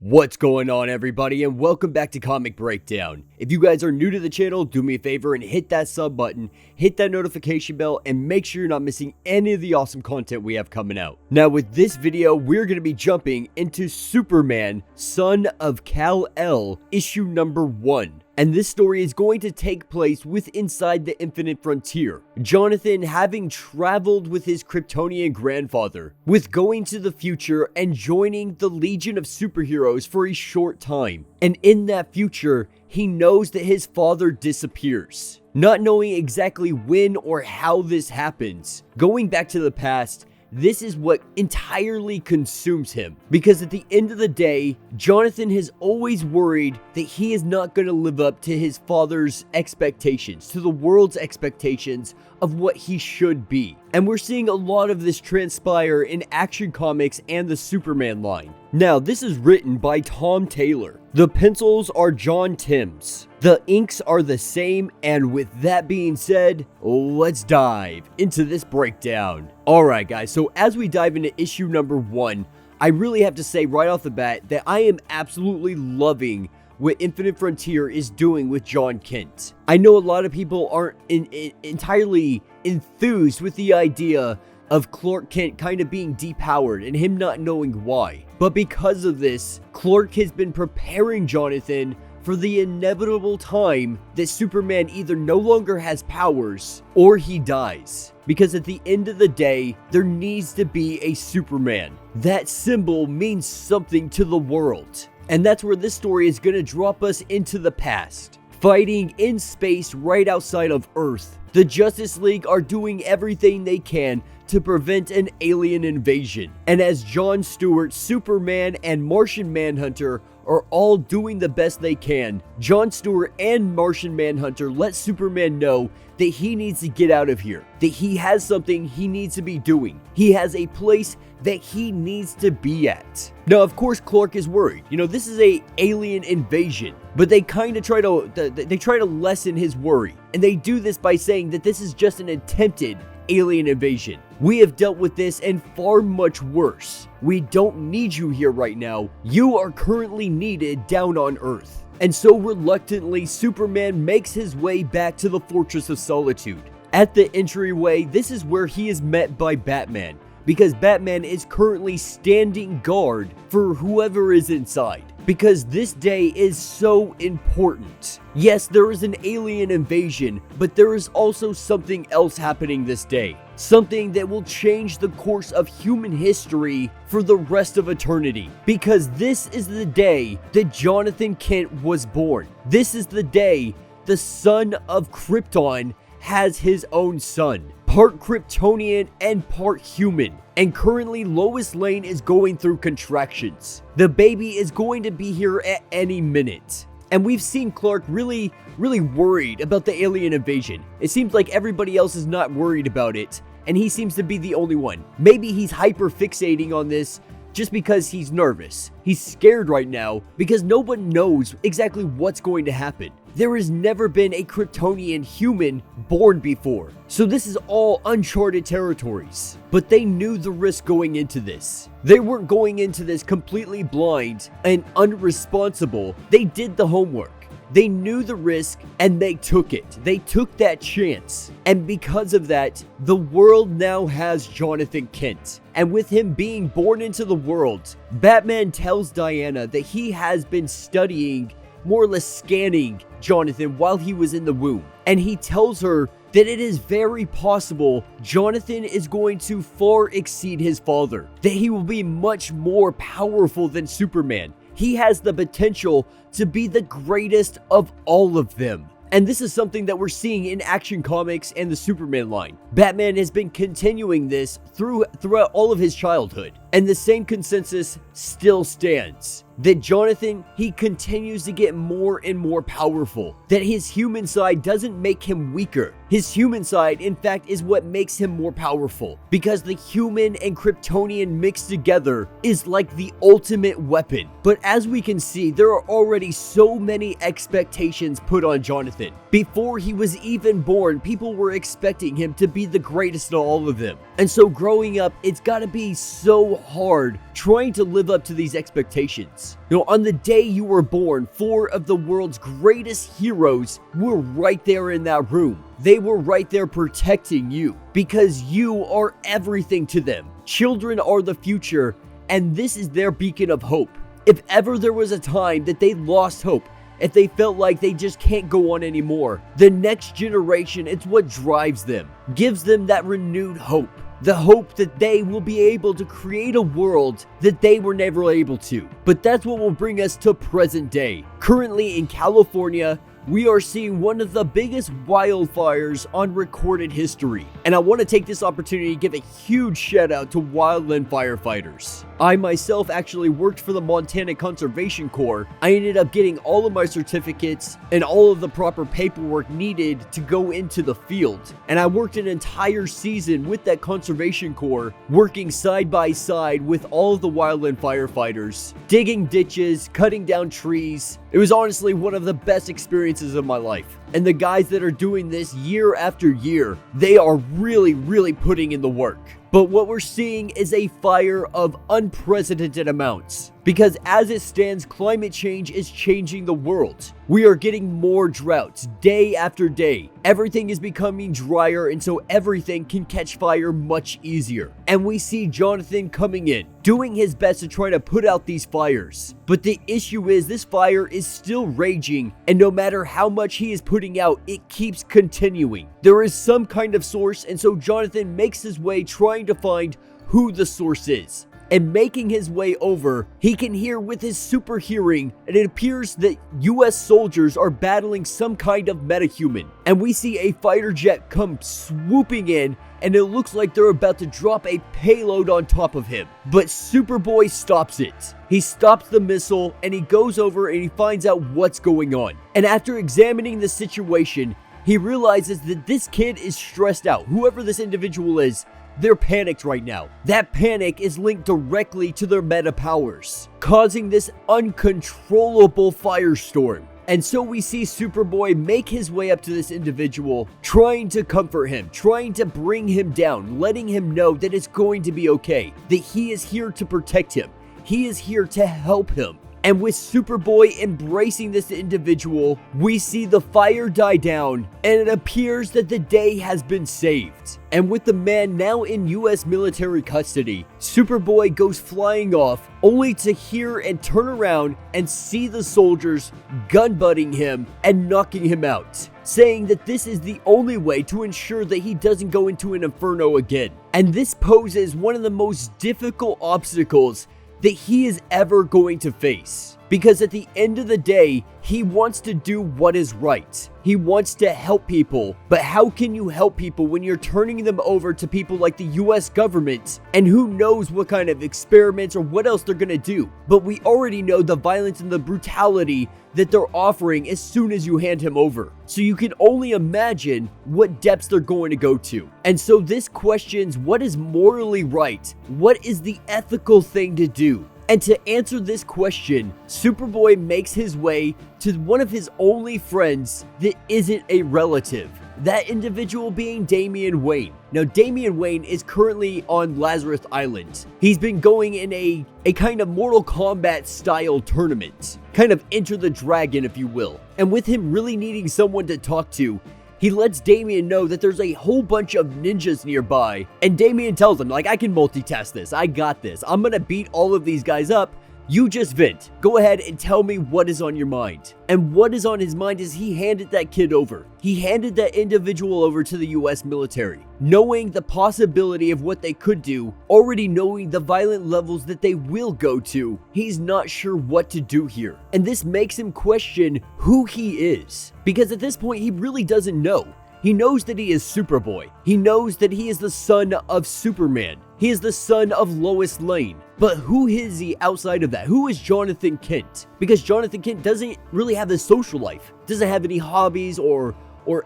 What's going on, everybody, and welcome back to Comic Breakdown. If you guys are new to the channel, do me a favor and hit that sub button, hit that notification bell, and make sure you're not missing any of the awesome content we have coming out. Now, with this video, we're going to be jumping into Superman, Son of Kal-El, issue number 1. And this story is going to take place inside the Infinite Frontier. Jonathan having traveled with his Kryptonian grandfather, with going to the future and joining the Legion of Superheroes for a short time. And in that future, he knows that his father disappears. Not knowing exactly when or how this happens, going back to the past, this is what entirely consumes him, because at the end of the day, Jonathan has always worried that he is not going to live up to his father's expectations, to the world's expectations of what he should be. And we're seeing a lot of this transpire in Action Comics and the Superman line. Now, this is written by Tom Taylor. The pencils are John Timms. The inks are the same, and with that being said, let's dive into this breakdown. Alright guys, so as we dive into issue number 1, I really have to say right off the bat that I am absolutely loving what Infinite Frontier is doing with John Kent. I know a lot of people aren't entirely enthused with the idea of Clark Kent kind of being depowered and him not knowing why. But because of this, Clark has been preparing Jonathan for the inevitable time that Superman either no longer has powers or he dies. Because at the end of the day, there needs to be a Superman. That symbol means something to the world. And that's where this story is going to drop us into the past. Fighting in space right outside of Earth, the Justice League are doing everything they can to prevent an alien invasion. And as John Stewart, Superman, and Martian Manhunter are all doing the best they can, John Stewart and Martian Manhunter let Superman know that he needs to get out of here, that he has something he needs to be doing. He has a place that he needs to be at. Now, of course, Clark is worried. You know, this is a alien invasion, but they kind of try to lessen his worry. And they do this by saying that this is just an attempted alien invasion. We have dealt with this and far much worse. We don't need you here right now. You are currently needed down on Earth. And so reluctantly, Superman makes his way back to the Fortress of Solitude. At the entryway, this is where he is met by Batman, because Batman is currently standing guard for whoever is inside. Because this day is so important. Yes, there is an alien invasion, but there is also something else happening this day. Something that will change the course of human history for the rest of eternity. Because this is the day that Jonathan Kent was born. This is the day the son of Krypton has his own son. Part Kryptonian and part human. And currently Lois Lane is going through contractions. The baby is going to be here at any minute. And we've seen Clark really worried about the alien invasion. It seems like everybody else is not worried about it, and he seems to be the only one. Maybe he's hyper fixating on this just because he's nervous. He's scared right now because no one knows exactly what's going to happen. There has never been a Kryptonian human born before. So this is all uncharted territories. But they knew the risk going into this. They weren't going into this completely blind and unresponsible. They did the homework. They knew the risk and they took it. They took that chance. And because of that, the world now has Jonathan Kent. And with him being born into the world, Batman tells Diana that he has been studying, more or less scanning Jonathan while he was in the womb. And he tells her that it is very possible Jonathan is going to far exceed his father. That he will be much more powerful than Superman. He has the potential to be the greatest of all of them. And this is something that we're seeing in Action Comics and the Superman line. Batman has been continuing this throughout all of his childhood. And the same consensus still stands. That Jonathan, he continues to get more and more powerful. That his human side doesn't make him weaker. His human side, in fact, is what makes him more powerful. Because the human and Kryptonian mixed together is like the ultimate weapon. But as we can see, there are already so many expectations put on Jonathan. Before he was even born, people were expecting him to be the greatest of all of them. And so growing up, it's gotta be so hard trying to live up to these expectations. On the day you were born, 4 of the world's greatest heroes were right there in that room. They were right there protecting you because you are everything to them. Children are the future, and this is their beacon of hope. If ever there was a time that they lost hope, if they felt like they just can't go on anymore, the next generation, it's what drives them, gives them that renewed hope. The hope that they will be able to create a world that they were never able to. But that's what will bring us to present day. Currently in California, we are seeing one of the biggest wildfires on recorded history. And I want to take this opportunity to give a huge shout out to wildland firefighters. I myself actually worked for the Montana Conservation Corps. I ended up getting all of my certificates and all of the proper paperwork needed to go into the field. And I worked an entire season with that Conservation Corps, working side by side with all of the wildland firefighters, digging ditches, cutting down trees. It was honestly one of the best experiences of my life. And the guys that are doing this year after year, they are really putting in the work. But what we're seeing is a fire of unprecedented amounts. Because as it stands, climate change is changing the world. We are getting more droughts day after day. Everything is becoming drier, and so everything can catch fire much easier. And we see Jonathan coming in, doing his best to try to put out these fires. But the issue is this fire is still raging, and no matter how much he is putting out, it keeps continuing. There is some kind of source, and so Jonathan makes his way trying to find who the source is. And making his way over, he can hear with his super hearing, and it appears that US soldiers are battling some kind of metahuman. And we see a fighter jet come swooping in, and it looks like they're about to drop a payload on top of him. But Superboy stops it. He stops the missile, and he goes over and he finds out what's going on. And after examining the situation, he realizes that this kid is stressed out. Whoever this individual is, they're panicked right now. That panic is linked directly to their meta powers, causing this uncontrollable firestorm. And so we see Superboy make his way up to this individual, trying to comfort him, trying to bring him down, letting him know that it's going to be okay, that he is here to protect him. He is here to help him. And with Superboy embracing this individual, we see the fire die down, and it appears that the day has been saved. And with the man now in US military custody, Superboy goes flying off, only to hear and turn around and see the soldiers gun-butting him and knocking him out, saying that this is the only way to ensure that he doesn't go into an inferno again. And this poses one of the most difficult obstacles that he is ever going to face. Because at the end of the day, he wants to do what is right. He wants to help people. But how can you help people when you're turning them over to people like the US government? And who knows what kind of experiments or what else they're gonna do. But we already know the violence and the brutality that they're offering as soon as you hand him over. So you can only imagine what depths they're going to go to. And so this questions what is morally right? What is the ethical thing to do? And to answer this question, Superboy makes his way to one of his only friends that isn't a relative. That individual being Damian Wayne. Now, Damian Wayne is currently on Lazarus Island. He's been going in a kind of Mortal Kombat style tournament. Kind of Enter the Dragon, if you will. And with him really needing someone to talk to, he lets Damian know that there's a whole bunch of ninjas nearby. And Damian tells him, like, I can multitask this. I got this. I'm gonna beat all of these guys up. You just vent. Go ahead and tell me what is on your mind. And what is on his mind is he handed that kid over. He handed that individual over to the US military, knowing the possibility of what they could do, already knowing the violent levels that they will go to. He's not sure what to do here. And this makes him question who he is. Because at this point, he really doesn't know. He knows that he is Superboy. He knows that he is the son of Superman. He is the son of Lois Lane. But who is he outside of that? Who is Jonathan Kent? Because Jonathan Kent doesn't really have a social life, doesn't have any hobbies or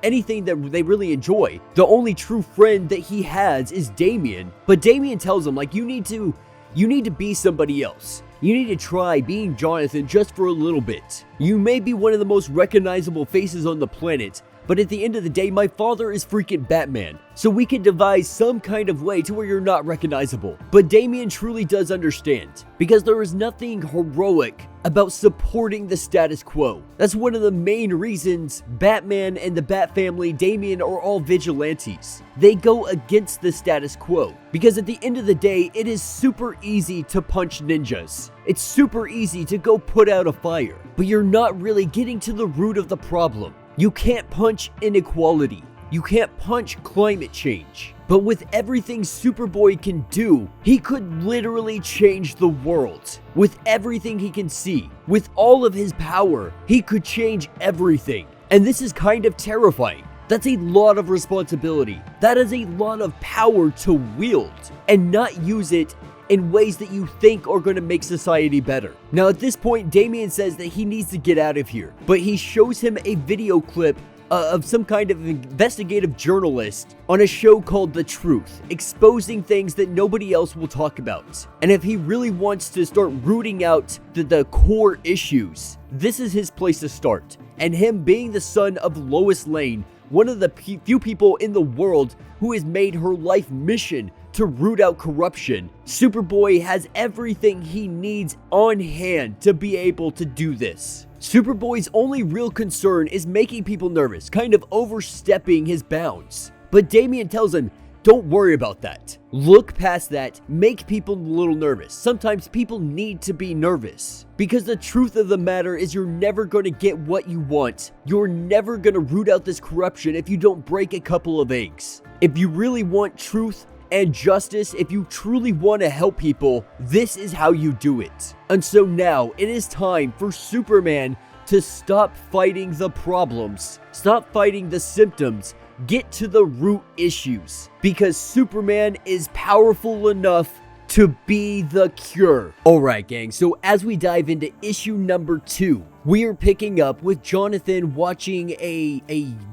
anything that they really enjoy. The only true friend that he has is Damian. But Damian tells him, like, you need to be somebody else. You need to try being Jonathan just for a little bit. You may be one of the most recognizable faces on the planet, but at the end of the day, my father is freaking Batman, so we can devise some kind of way to where you're not recognizable. But Damian truly does understand, because there is nothing heroic about supporting the status quo. That's one of the main reasons Batman and the Bat family, Damian, are all vigilantes. They go against the status quo, because at the end of the day, it is super easy to punch ninjas. It's super easy to go put out a fire, but you're not really getting to the root of the problem. You can't punch inequality. You can't punch climate change. But with everything Superboy can do, he could literally change the world. With everything he can see, with all of his power, he could change everything. And this is kind of terrifying. That's a lot of responsibility. That is a lot of power to wield and not use it in ways that you think are going to make society better. Now at this point, Damian says that he needs to get out of here, but he shows him a video clip of some kind of investigative journalist on a show called The Truth, exposing things that nobody else will talk about. And if he really wants to start rooting out the core issues, this is his place to start. And him being the son of Lois Lane, one of the few people in the world who has made her life mission to root out corruption, Superboy has everything he needs on hand to be able to do this. Superboy's only real concern is making people nervous, kind of overstepping his bounds. But Damian tells him, don't worry about that. Look past that, make people a little nervous. Sometimes people need to be nervous. Because the truth of the matter is you're never going to get what you want. You're never going to root out this corruption if you don't break a couple of eggs. If you really want truth and justice, if you truly want to help people, this is how you do it. And so now, it is time for Superman to stop fighting the problems, stop fighting the symptoms, get to the root issues, because Superman is powerful enough to be the cure. Alright gang, so as we dive into issue number 2, we are picking up with Jonathan watching a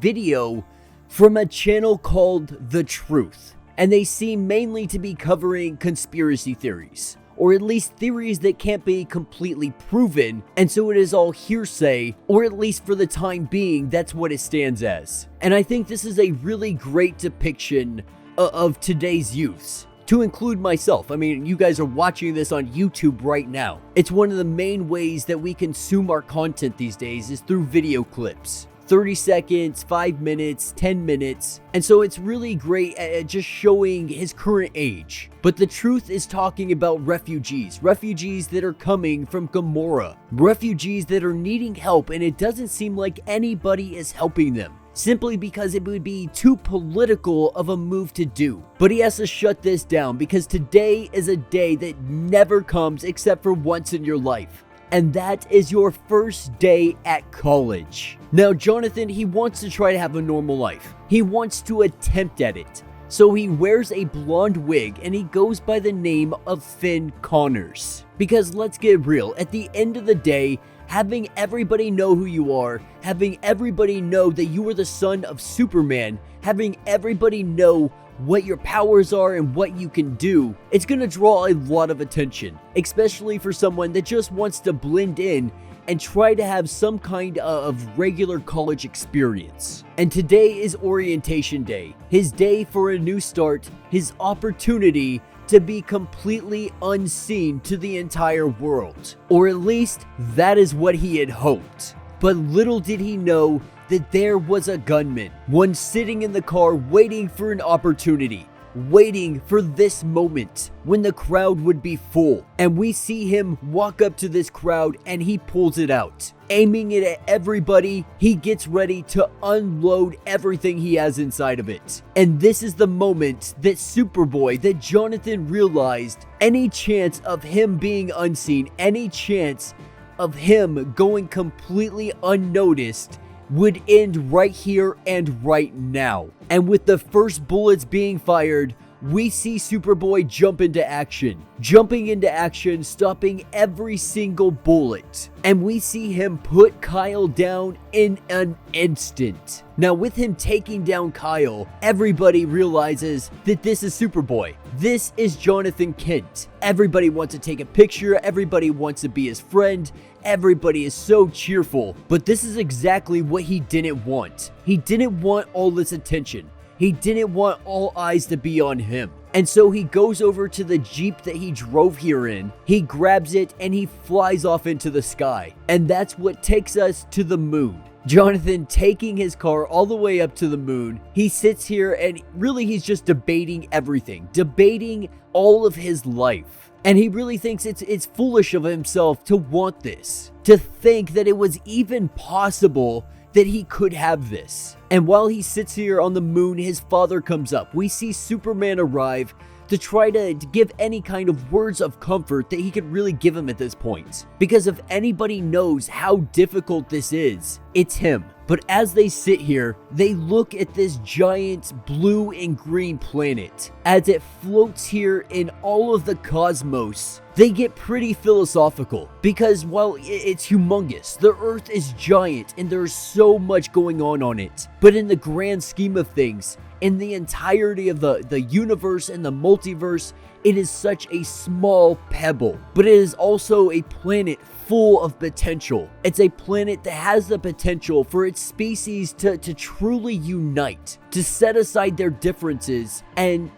video from a channel called The Truth. And they seem mainly to be covering conspiracy theories, or at least theories that can't be completely proven, and so it is all hearsay, or at least for the time being, that's what it stands as. And I think this is a really great depiction of today's youths, to include myself. I mean, you guys are watching this on YouTube right now. It's one of the main ways that we consume our content these days is through video clips. 30 seconds, 5 minutes, 10 minutes, and so it's really great at just showing his current age. But The Truth is talking about refugees that are coming from Gomorrah, refugees that are needing help, and it doesn't seem like anybody is helping them, simply because it would be too political of a move to do. But he has to shut this down because today is a day that never comes except for once in your life. And that is your first day at college. Now, Jonathan, he wants to try to have a normal life. He wants to attempt at it. So he wears a blonde wig and he goes by the name of Finn Connors. Because let's get real, at the end of the day, having everybody know who you are, having everybody know that you are the son of Superman, having everybody know what your powers are and what you can do, it's gonna draw a lot of attention, especially for someone that just wants to blend in and try to have some kind of regular college experience. And today is orientation day, his day for a new start, his opportunity to be completely unseen to the entire world. Or at least that is what he had hoped. But little did he know that there was a gunman, one sitting in the car waiting for an opportunity, waiting for this moment when the crowd would be full. And we see him walk up to this crowd and he pulls it out. Aiming it at everybody, he gets ready to unload everything he has inside of it. And this is the moment that Superboy, that Jonathan realized any chance of him being unseen, any chance of him going completely unnoticed would end right here and right now. And with the first bullets being fired, we see Superboy jump into action. Jumping into action, stopping every single bullet. And we see him put Kyle down in an instant. Now with him taking down Kyle, everybody realizes that this is Superboy. This is Jonathan Kent. Everybody wants to take a picture, everybody wants to be his friend, everybody is so cheerful, but this is exactly what he didn't want. He didn't want all this attention. He didn't want all eyes to be on him. And so he goes over to the Jeep that he drove here in, he grabs it, and he flies off into the sky. And that's what takes us to the moon. Jonathan taking his car all the way up to the moon, he sits here and really he's just debating everything, debating all of his life. And he really thinks it's foolish of himself to want this, to think that it was even possible that he could have this. And while he sits here on the moon, his father comes up. We see Superman arrive to try to give any kind of words of comfort that he could really give him at this point. Because if anybody knows how difficult this is, it's him. But as they sit here, they look at this giant blue and green planet. As it floats here in all of the cosmos, they get pretty philosophical. Because while it's humongous, the Earth is giant and there's so much going on it. But in the grand scheme of things, in the entirety of the universe and the multiverse, it is such a small pebble. But it is also a planet full of potential. It's a planet that has the potential for its species to truly unite, to set aside their differences and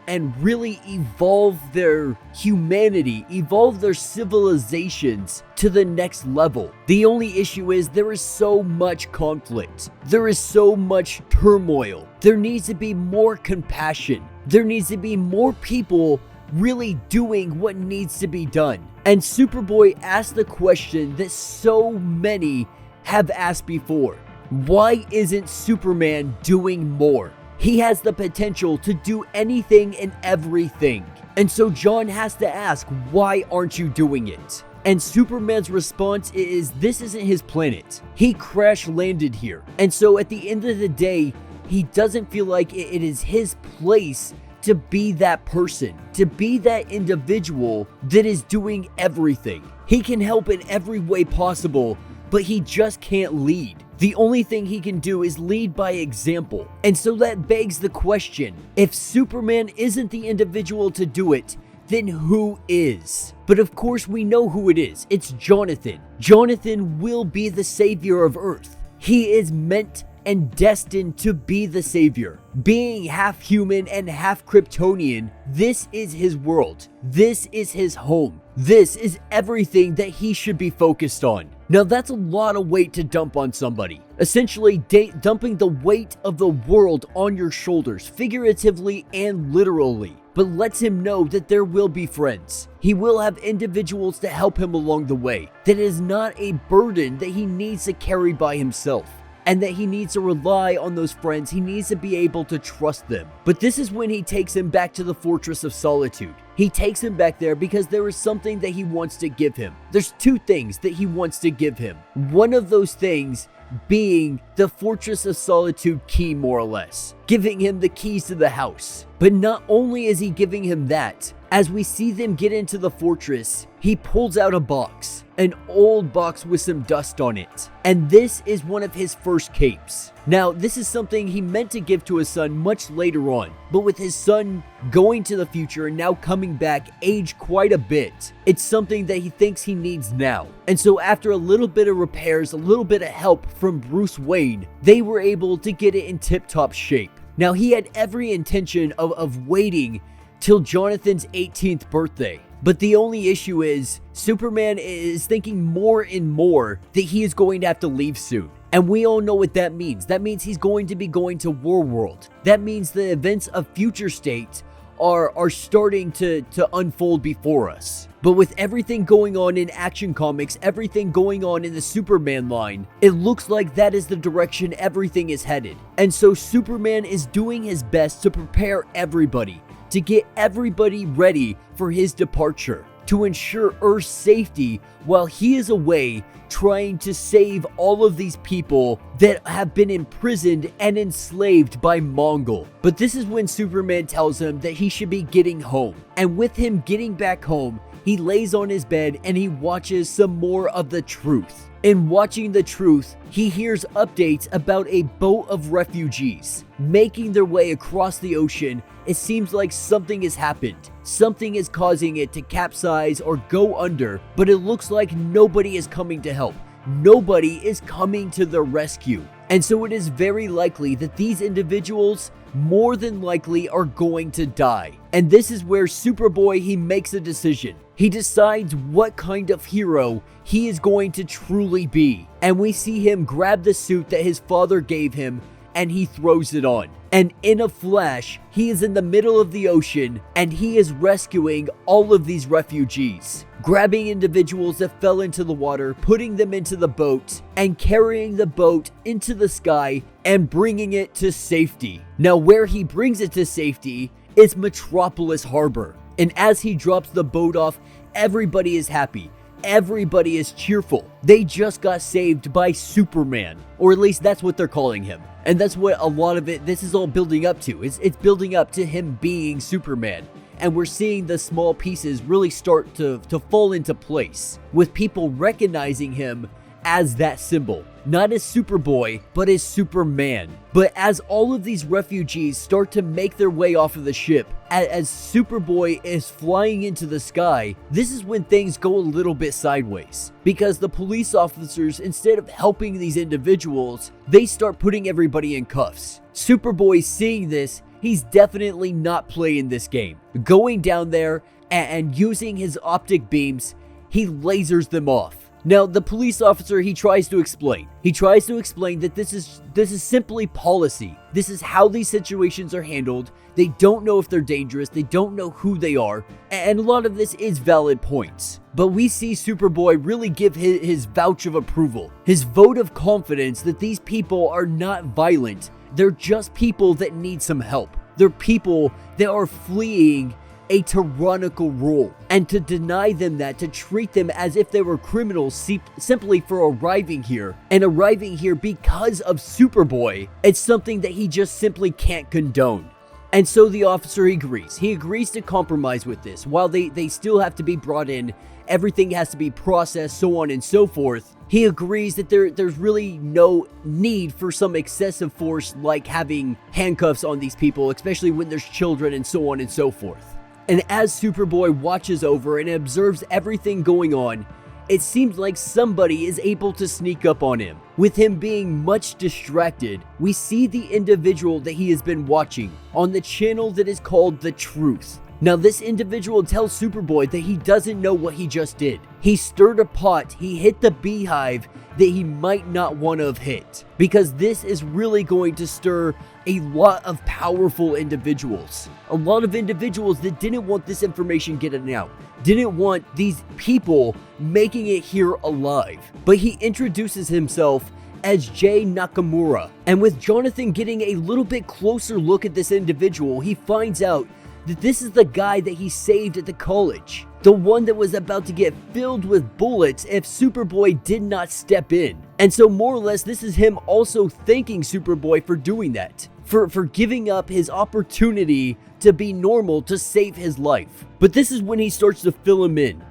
really evolve their humanity, evolve their civilizations to the next level. The only issue is there is so much conflict. There is so much turmoil. There needs to be more compassion. There needs to be more people really doing what needs to be done. And Superboy asked the question that so many have asked before. Why isn't Superman doing more? He has the potential to do anything and everything. And so Jon has to ask, why aren't you doing it? And Superman's response is, this isn't his planet. He crash landed here. And so at the end of the day, he doesn't feel like it is his place to be that person, to be that individual that is doing everything. He can help in every way possible, but he just can't lead. The only thing he can do is lead by example. And so that begs the question, if Superman isn't the individual to do it, then who is? But of course we know who it is. It's Jonathan. Jonathan will be the savior of Earth. He is meant and destined to be the savior. Being half human and half Kryptonian, this is his world. This is his home. This is everything that he should be focused on. Now that's a lot of weight to dump on somebody. Essentially dumping the weight of the world on your shoulders, figuratively and literally. But lets him know that there will be friends. He will have individuals to help him along the way. That it is not a burden that he needs to carry by himself. And that he needs to rely on those friends. He needs to be able to trust them. But this is when he takes him back to the Fortress of Solitude. He takes him back there because there is something that he wants to give him. There's two things that he wants to give him. One of those things being the Fortress of Solitude key, more or less. Giving him the keys to the house. But not only is he giving him that, as we see them get into the fortress, he pulls out a box. An old box with some dust on it. And this is one of his first capes. Now, this is something he meant to give to his son much later on. But with his son going to the future and now coming back, aged quite a bit, it's something that he thinks he needs now. And so after a little bit of repairs, a little bit of help from Bruce Wayne, they were able to get it in tip-top shape. Now, he had every intention of waiting till Jonathan's 18th birthday. But the only issue is, Superman is thinking more and more that he is going to have to leave soon. And we all know what that means. That means he's going to be going to Warworld. That means the events of Future State are starting to unfold before us. But with everything going on in Action Comics, everything going on in the Superman line, it looks like that is the direction everything is headed. And so Superman is doing his best to prepare everybody, to get everybody ready for his departure, to ensure Earth's safety while he is away trying to save all of these people that have been imprisoned and enslaved by Mongol. But this is when Superman tells him that he should be getting home. And with him getting back home, he lays on his bed and he watches some more of the truth. In watching The Truth, he hears updates about a boat of refugees making their way across the ocean. It seems like something has happened. Something is causing it to capsize or go under, but it looks like nobody is coming to help. Nobody is coming to the rescue. And so it is very likely that these individuals more than likely are going to die. And this is where Superboy, he makes a decision. He decides what kind of hero he is going to truly be. And we see him grab the suit that his father gave him and he throws it on. And in a flash, he is in the middle of the ocean and he is rescuing all of these refugees, grabbing individuals that fell into the water, putting them into the boat, and carrying the boat into the sky and bringing it to safety. Now, where he brings it to safety is Metropolis Harbor. And as he drops the boat off, everybody is happy. Everybody is cheerful. They just got saved by Superman, or at least that's what they're calling him. And that's what a lot of this is all building up to. It's building up to him being Superman. And we're seeing the small pieces really start to fall into place, with people recognizing him as that symbol. Not as Superboy, but as Superman. But as all of these refugees start to make their way off of the ship, as Superboy is flying into the sky, this is when things go a little bit sideways. Because the police officers, instead of helping these individuals, they start putting everybody in cuffs. Superboy, seeing this, he's definitely not playing this game. Going down there and using his optic beams, he lasers them off. Now, the police officer, he tries to explain. He tries to explain that this is simply policy. This is how these situations are handled. They don't know if they're dangerous. They don't know who they are. And a lot of this is valid points. But we see Superboy really give his vouch of approval, his vote of confidence that these people are not violent. They're just people that need some help. They're people that are fleeing a tyrannical rule, and to deny them that, to treat them as if they were criminals simply for arriving here because of Superboy, it's something that he just simply can't condone. And so the officer agrees. He agrees to compromise with this. While they still have to be brought in, everything has to be processed, so on and so forth. He agrees that there's really no need for some excessive force like having handcuffs on these people, especially when there's children and so on and so forth. And as Superboy watches over and observes everything going on, it seems like somebody is able to sneak up on him. With him being much distracted, we see the individual that he has been watching on the channel that is called The Truth. Now, this individual tells Superboy that he doesn't know what he just did. He stirred a pot, he hit the beehive that he might not want to have hit, because this is really going to stir a lot of powerful individuals. A lot of individuals that didn't want this information getting out, didn't want these people making it here alive. But he introduces himself as Jay Nakamura. And with Jonathan getting a little bit closer look at this individual, he finds out that this is the guy that he saved at the college. The one that was about to get filled with bullets if Superboy did not step in. And so more or less, this is him also thanking Superboy for doing that. For giving up his opportunity to be normal to save his life. But this is when he starts to fill him in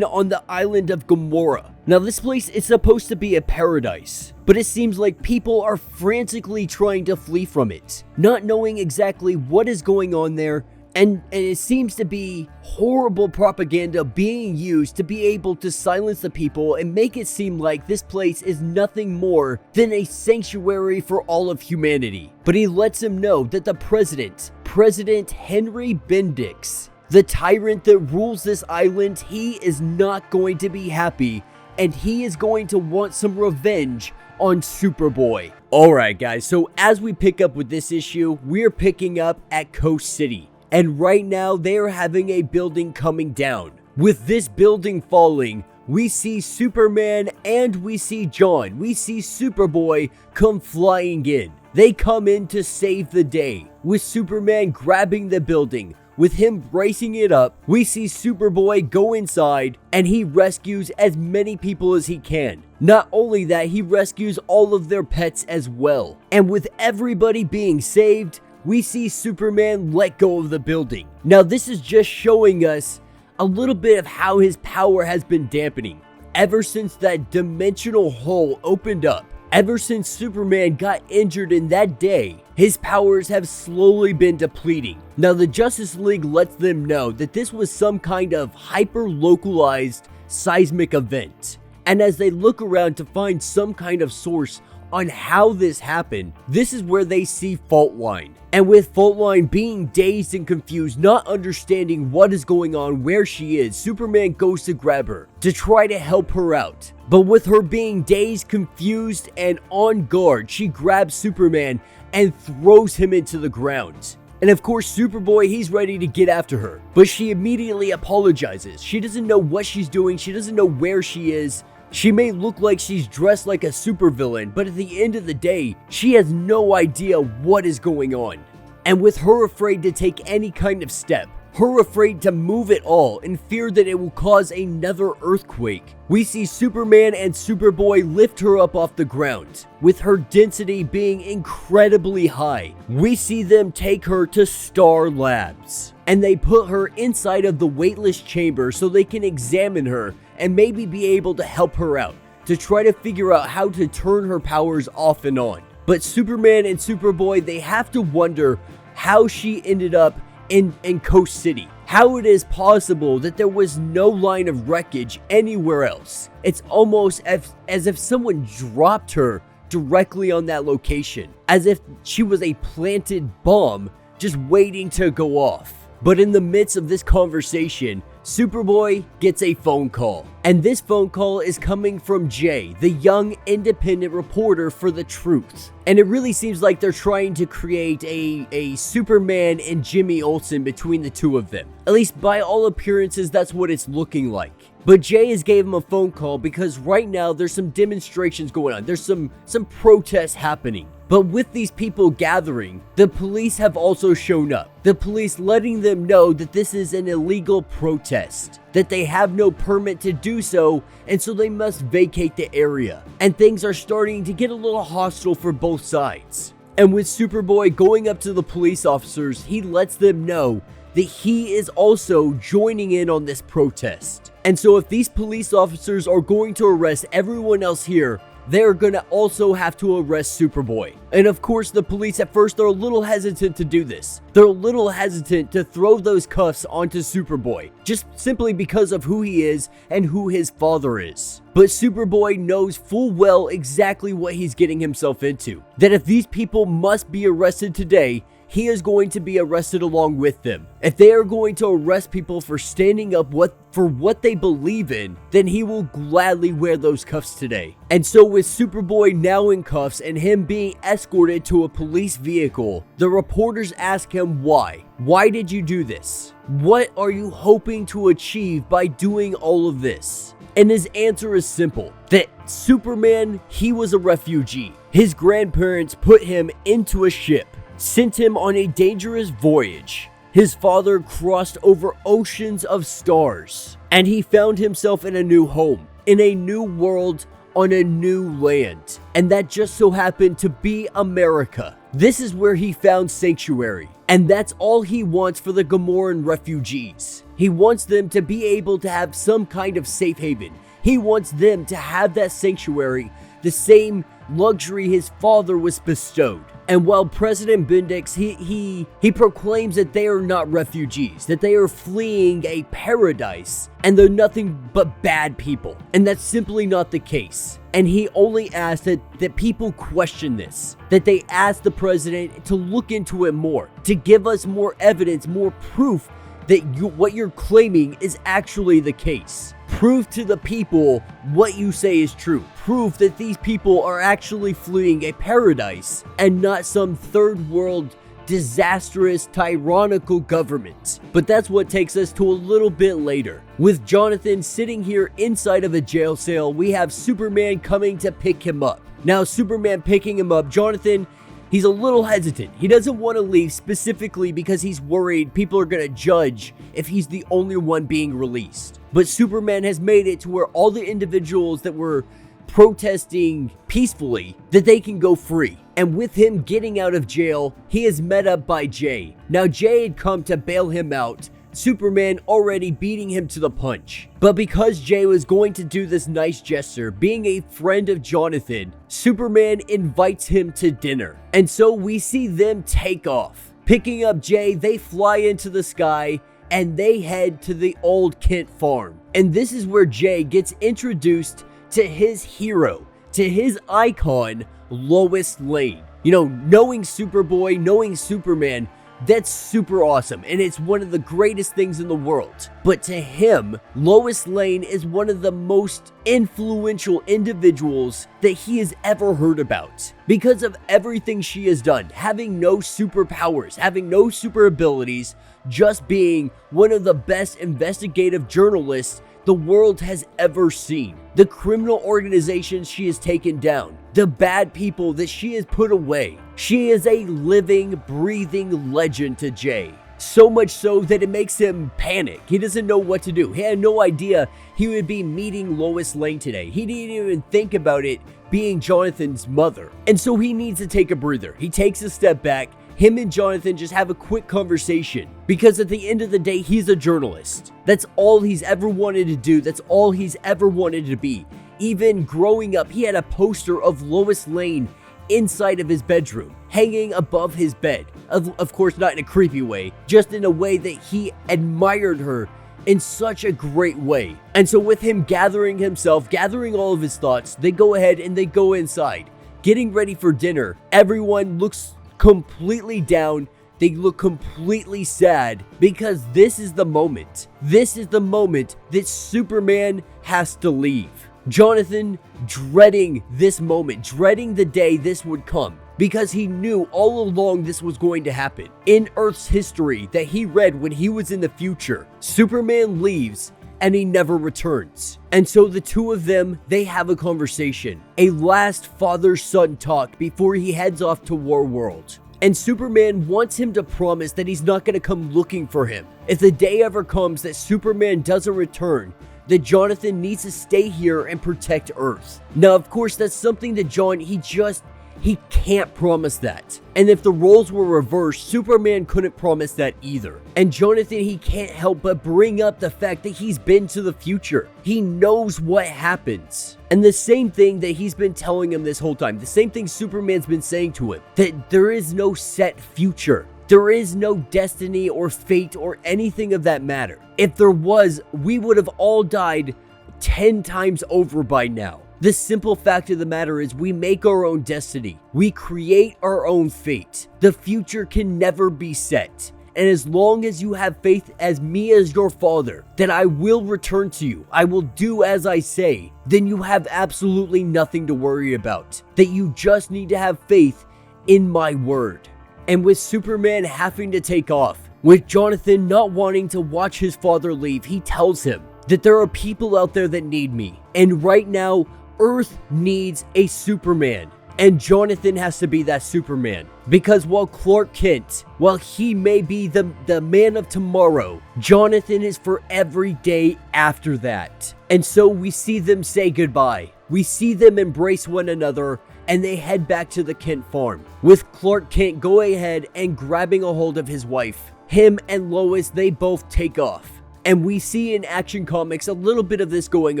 on the island of Gamora. Now, this place is supposed to be a paradise, but it seems like people are frantically trying to flee from it, not knowing exactly what is going on there. And it seems to be horrible propaganda being used to be able to silence the people and make it seem like this place is nothing more than a sanctuary for all of humanity. But he lets him know that the President Henry Bendix, the tyrant that rules this island, he is not going to be happy, and he is going to want some revenge on Superboy. Alright guys, so as we pick up with this issue, we're picking up at Coast City. And right now, they are having a building coming down. With this building falling, we see Superman and we see Jon. We see Superboy come flying in. They come in to save the day, with Superman grabbing the building. With him bracing it up, we see Superboy go inside and he rescues as many people as he can. Not only that, he rescues all of their pets as well. And with everybody being saved, we see Superman let go of the building. Now, this is just showing us a little bit of how his power has been dampening. ever since that dimensional hole opened up, ever since Superman got injured in that day, his powers have slowly been depleting. Now, the Justice League lets them know that this was some kind of hyper-localized seismic event. And as they look around to find some kind of source on how this happened, this is where they see Fault Line. And with Fault Line being dazed and confused, not understanding what is going on, where she is, Superman goes to grab her to try to help her out. But with her being dazed, confused, and on guard, she grabs Superman and throws him into the ground. And of course, Superboy, he's ready to get after her, but she immediately apologizes. She doesn't know what she's doing. She doesn't know where she is. She may look like she's dressed like a supervillain, but at the end of the day, she has no idea what is going on. And with her afraid to take any kind of step, her afraid to move at all, in fear that it will cause another earthquake, we see Superman and Superboy lift her up off the ground. With her density being incredibly high, we see them take her to Star Labs. And they put her inside of the weightless chamber so they can examine her and maybe be able to help her out, to try to figure out how to turn her powers off and on. But Superman and Superboy, they have to wonder how she ended up in Coast City. How it is possible that there was no line of wreckage anywhere else. It's almost as if someone dropped her directly on that location, as if she was a planted bomb just waiting to go off. But in the midst of this conversation, Superboy gets a phone call. And this phone call is coming from Jay, the young independent reporter for The Truth. And it really seems like they're trying to create a Superman and Jimmy Olsen between the two of them. At least by all appearances, that's what it's looking like. But Jay has gave him a phone call because right now there's some demonstrations going on. There's some protests happening. But with these people gathering, the police have also shown up. The police letting them know that this is an illegal protest, that they have no permit to do so, and so they must vacate the area. And things are starting to get a little hostile for both sides. And with Superboy going up to the police officers, he lets them know that he is also joining in on this protest. And so if these police officers are going to arrest everyone else here, they're gonna also have to arrest Superboy. And of course, the police at first are a little hesitant to do this. They're a little hesitant to throw those cuffs onto Superboy, just simply because of who he is and who his father is. But Superboy knows full well exactly what he's getting himself into. That if these people must be arrested today, he is going to be arrested along with them. If they are going to arrest people for standing up for what they believe in, then he will gladly wear those cuffs today. And so with Superboy now in cuffs and him being escorted to a police vehicle, the reporters ask him why. Why did you do this? What are you hoping to achieve by doing all of this? And his answer is simple, that Superman, he was a refugee. His grandparents put him into a ship, sent him on a dangerous voyage. His father crossed over oceans of stars, and he found himself in a new home, in a new world, on a new land. And that just so happened to be America. This is where he found sanctuary, and that's all he wants for the Gamoran refugees. He wants them to be able to have some kind of safe haven. He wants them to have that sanctuary, the same luxury his father was bestowed. And while President Bendix, he proclaims that they are not refugees, that they are fleeing a paradise, and they're nothing but bad people. And that's simply not the case. And he only asks that people question this, that they ask the president to look into it more, to give us more evidence, more proof that what you're claiming is actually the case. Prove to the people what you say is true. Prove that these people are actually fleeing a paradise and not some third world disastrous tyrannical government. But that's what takes us to a little bit later. With Jonathan sitting here inside of a jail cell, we have Superman coming to pick him up. Now, Superman picking him up, Jonathan, he's a little hesitant. He doesn't want to leave specifically because he's worried people are going to judge if he's the only one being released. But Superman has made it to where all the individuals that were protesting peacefully, that they can go free. And with him getting out of jail, he is met up by Jay. Now Jay had come to bail him out Superman already beating him to the punch. But because Jay was going to do this nice gesture, being a friend of Jonathan, Superman invites him to dinner. And so we see them take off. Picking up Jay, they fly into the sky and they head to the old Kent farm. And this is where Jay gets introduced to his hero, to his icon, Lois Lane. You know, knowing Superboy, knowing Superman, that's super awesome, and it's one of the greatest things in the world. But to him, Lois Lane is one of the most influential individuals that he has ever heard about. Because of everything she has done, having no superpowers, having no super abilities, just being one of the best investigative journalists the world has ever seen. The criminal organizations she has taken down, the bad people that she has put away. She is a living, breathing legend to Jay. So much so that it makes him panic. He doesn't know what to do. He had no idea he would be meeting Lois Lane today. He didn't even think about it being Jonathan's mother. And so he needs to take a breather. He takes a step back. Him and Jonathan just have a quick conversation, because at the end of the day, he's a journalist. That's all he's ever wanted to do. That's all he's ever wanted to be. Even growing up, he had a poster of Lois Lane inside of his bedroom, hanging above his bed. Of course, not in a creepy way, just in a way that he admired her in such a great way. And so with him gathering himself, gathering all of his thoughts, they go ahead and they go inside, getting ready for dinner. Everyone looks completely down. They look completely sad, because this is the moment. This is the moment that Superman has to leave. Jonathan dreading this moment, dreading the day this would come, because he knew all along this was going to happen. In Earth's history that he read when he was in the future, Superman leaves and he never returns. And so the two of them, they have a conversation, a last father-son talk before he heads off to War World. And Superman wants him to promise that he's not going to come looking for him. If the day ever comes that Superman doesn't return, that Jonathan needs to stay here and protect Earth. Now, of course, that's something that John, he can't promise that. And if the roles were reversed, Superman couldn't promise that either. And Jonathan, he can't help but bring up the fact that he's been to the future. He knows what happens. And the same thing that he's been telling him this whole time, the same thing Superman's been saying to him, that there is no set future. There is no destiny or fate or anything of that matter. If there was, we would have all died 10 times over by now. The simple fact of the matter is we make our own destiny. We create our own fate. The future can never be set. And as long as you have faith as me as your father, that I will return to you, I will do as I say, then you have absolutely nothing to worry about. That you just need to have faith in my word. And with Superman having to take off, with Jonathan not wanting to watch his father leave, he tells him that there are people out there that need me. And right now, Earth needs a Superman. And Jonathan has to be that Superman. Because while Clark Kent, while he may be the man of tomorrow, Jonathan is for every day after that. And so we see them say goodbye. We see them embrace one another, and they head back to the Kent farm, with Clark Kent going ahead and grabbing a hold of his wife. Him and Lois, they both take off. And we see in Action Comics a little bit of this going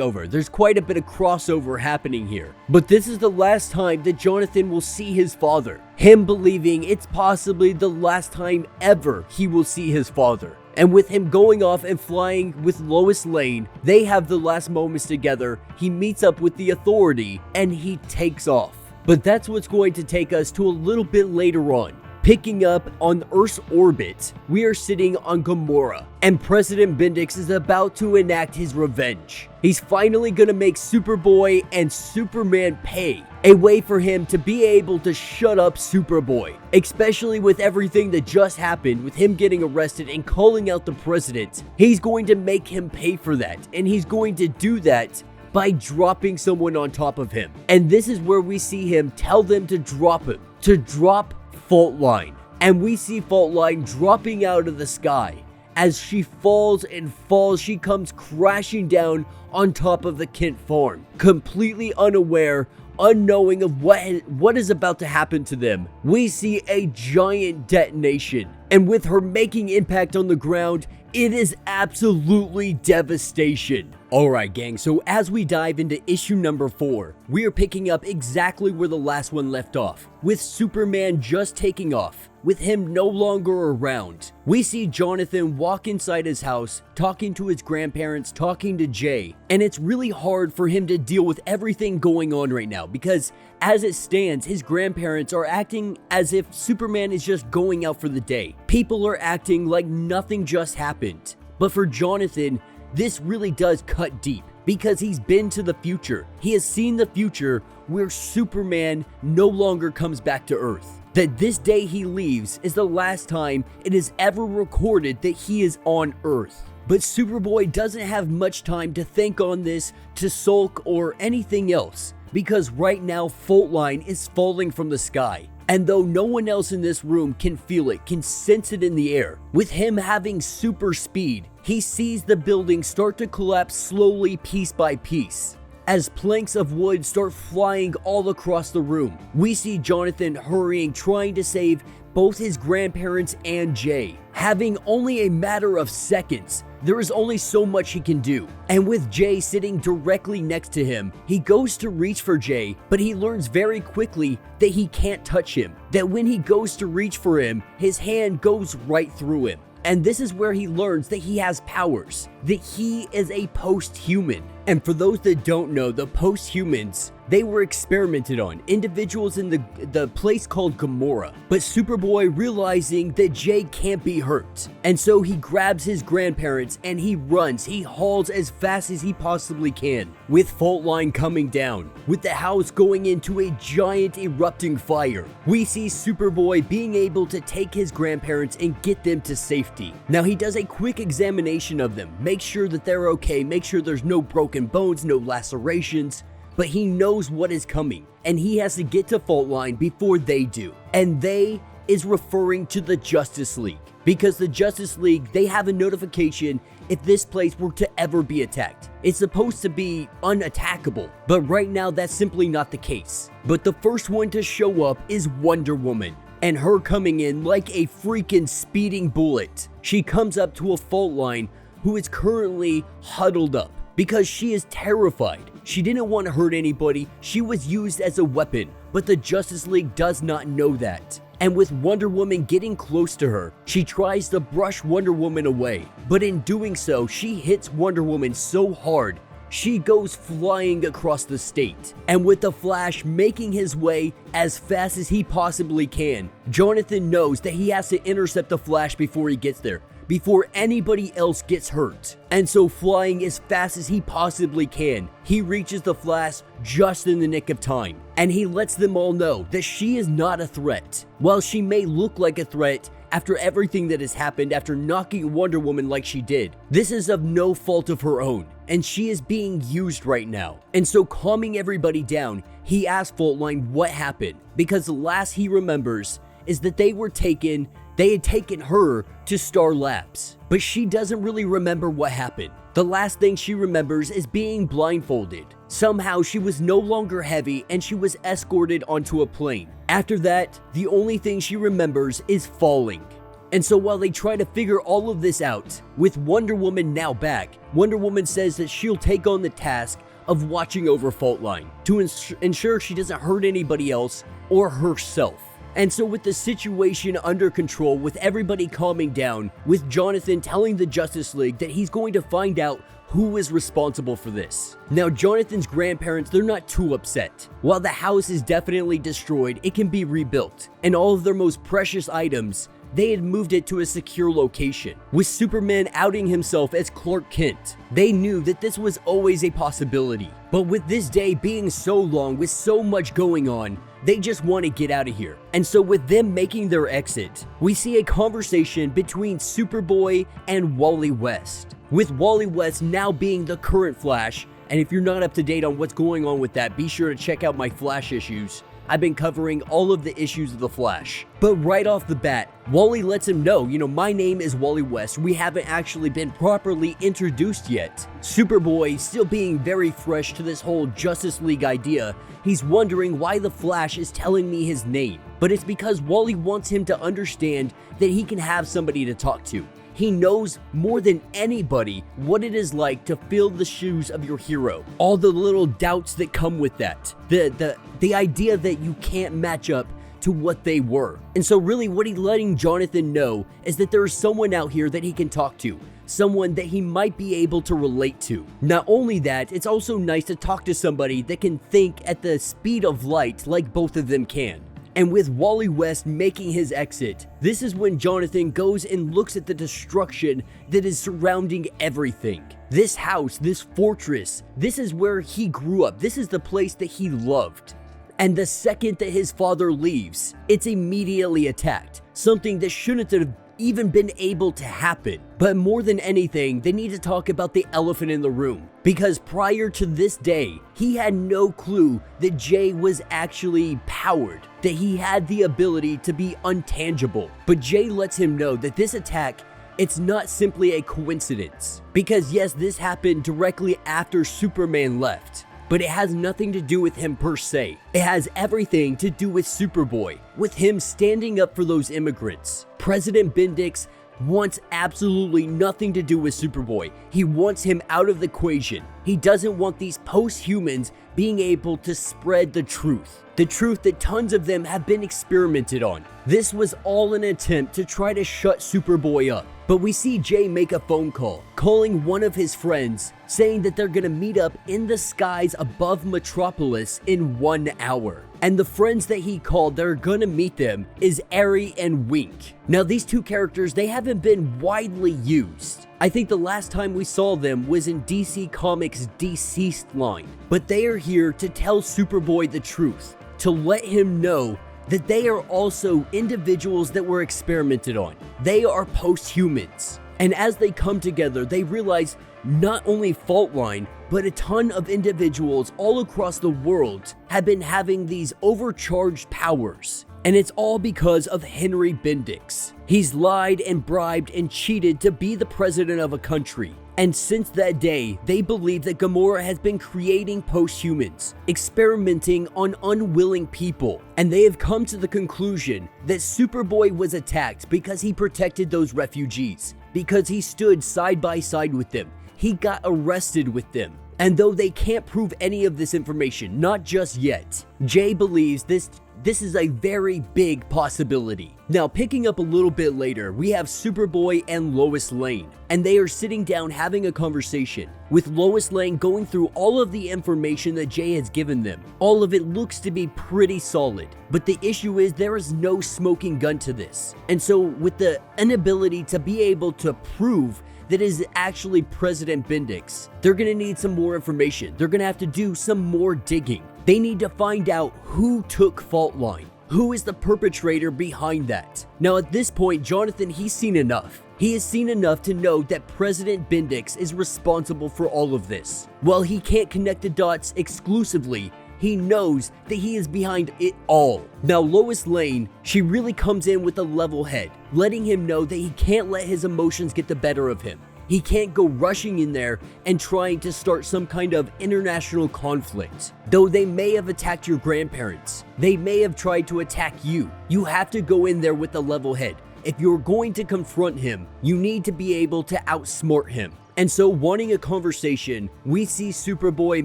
over. There's quite a bit of crossover happening here. But this is the last time that Jonathan will see his father. Him believing it's possibly the last time ever he will see his father. And with him going off and flying with Lois Lane, they have the last moments together. He meets up with the Authority and he takes off. But that's what's going to take us to a little bit later on. Picking up on Earth's orbit, we are sitting on Gamora, and President Bendix is about to enact his revenge. He's finally gonna make Superboy and Superman pay, a way for him to be able to shut up Superboy, especially with everything that just happened with him getting arrested and calling out the president. He's going to make him pay for that, and he's going to do that by dropping someone on top of him. And this is where we see him tell them to drop him, to drop Fault Line. And we see Fault Line dropping out of the sky. As she falls and falls, she comes crashing down on top of the Kent farm, completely unaware, unknowing of what is about to happen to them. We see a giant detonation, and with her making impact on the ground, It is absolutely devastation. Alright gang, so as we dive into issue number 4, we are picking up exactly where the last one left off, with Superman just taking off, with him no longer around. We see Jonathan walk inside his house, talking to his grandparents, talking to Jay, and it's really hard for him to deal with everything going on right now, because as it stands, his grandparents are acting as if Superman is just going out for the day. People are acting like nothing just happened. But for Jonathan, this really does cut deep, because he's been to the future. He has seen the future where Superman no longer comes back to Earth. That this day he leaves is the last time it is ever recorded that he is on Earth. But Superboy doesn't have much time to think on this, to sulk, or anything else, because right now fault line is falling from the sky. And though no one else in this room can feel it, can sense it in the air, with him having super speed, he sees the building start to collapse slowly, piece by piece. As planks of wood start flying all across the room, we see Jonathan hurrying, trying to save both his grandparents and Jay. Having only a matter of seconds, there is only so much he can do. And with Jay sitting directly next to him, he goes to reach for Jay, but he learns very quickly that he can't touch him. That when he goes to reach for him, his hand goes right through him. And this is where he learns that he has powers, that he is a post-human. And for those that don't know, the post-humans, they were experimented on, individuals in the place called Gamora. But Superboy, realizing that Jay can't be hurt, and so he grabs his grandparents and he runs, he hauls as fast as he possibly can. With fault line coming down, with the house going into a giant erupting fire, we see Superboy being able to take his grandparents and get them to safety. Now he does a quick examination of them, make sure that they're okay, make sure there's no broken bones, no lacerations, but he knows what is coming, and he has to get to fault line before they do. And they is referring to the Justice League, because the Justice League, they have a notification if this place were to ever be attacked. It's supposed to be unattackable, but right now that's simply not the case. But the first one to show up is Wonder Woman, and her coming in like a freaking speeding bullet. She comes up to a fault line who is currently huddled up, because she is terrified. She didn't want to hurt anybody, she was used as a weapon, but the Justice League does not know that. And with Wonder Woman getting close to her, she tries to brush Wonder Woman away, but in doing so, she hits Wonder Woman so hard, she goes flying across the state. And with the Flash making his way as fast as he possibly can, Jonathan knows that he has to intercept the Flash before he gets there, before anybody else gets hurt. And so flying as fast as he possibly can, he reaches the Flash just in the nick of time. And he lets them all know that she is not a threat. While she may look like a threat after everything that has happened, after knocking Wonder Woman like she did, this is of no fault of her own, and she is being used right now. And so calming everybody down, he asks Fault Line what happened, because the last he remembers is that they had taken her to Star Labs, but she doesn't really remember what happened. The last thing she remembers is being blindfolded. Somehow she was no longer heavy and she was escorted onto a plane. After that, the only thing she remembers is falling. And so while they try to figure all of this out, with Wonder Woman now back, Wonder Woman says that she'll take on the task of watching over Fault Line to ensure she doesn't hurt anybody else or herself. And so with the situation under control, with everybody calming down, with Jonathan telling the Justice League that he's going to find out who is responsible for this. Now Jonathan's grandparents, they're not too upset. While the house is definitely destroyed, it can be rebuilt, and all of their most precious items, they had moved it to a secure location. With Superman outing himself as Clark Kent, they knew that this was always a possibility. But with this day being so long, with so much going on, they just want to get out of here. And so with them making their exit, we see a conversation between Superboy and Wally West, with Wally West now being the current Flash. And if you're not up to date on what's going on with that, be sure to check out my Flash issues. I've been covering all of the issues of the Flash. But right off the bat, Wally lets him know, my name is Wally West. We haven't actually been properly introduced yet. Superboy, still being very fresh to this whole Justice League idea, he's wondering why the Flash is telling me his name. But it's because Wally wants him to understand that he can have somebody to talk to. He knows more than anybody what it is like to fill the shoes of your hero. All the little doubts that come with that. The idea that you can't match up to what they were. And so really what he's letting Jonathan know is that there is someone out here that he can talk to. Someone that he might be able to relate to. Not only that, it's also nice to talk to somebody that can think at the speed of light like both of them can. And with Wally West making his exit, this is when Jonathan goes and looks at the destruction that is surrounding everything. This house, this fortress, this is where he grew up. This is the place that he loved. And the second that his father leaves, it's immediately attacked. Something that shouldn't have even been able to happen. But more than anything, they need to talk about the elephant in the room. Because prior to this day, he had no clue that Jay was actually powered, that he had the ability to be untangible. But Jay lets him know that this attack, it's not simply a coincidence. Because yes, this happened directly after Superman left. But it has nothing to do with him per se. It has everything to do with Superboy, with him standing up for those immigrants. President Bendix wants absolutely nothing to do with Superboy. He wants him out of the equation. He doesn't want these post-humans being able to spread the truth that tons of them have been experimented on. This was all an attempt to try to shut Superboy up. But we see Jay make a phone call, calling one of his friends, saying that they're gonna meet up in the skies above Metropolis in 1 hour. And the friends that he called that are gonna meet them is Airy and Wink. Now these two characters, they haven't been widely used. I think the last time we saw them was in DC Comics' Deceased line. But they are here to tell Superboy the truth, to let him know that they are also individuals that were experimented on. They are post-humans. And as they come together, they realize not only Faultline, but a ton of individuals all across the world have been having these overcharged powers. And it's all because of Henry Bendix. He's lied and bribed and cheated to be the president of a country. And since that day, they believe that Gamora has been creating post-humans, experimenting on unwilling people. And they have come to the conclusion that Superboy was attacked because he protected those refugees, because he stood side by side with them. He got arrested with them. And though they can't prove any of this information, not just yet, Jay believes this is a very big possibility. Now, picking up a little bit later, we have Superboy and Lois Lane, and they are sitting down having a conversation, with Lois Lane going through all of the information that Jay has given them. All of it looks to be pretty solid, but the issue is there is no smoking gun to this. And so with the inability to be able to prove that is actually President Bendix, they're gonna need some more information. They're gonna have to do some more digging. They need to find out who took Faultline. Who is the perpetrator behind that? Now at this point, Jonathan, he's seen enough. He has seen enough to know that President Bendix is responsible for all of this. While he can't connect the dots exclusively, he knows that he is behind it all. Now Lois Lane, she really comes in with a level head, letting him know that he can't let his emotions get the better of him. He can't go rushing in there and trying to start some kind of international conflict. Though they may have attacked your grandparents, they may have tried to attack you. You have to go in there with a level head. If you're going to confront him, you need to be able to outsmart him. And so, wanting a conversation, we see Superboy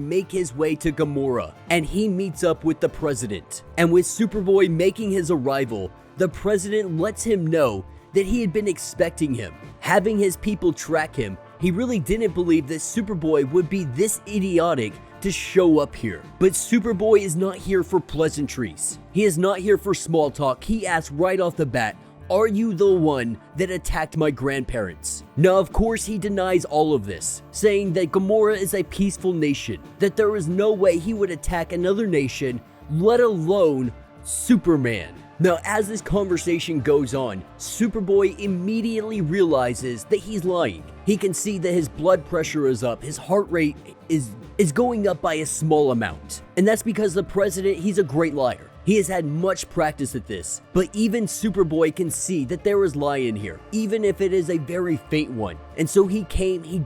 make his way to Gamora, and he meets up with the president. And with Superboy making his arrival, the president lets him know that he had been expecting him. Having his people track him, he really didn't believe that Superboy would be this idiotic to show up here. But Superboy is not here for pleasantries. He is not here for small talk. He asks right off the bat, "Are you the one that attacked my grandparents?" Now, of course, he denies all of this, saying that Gamora is a peaceful nation, that there is no way he would attack another nation, let alone Superman. Now, as this conversation goes on, Superboy immediately realizes that he's lying. He can see that his blood pressure is up, his heart rate is going up by a small amount. And that's because the president, he's a great liar. He has had much practice at this, but even Superboy can see that there is lie in here, even if it is a very faint one. And so he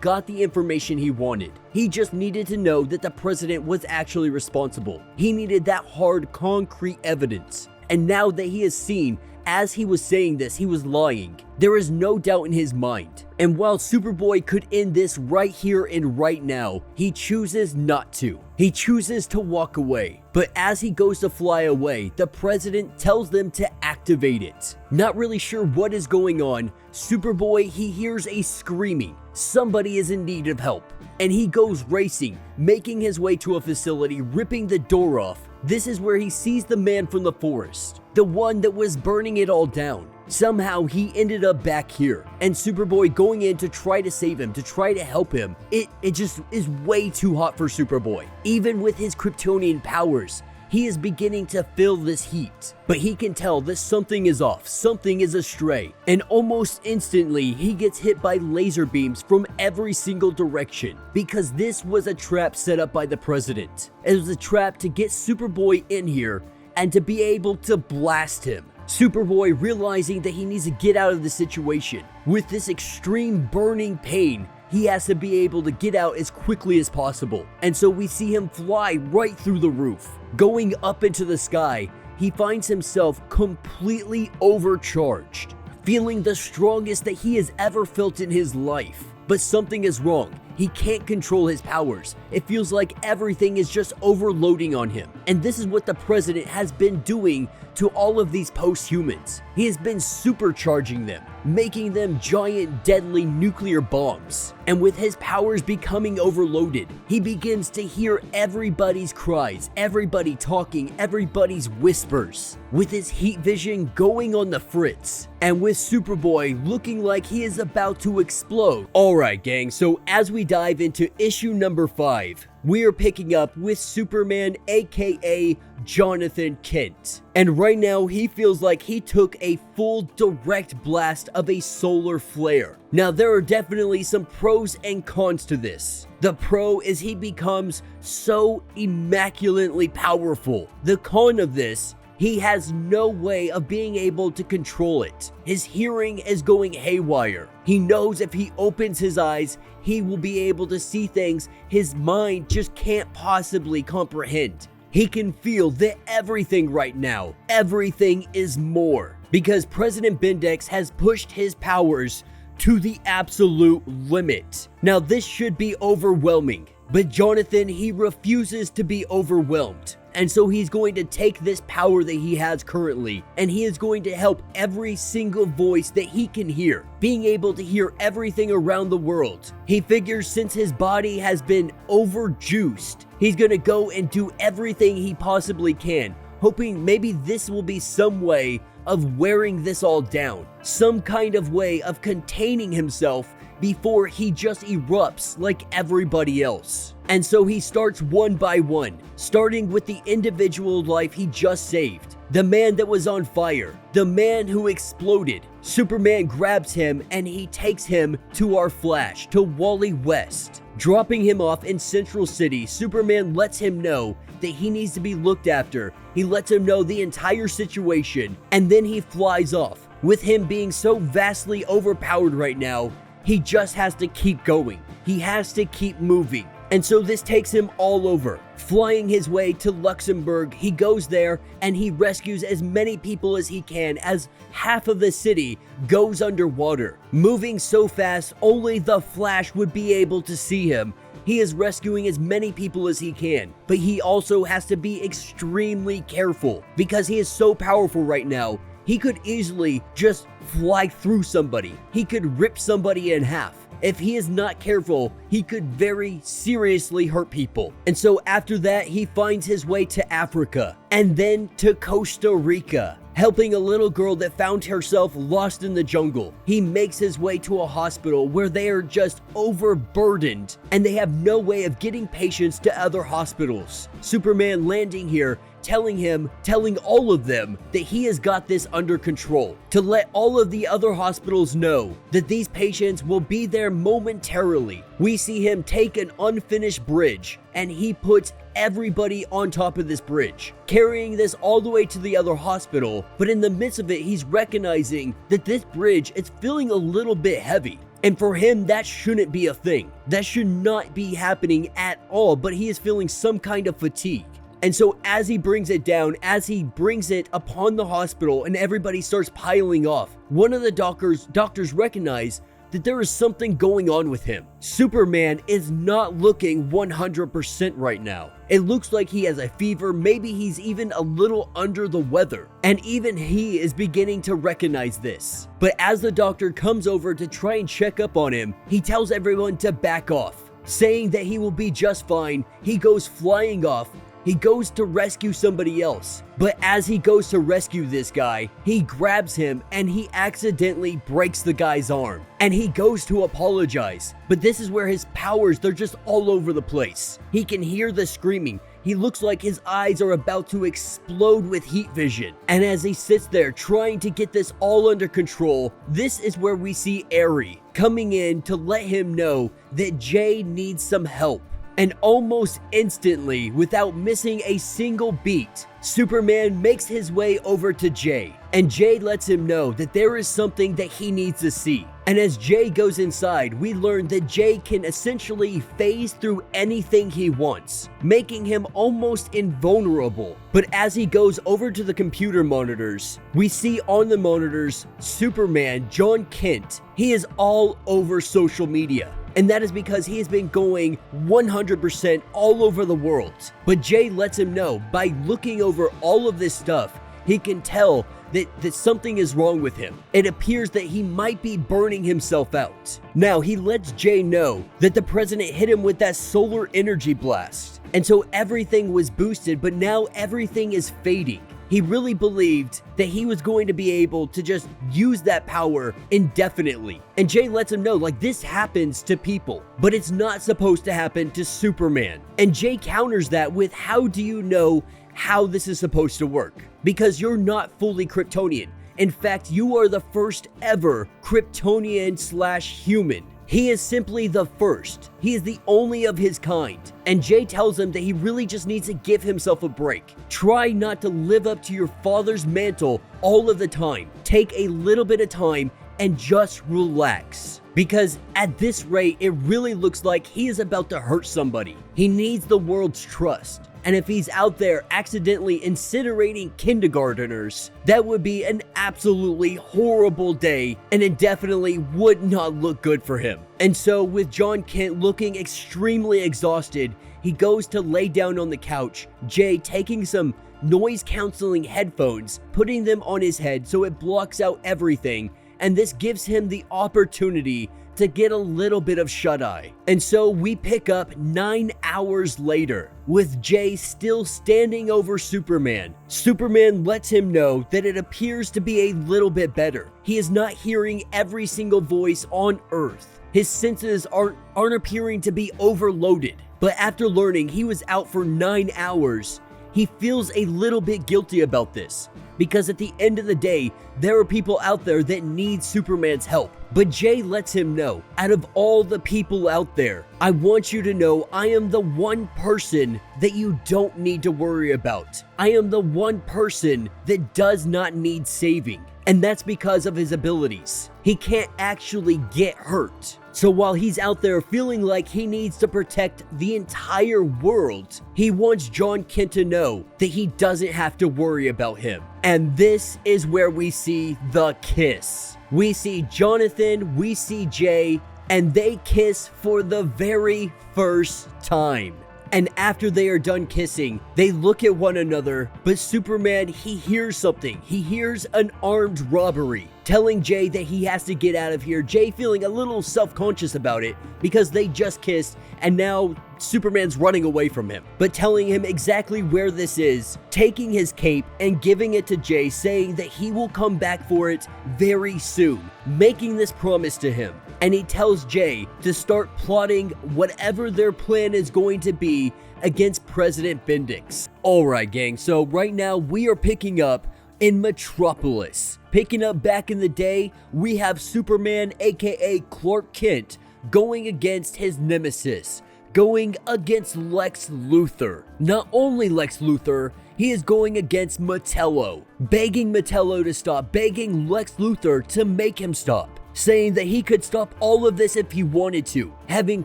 got the information he wanted. He just needed to know that the president was actually responsible. He needed that hard, concrete evidence. And now that he has seen, as he was saying this, he was lying, there is no doubt in his mind. And while Superboy could end this right here and right now, he chooses not to. He chooses to walk away. But as he goes to fly away, the president tells them to activate it. Not really sure what is going on, Superboy, he hears a screaming. Somebody is in need of help. And he goes racing, making his way to a facility, ripping the door off. This is where he sees the man from the forest, the one that was burning it all down. Somehow he ended up back here, and Superboy going in to try to save him, to try to help him. It just is way too hot for Superboy. Even with his Kryptonian powers, he is beginning to feel this heat, but he can tell that something is off, something is astray, and almost instantly he gets hit by laser beams from every single direction, because this was a trap set up by the president. It was a trap to get Superboy in here and to be able to blast him. Superboy, realizing that he needs to get out of the situation, with this extreme burning pain, he has to be able to get out as quickly as possible. And so we see him fly right through the roof. Going up into the sky, he finds himself completely overcharged, feeling the strongest that he has ever felt in his life. But something is wrong. He can't control his powers. It feels like everything is just overloading on him. And this is what the president has been doing to all of these post-humans. He has been supercharging them, making them giant deadly nuclear bombs. And with his powers becoming overloaded, he begins to hear everybody's cries, everybody talking, everybody's whispers, with his heat vision going on the fritz, and with Superboy looking like he is about to explode. Alright gang, so as we dive into issue number 5, we are picking up with Superman, aka Jonathan Kent. And right now he feels like he took a full direct blast of a solar flare. Now there are definitely some pros and cons to this. The pro is he becomes so immaculately powerful. The con of this, he has no way of being able to control it. His hearing is going haywire. He knows if he opens his eyes, he will be able to see things his mind just can't possibly comprehend. He can feel that everything right now, everything is more. Because President Bendex has pushed his powers to the absolute limit. Now this should be overwhelming, but Jonathan, he refuses to be overwhelmed. And so he's going to take this power that he has currently, and he is going to help every single voice that he can hear, being able to hear everything around the world. He figures since his body has been overjuiced, he's going to go and do everything he possibly can, hoping maybe this will be some way of wearing this all down, some kind of way of containing himself before he just erupts like everybody else. And so he starts one by one, starting with the individual life he just saved, the man that was on fire, the man who exploded. Superman grabs him and he takes him to our Flash, to Wally West. Dropping him off in Central City, Superman lets him know that he needs to be looked after. He lets him know the entire situation, and then he flies off. With him being so vastly overpowered right now, he just has to keep going. He has to keep moving. And so this takes him all over. Flying his way to Luxembourg, he goes there and he rescues as many people as he can as half of the city goes underwater. Moving so fast, only the Flash would be able to see him. He is rescuing as many people as he can, but he also has to be extremely careful because he is so powerful right now. He could easily just fly through somebody. He could rip somebody in half. If he is not careful, he could very seriously hurt people. And so after that, he finds his way to Africa and then to Costa Rica, helping a little girl that found herself lost in the jungle. He makes his way to a hospital where they are just overburdened and they have no way of getting patients to other hospitals. Superman landing here, telling all of them that he has got this under control, to let all of the other hospitals know that these patients will be there momentarily. We see him take an unfinished bridge and he puts everybody on top of this bridge, carrying this all the way to the other hospital. But in the midst of it, he's recognizing that this bridge is feeling a little bit heavy. And for him, that shouldn't be a thing. That should not be happening at all, but he is feeling some kind of fatigue. And so as he brings it down, as he brings it upon the hospital and everybody starts piling off, one of the doctors recognize that there is something going on with him. Superman is not looking 100% right now. It looks like he has a fever, maybe he's even a little under the weather. And even he is beginning to recognize this. But as the doctor comes over to try and check up on him, he tells everyone to back off, saying that he will be just fine. He goes flying off. He goes to rescue somebody else, but as he goes to rescue this guy, he grabs him and he accidentally breaks the guy's arm. And he goes to apologize, but this is where his powers, they're just all over the place. He can hear the screaming. He looks like his eyes are about to explode with heat vision. And as he sits there trying to get this all under control, this is where we see Aerie coming in to let him know that Jay needs some help. And almost instantly, without missing a single beat, Superman makes his way over to Jay. And Jay lets him know that there is something that he needs to see. And as Jay goes inside, we learn that Jay can essentially phase through anything he wants, making him almost invulnerable. But as he goes over to the computer monitors, we see on the monitors Superman, Jon Kent. He is all over social media. And that is because he has been going 100% all over the world. But Jay lets him know by looking over all of this stuff, he can tell that something is wrong with him. It appears that he might be burning himself out. Now, he lets Jay know that the president hit him with that solar energy blast. And so everything was boosted, but now everything is fading. He really believed that he was going to be able to just use that power indefinitely. And Jay lets him know, like, this happens to people, but it's not supposed to happen to Superman. And Jay counters that with, how do you know how this is supposed to work? Because you're not fully Kryptonian. In fact, you are the first ever Kryptonian/human. He is simply the first. He is the only of his kind. And Jay tells him that he really just needs to give himself a break. Try not to live up to your father's mantle all of the time. Take a little bit of time and just relax. Because at this rate, it really looks like he is about to hurt somebody. He needs the world's trust. And if he's out there accidentally incinerating kindergarteners, that would be an absolutely horrible day, and it definitely would not look good for him. And so with Jon Kent looking extremely exhausted, he goes to lay down on the couch, Jay taking some noise canceling headphones, putting them on his head so it blocks out everything, and this gives him the opportunity to get a little bit of shut-eye. And so we pick up 9 hours later with Jay still standing over Superman. Superman lets him know that it appears to be a little bit better. He is not hearing every single voice on Earth. His senses aren't appearing to be overloaded. But after learning he was out for 9 hours, he feels a little bit guilty about this, because at the end of the day, there are people out there that need Superman's help. But Jay lets him know, out of all the people out there, I want you to know I am the one person that you don't need to worry about. I am the one person that does not need saving. And that's because of his abilities. He can't actually get hurt. So while he's out there feeling like he needs to protect the entire world, he wants Jon Kent to know that he doesn't have to worry about him. And this is where we see the kiss. We see Jonathan, we see Jay, and they kiss for the very first time. And after they are done kissing, they look at one another, but Superman, he hears something. He hears an armed robbery, telling Jay that he has to get out of here. Jay feeling a little self-conscious about it because they just kissed and now Superman's running away from him, but telling him exactly where this is, taking his cape and giving it to Jay, saying that he will come back for it very soon, making this promise to him. And he tells Jay to start plotting whatever their plan is going to be against President Bendix. Alright gang, so right now we are picking up in Metropolis. Picking up back in the day, we have Superman aka Clark Kent going against his nemesis, going against Lex Luthor. Not only Lex Luthor, he is going against Metello, begging Metello to stop, begging Lex Luthor to make him stop. saying that he could stop all of this if he wanted to, having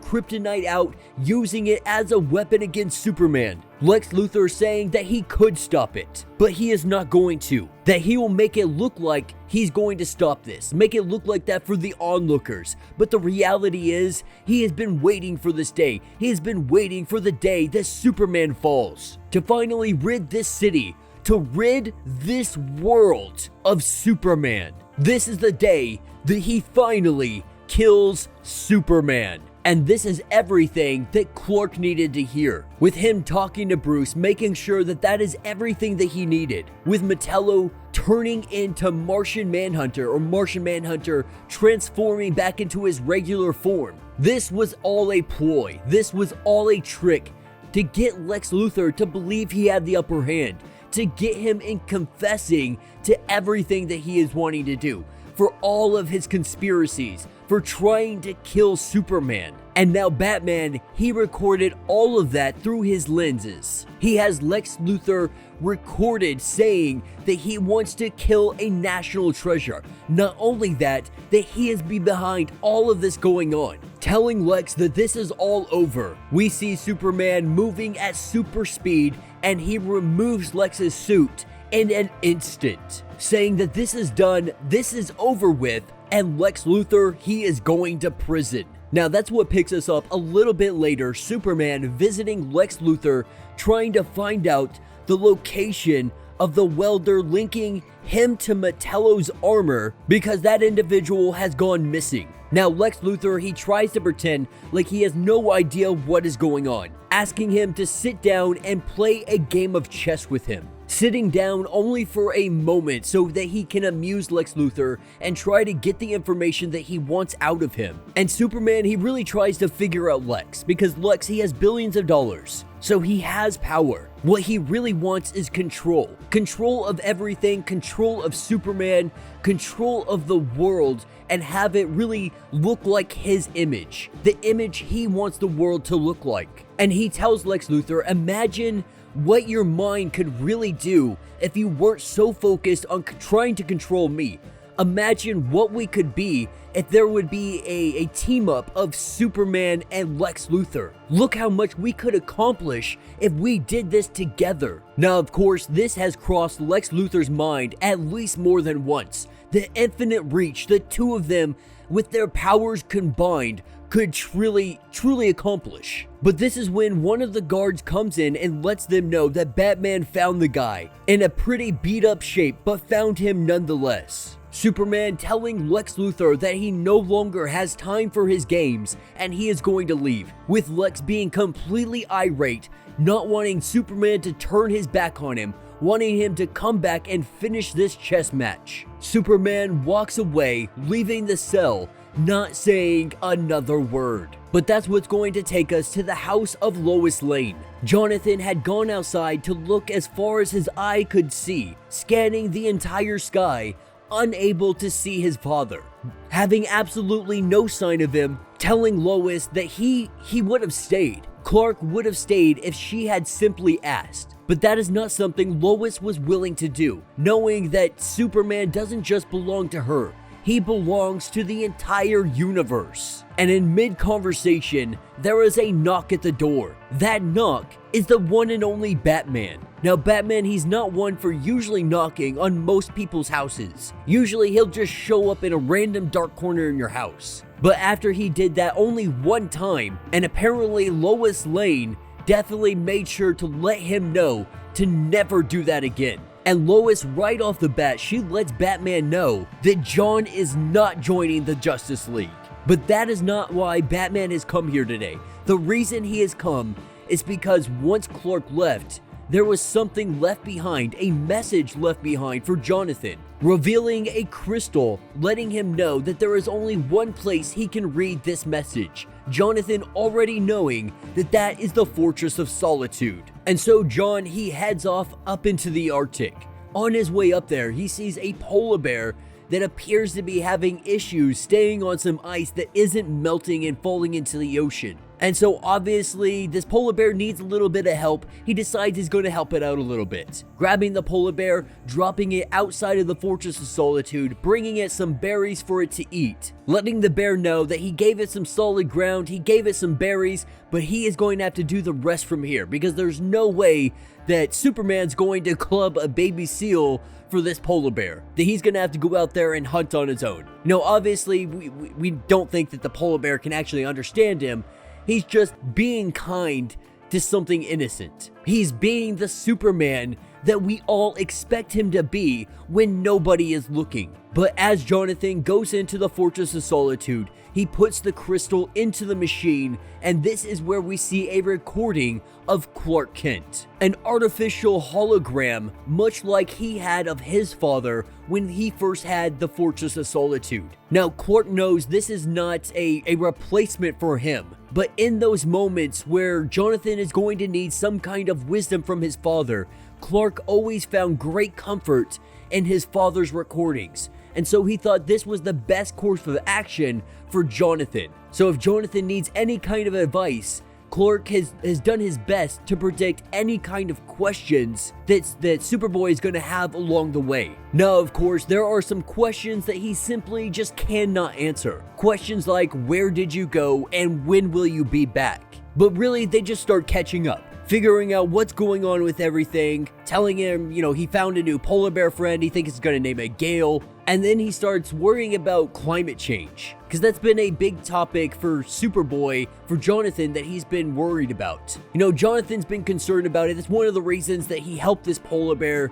kryptonite out, using it as a weapon against Superman. Lex Luthor saying that he could stop it, but he is not going to. That he will make it look like he's going to stop this, make it look like that for the onlookers. But the reality is, he has been waiting for this day. He has been waiting for the day that Superman falls, to finally rid this city, to rid this world of Superman. This is the day that he finally kills Superman. And this is everything that Clark needed to hear. With him talking to Bruce, making sure that that is everything that he needed. With Metallo turning into Martian Manhunter, or Martian Manhunter transforming back into his regular form. This was all a ploy. This was all a trick to get Lex Luthor to believe he had the upper hand. To get him in confessing to everything that he is wanting to do. For all of his conspiracies, for trying to kill Superman. And now Batman, he recorded all of that through his lenses. He has Lex Luthor recorded saying that he wants to kill a national treasure. Not only that, that he has been behind all of this going on, telling Lex that this is all over. We see Superman moving at super speed, and he removes Lex's suit in an instant, saying that this is done, this is over with, and Lex Luthor, he is going to prison. Now that's what picks us up a little bit later, Superman visiting Lex Luthor, trying to find out the location of the welder linking him to Metallo's armor, because that individual has gone missing. Now Lex Luthor, he tries to pretend like he has no idea what is going on, asking him to sit down and play a game of chess with him. Sitting down only for a moment so that he can amuse Lex Luthor and try to get the information that he wants out of him. And Superman, he really tries to figure out Lex, because Lex, he has billions of dollars, so he has power. What he really wants is control. Control of everything, control of Superman, control of the world, and have it really look like his image. The image he wants the world to look like. And he tells Lex Luthor, imagine what your mind could really do if you weren't so focused on trying to control me. Imagine what we could be if there would be a team up of Superman and Lex Luthor. Look how much we could accomplish if we did this together. Now, of course, this has crossed Lex Luthor's mind at least more than once. The infinite reach the two of them, with their powers combined, could truly accomplish. But this is when one of the guards comes in and lets them know that Batman found the guy in a pretty beat up shape, but found him nonetheless. Superman telling Lex Luthor that he no longer has time for his games and he is going to leave, with Lex being completely irate, not wanting Superman to turn his back on him, wanting him to come back and finish this chess match. Superman walks away, leaving the cell, not saying another word. But that's what's going to take us to the house of Lois Lane. Jonathan had gone outside to look as far as his eye could see, scanning the entire sky, unable to see his father, having absolutely no sign of him, telling Lois that he would have stayed. Clark would have stayed if she had simply asked. But that is not something Lois was willing to do, knowing that Superman doesn't just belong to her. He belongs to the entire universe. And in mid-conversation, there is a knock at the door. That knock is the one and only Batman. Now Batman, he's not one for usually knocking on most people's houses. Usually he'll just show up in a random dark corner in your house. But after he did that only one time, and apparently Lois Lane definitely made sure to let him know to never do that again. And Lois, right off the bat, she lets Batman know that Jon is not joining the Justice League. But that is not why Batman has come here today. The reason he has come is because once Clark left, there was something left behind, a message left behind for Jonathan, revealing a crystal, letting him know that there is only one place he can read this message. Jonathan already knowing that that is the Fortress of Solitude. And so Jon, he heads off up into the Arctic. On his way up there, he sees a polar bear that appears to be having issues staying on some ice that isn't melting and falling into the ocean. And so obviously this polar bear needs a little bit of help. He decides he's going to help it out a little bit, grabbing the polar bear, dropping it outside of the Fortress of Solitude, bringing it some berries for it to eat, letting the bear know that he gave it some solid ground, he gave it some berries, but he is going to have to do the rest from here because there's no way that Superman's going to club a baby seal for this polar bear, that he's gonna have to go out there and hunt on his own. Obviously we don't think that the polar bear can actually understand him. He's just being kind to something innocent. He's being the Superman that we all expect him to be when nobody is looking. But as Jonathan goes into the Fortress of Solitude, he puts the crystal into the machine, and this is where we see a recording of Clark Kent, an artificial hologram, much like he had of his father when he first had the Fortress of Solitude. Now, Clark knows this is not a replacement for him, but in those moments where Jonathan is going to need some kind of wisdom from his father, Clark always found great comfort in his father's recordings. And so he thought this was the best course of action for Jonathan. So if Jonathan needs any kind of advice, Clark has done his best to predict any kind of questions that Superboy is going to have along the way. Now, of course, there are some questions that he simply just cannot answer. Questions like, where did you go and when will you be back? But really, they just start catching up, figuring out what's going on with everything, telling him, he found a new polar bear friend, he thinks he's gonna name it Gale, and then he starts worrying about climate change, because that's been a big topic for Superboy, for Jonathan, that he's been worried about. Jonathan's been concerned about it. It's one of the reasons that he helped this polar bear.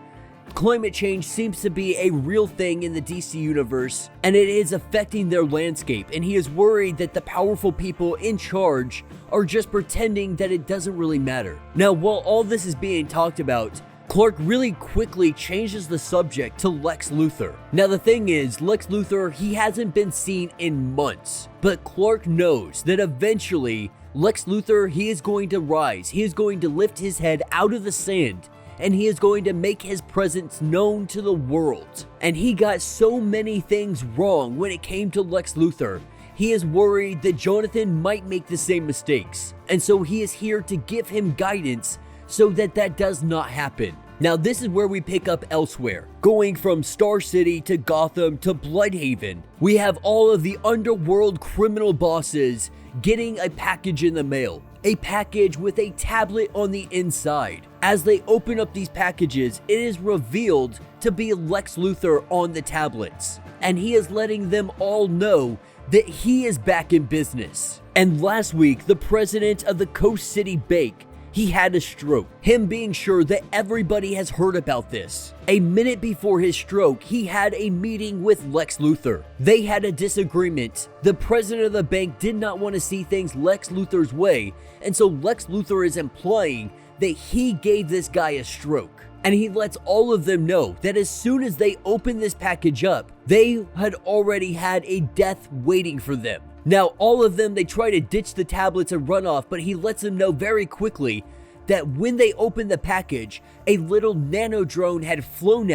Climate change seems to be a real thing in the DC universe, and it is affecting their landscape, and he is worried that the powerful people in charge are just pretending that it doesn't really matter. Now, while all this is being talked about, Clark really quickly changes the subject to Lex Luthor. Now, the thing is, Lex Luthor, he hasn't been seen in months, but Clark knows that eventually Lex Luthor, he is going to rise, he is going to lift his head out of the sand, and he is going to make his presence known to the world. And he got so many things wrong when it came to Lex Luthor. He is worried that Jonathan might make the same mistakes, and so he is here to give him guidance so that that does not happen. Now, this is where we pick up elsewhere. Going from Star City to Gotham to Bloodhaven, we have all of the underworld criminal bosses getting a package in the mail. A package with a tablet on the inside. As they open up these packages, it is revealed to be Lex Luthor on the tablets, and he is letting them all know that he is back in business. And last week, the president of the Coast City Bank, he had a stroke, him being sure that everybody has heard about this. A minute before his stroke, he had a meeting with Lex Luthor. They had a disagreement. The president of the bank did not want to see things Lex Luthor's way, and so Lex Luthor is implying that he gave this guy a stroke. And he lets all of them know that as soon as they open this package up, they had already had a death waiting for them. Now, all of them, they try to ditch the tablets and run off, but he lets them know very quickly that when they opened the package, a little nano drone had flown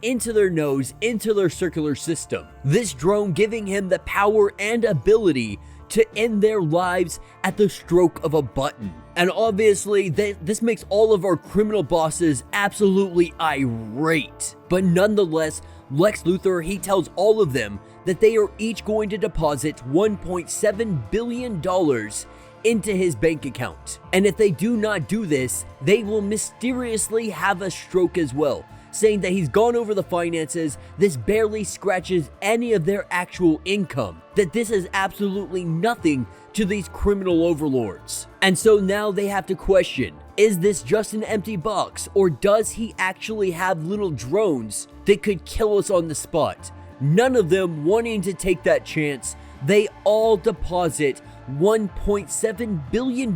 into their nose, into their circular system. This drone giving him the power and ability to end their lives at the stroke of a button. And obviously, this makes all of our criminal bosses absolutely irate. But nonetheless, Lex Luthor, he tells all of them that they are each going to deposit $1.7 billion into his bank account. And if they do not do this, they will mysteriously have a stroke as well, saying that he's gone over the finances, this barely scratches any of their actual income, that this is absolutely nothing to these criminal overlords. And so now they have to question, is this just an empty box, or does he actually have little drones that could kill us on the spot? None of them wanting to take that chance, they all deposit $1.7 billion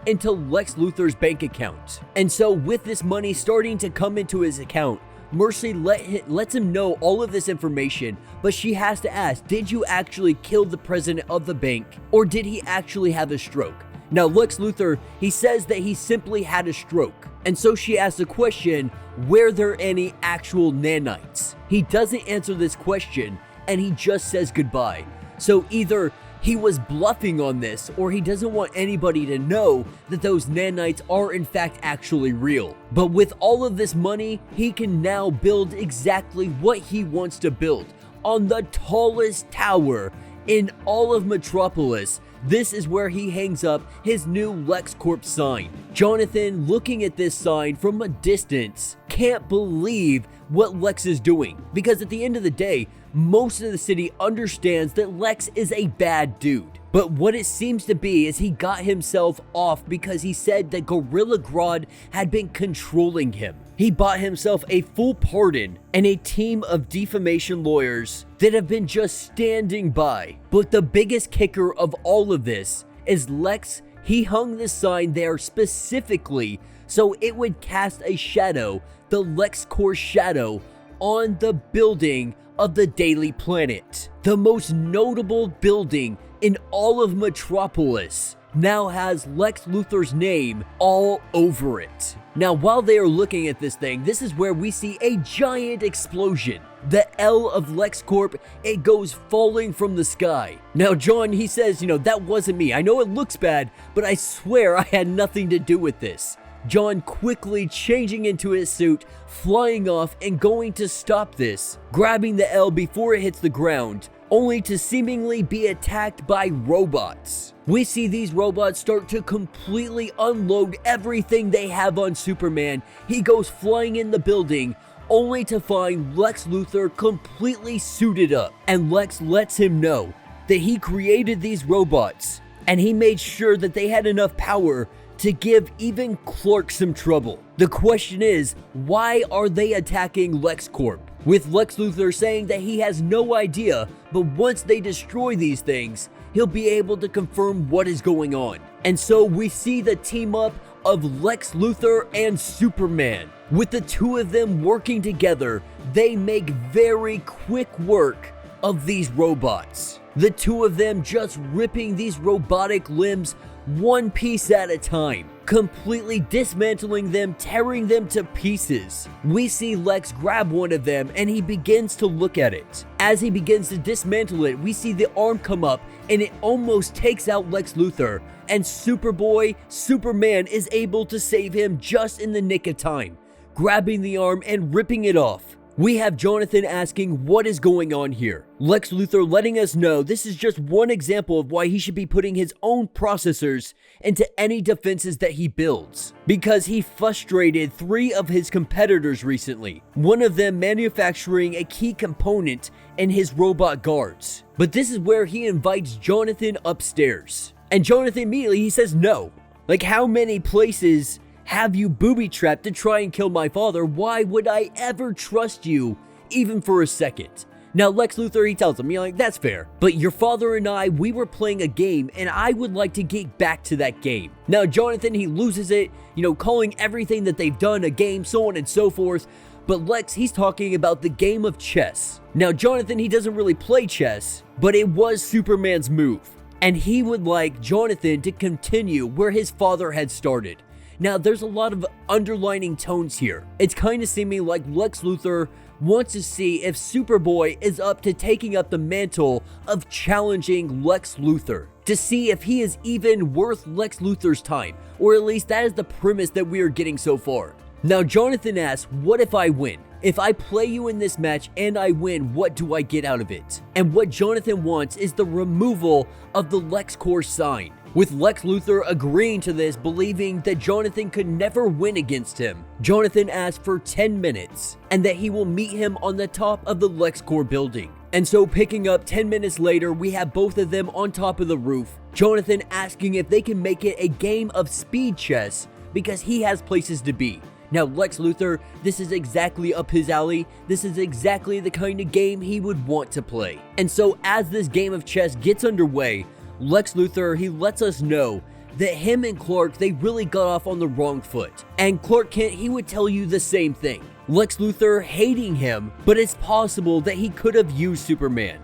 into Lex Luthor's bank account. And so with this money starting to come into his account, Mercy lets him know all of this information, but she has to ask, did you actually kill the president of the bank, or did he actually have a stroke? Now, Lex Luthor, he says that he simply had a stroke. And so she asks the question, were there any actual nanites? He doesn't answer this question, and he just says goodbye. So either he was bluffing on this, or he doesn't want anybody to know that those nanites are in fact actually real. But with all of this money, he can now build exactly what he wants to build on the tallest tower in all of Metropolis. This is where he hangs up his new LexCorp sign. Jonathan, looking at this sign from a distance, can't believe what Lex is doing, because at the end of the day, most of the city understands that Lex is a bad dude. But what it seems to be is he got himself off because he said that Gorilla Grodd had been controlling him. He bought himself a full pardon and a team of defamation lawyers that have been just standing by. But the biggest kicker of all of this is Lex, he hung this sign there specifically so it would cast a shadow, the LexCorp shadow, on the building of the Daily Planet. The most notable building in all of Metropolis now has Lex Luthor's name all over it. Now, while they are looking at this thing, this is where we see a giant explosion. The L of LexCorp, it goes falling from the sky. Now, Jon, he says, that wasn't me. I know it looks bad, but I swear I had nothing to do with this. Jon quickly changing into his suit, flying off and going to stop this, grabbing the L before it hits the ground, only to seemingly be attacked by robots. We see these robots start to completely unload everything they have on Superman. He goes flying in the building, only to find Lex Luthor completely suited up. And Lex lets him know that he created these robots, and he made sure that they had enough power to give even Clark some trouble. The question is, why are they attacking LexCorp? With Lex Luthor saying that he has no idea, but once they destroy these things, he'll be able to confirm what is going on. And so we see the team up of Lex Luthor and Superman. With the two of them working together, they make very quick work of these robots. The two of them just ripping these robotic limbs one piece at a time, completely dismantling them, tearing them to pieces. We see Lex grab one of them and he begins to look at it. As he begins to dismantle it, we see the arm come up and it almost takes out Lex Luthor, and Superboy, Superman, is able to save him just in the nick of time, grabbing the arm and ripping it off. We have Jonathan asking what is going on here. Lex Luthor letting us know this is just one example of why he should be putting his own processors into any defenses that he builds, because he frustrated 3 of his competitors recently, one of them manufacturing a key component in his robot guards. But this is where he invites Jonathan upstairs, and Jonathan immediately he says no. Like, how many places have you booby-trapped to try and kill my father? Why would I ever trust you, even for a second? Now, Lex Luthor, he tells him, that's fair, but your father and I, we were playing a game, and I would like to get back to that game. Now, Jonathan, he loses it, calling everything that they've done a game, so on and so forth, but Lex, he's talking about the game of chess. Now, Jonathan, he doesn't really play chess, but it was Superman's move, and he would like Jonathan to continue where his father had started. Now, there's a lot of underlining tones here. It's kind of seeming like Lex Luthor wants to see if Superboy is up to taking up the mantle of challenging Lex Luthor, to see if he is even worth Lex Luthor's time, or at least that is the premise that we are getting so far. Now, Jonathan asks, what if I win? If I play you in this match and I win, what do I get out of it? And what Jonathan wants is the removal of the LexCorp sign, with Lex Luthor agreeing to this, believing that Jonathan could never win against him. Jonathan asks for 10 minutes, and that he will meet him on the top of the LexCorp building. And so picking up 10 minutes later, we have both of them on top of the roof, Jonathan asking if they can make it a game of speed chess, because he has places to be. Now, Lex Luthor, this is exactly up his alley. This is exactly the kind of game he would want to play. And so as this game of chess gets underway, Lex Luthor, he lets us know that him and Clark, they really got off on the wrong foot. And Clark Kent, he would tell you the same thing. Lex Luthor hating him, but it's possible that he could have used Superman,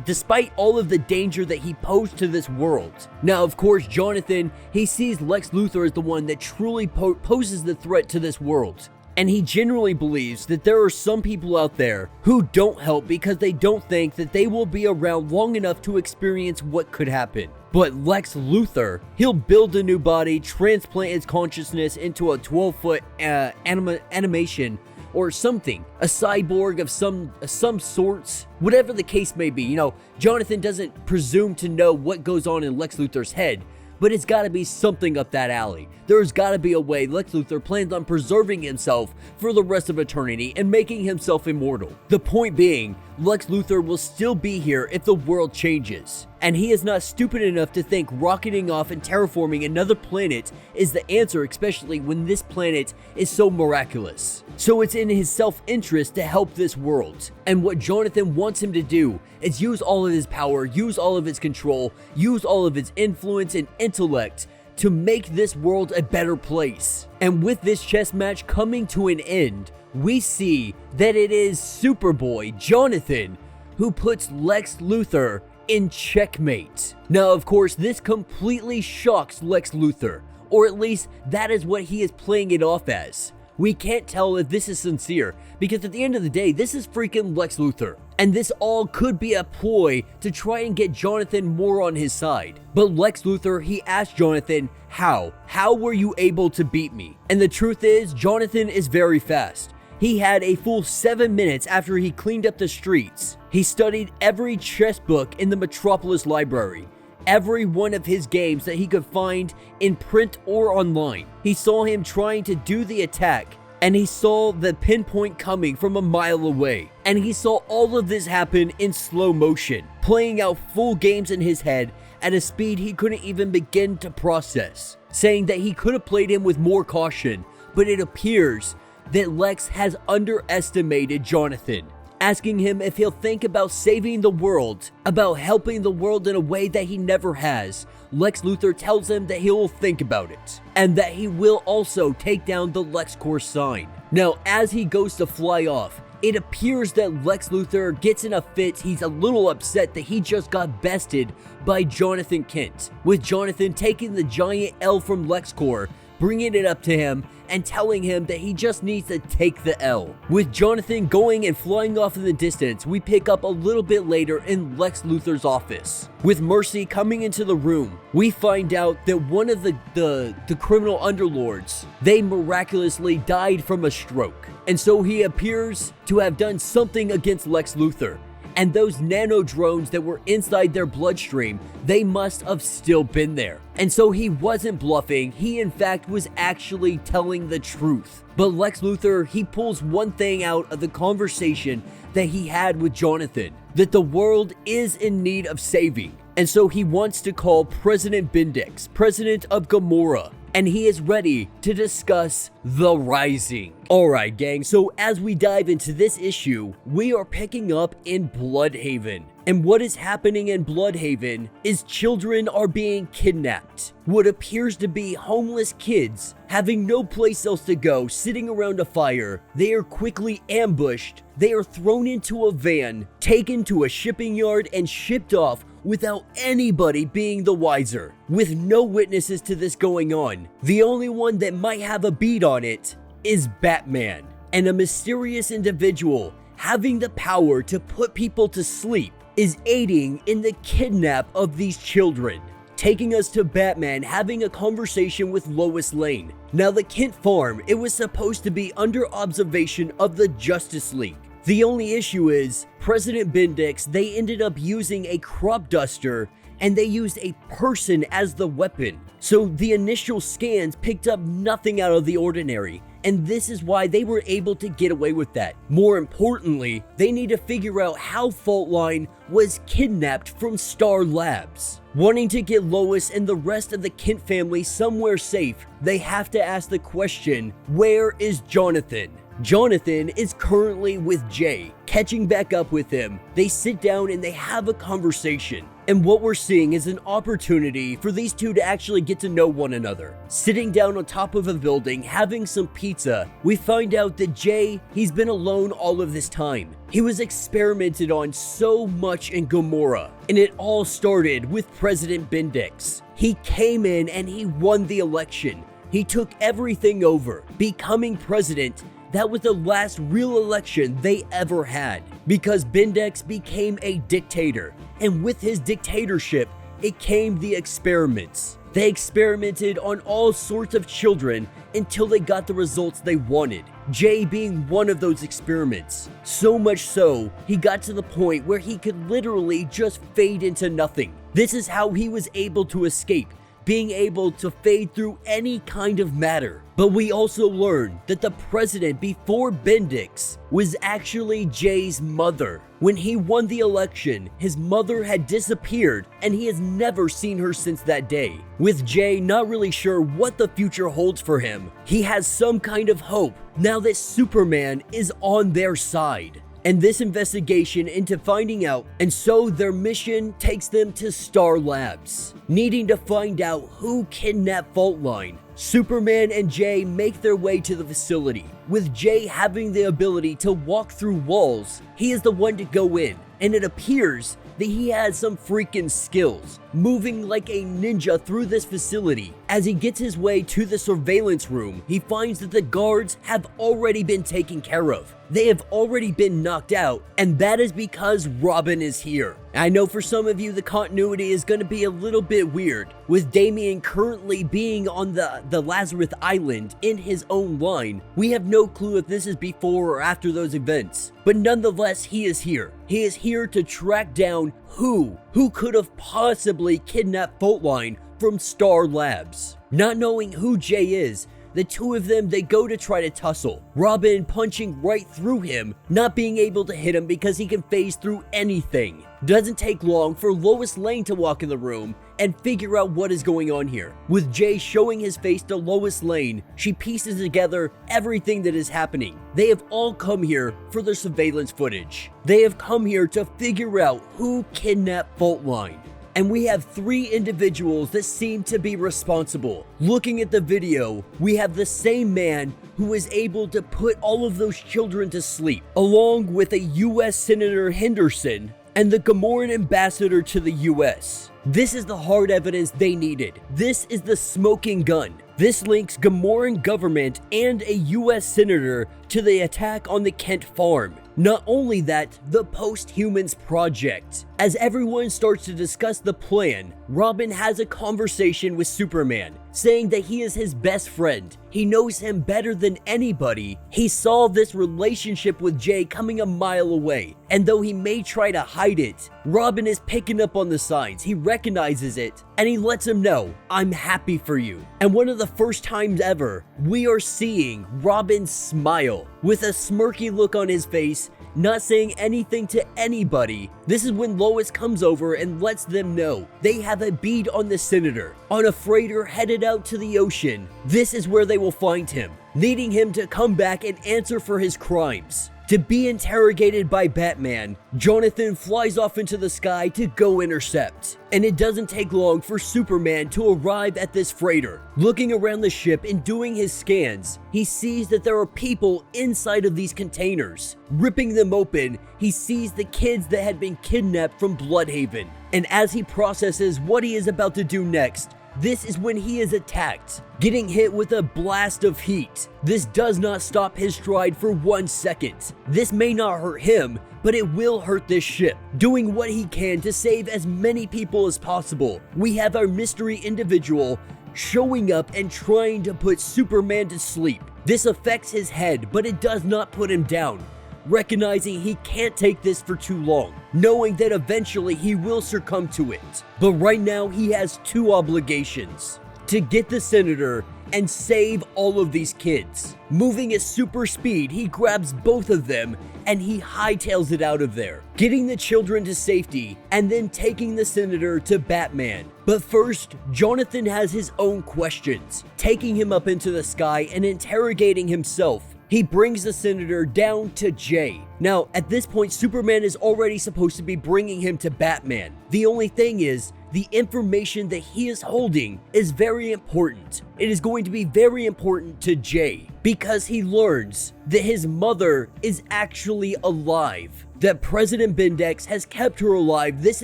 despite all of the danger that he posed to this world. Now, of course, Jonathan, he sees Lex Luthor as the one that truly poses the threat to this world. And he genuinely believes that there are some people out there who don't help because they don't think that they will be around long enough to experience what could happen. But Lex Luthor, he'll build a new body, transplant its consciousness into a 12-foot animation or something, a cyborg of some sorts, whatever the case may be. You know, Jonathan doesn't presume to know what goes on in Lex Luthor's head, but it's gotta be something up that alley. There's gotta be a way Lex Luthor plans on preserving himself for the rest of eternity and making himself immortal. The point being, Lex Luthor will still be here if the world changes. And he is not stupid enough to think rocketing off and terraforming another planet is the answer, especially when this planet is so miraculous. So it's in his self-interest to help this world. And what Jonathan wants him to do is use all of his power, use all of his control, use all of his influence and intellect to make this world a better place. And with this chess match coming to an end, we see that it is Superboy, Jonathan, who puts Lex Luthor in checkmate. Now, of course, this completely shocks Lex Luthor, or at least that is what he is playing it off as. We can't tell if this is sincere, because at the end of the day, this is freaking Lex Luthor. And this all could be a ploy to try and get Jonathan more on his side. But Lex Luthor, he asked Jonathan, how? How were you able to beat me? And the truth is, Jonathan is very fast. He had a full 7 minutes after he cleaned up the streets. He studied every chess book in the Metropolis library, every one of his games that he could find in print or online. He saw him trying to do the attack, and he saw the pinpoint coming from a mile away. And he saw all of this happen in slow motion, playing out full games in his head at a speed he couldn't even begin to process, saying that he could have played him with more caution, but it appears that Lex has underestimated Jonathan, asking him if he'll think about saving the world, about helping the world in a way that he never has. Lex Luthor tells him that he will think about it, and that he will also take down the LexCorp sign. Now, as he goes to fly off, it appears that Lex Luthor gets in a fit. He's a little upset that he just got bested by Jonathan Kent, with Jonathan taking the giant L from LexCorp, bringing it up to him and telling him that he just needs to take the L. With Jonathan going and flying off in the distance, we pick up a little bit later in Lex Luthor's office. With Mercy coming into the room, we find out that one of the criminal underlords, they miraculously died from a stroke. And so he appears to have done something against Lex Luthor. And those nano drones that were inside their bloodstream, they must have still been there. And so he wasn't bluffing, he in fact was actually telling the truth. But Lex Luthor, he pulls one thing out of the conversation that he had with Jonathan, that the world is in need of saving. And so he wants to call President Bendix, president of Gamora, and he is ready to discuss the Rising. Alright gang, so as we dive into this issue, we are picking up in Bloodhaven. And what is happening in Bloodhaven is children are being kidnapped. What appears to be homeless kids, having no place else to go, sitting around a fire. They are quickly ambushed. They are thrown into a van, taken to a shipping yard, and shipped off without anybody being the wiser, with no witnesses to this going on. The only one that might have a beat on it is Batman, and a mysterious individual having the power to put people to sleep is aiding in the kidnap of these children, taking us to Batman having a conversation with Lois Lane. Now the Kent farm, it was supposed to be under observation of the Justice League. The only issue is, President Bendix, they ended up using a crop duster and they used a person as the weapon. So the initial scans picked up nothing out of the ordinary, and this is why they were able to get away with that. More importantly, they need to figure out how Fault Line was kidnapped from Star Labs. Wanting to get Lois and the rest of the Kent family somewhere safe, they have to ask the question, where is Jonathan? Jonathan is currently with Jay. Catching back up with him, they sit down and they have a conversation. And what we're seeing is an opportunity for these two to actually get to know one another. Sitting down on top of a building, having some pizza, we find out that Jay, he's been alone all of this time. He was experimented on so much in Gamora, and it all started with President Bendix. He came in and he won the election. He took everything over, becoming president. that was the last real election they ever had, because Bendix became a dictator, and with his dictatorship, it came the experiments. They experimented on all sorts of children until they got the results they wanted, Jay being one of those experiments. So much so, he got to the point where he could literally just fade into nothing. This is how he was able to escape, being able to fade through any kind of matter. But we also learned that the president before Bendix was actually Jay's mother. When he won the election, his mother had disappeared and he has never seen her since that day. With Jay not really sure what the future holds for him, he has some kind of hope now that Superman is on their side. And this investigation into finding out, and so their mission takes them to Star Labs, needing to find out who kidnapped Faultline. Superman and Jay make their way to the facility. With Jay having the ability to walk through walls, he is the one to go in, and it appears that he has some freaking skills, moving like a ninja through this facility. As he gets his way to the surveillance room, he finds that the guards have already been taken care of. They have already been knocked out, and that is because Robin is here. I know for some of you the continuity is going to be a little bit weird, with Damian currently being on the Lazarus Island in his own line. We have no clue if this is before or after those events, but nonetheless he is here. He is here to track down who could have possibly kidnapped Faultline from Star Labs. Not knowing who Jay is, the two of them, they go to try to tussle. Robin punching right through him, not being able to hit him because he can phase through anything. Doesn't take long for Lois Lane to walk in the room and figure out what is going on here. With Jay showing his face to Lois Lane, she pieces together everything that is happening. They have all come here for their surveillance footage. They have come here to figure out who kidnapped Faultline. And we have 3 individuals that seem to be responsible. Looking at the video, we have the same man who was able to put all of those children to sleep, along with a US Senator Henderson and the Gamoran ambassador to the US. This is the hard evidence they needed. This is the smoking gun. This links Gamoran government and a US senator to the attack on the Kent farm. Not only that, the Post-Humans project. As everyone starts to discuss the plan, Robin has a conversation with Superman, saying that he is his best friend. He knows him better than anybody. He saw this relationship with Jay coming a mile away, and though he may try to hide it, Robin is picking up on the signs. He recognizes it, and he lets him know, "I'm happy for you." And one of the first times ever, we are seeing Robin smile with a smirky look on his face, not saying anything to anybody. This is when Lois comes over and lets them know they have a bead on the senator, on a freighter headed out to the ocean. This is where they will find him, needing him to come back and answer for his crimes. To be interrogated by Batman, Jonathan flies off into the sky to go intercept. And it doesn't take long for Superman to arrive at this freighter. Looking around the ship and doing his scans, he sees that there are people inside of these containers. Ripping them open, he sees the kids that had been kidnapped from Bloodhaven. And as he processes what he is about to do next, this is when he is attacked, getting hit with a blast of heat. This does not stop his stride for 1 second. This may not hurt him, but it will hurt this ship. Doing what he can to save as many people as possible, we have our mystery individual showing up and trying to put Superman to sleep. This affects his head, but it does not put him down. Recognizing he can't take this for too long, knowing that eventually he will succumb to it. But right now he has 2 obligations: to get the senator and save all of these kids. Moving at super speed, he grabs both of them and he hightails it out of there, getting the children to safety and then taking the senator to Batman. But first, Jonathan has his own questions, taking him up into the sky and interrogating himself. He brings the senator down to Jay. Now, at this point, Superman is already supposed to be bringing him to Batman. The only thing is, the information that he is holding is very important. It is going to be very important to Jay, because he learns that his mother is actually alive, that President Bendix has kept her alive this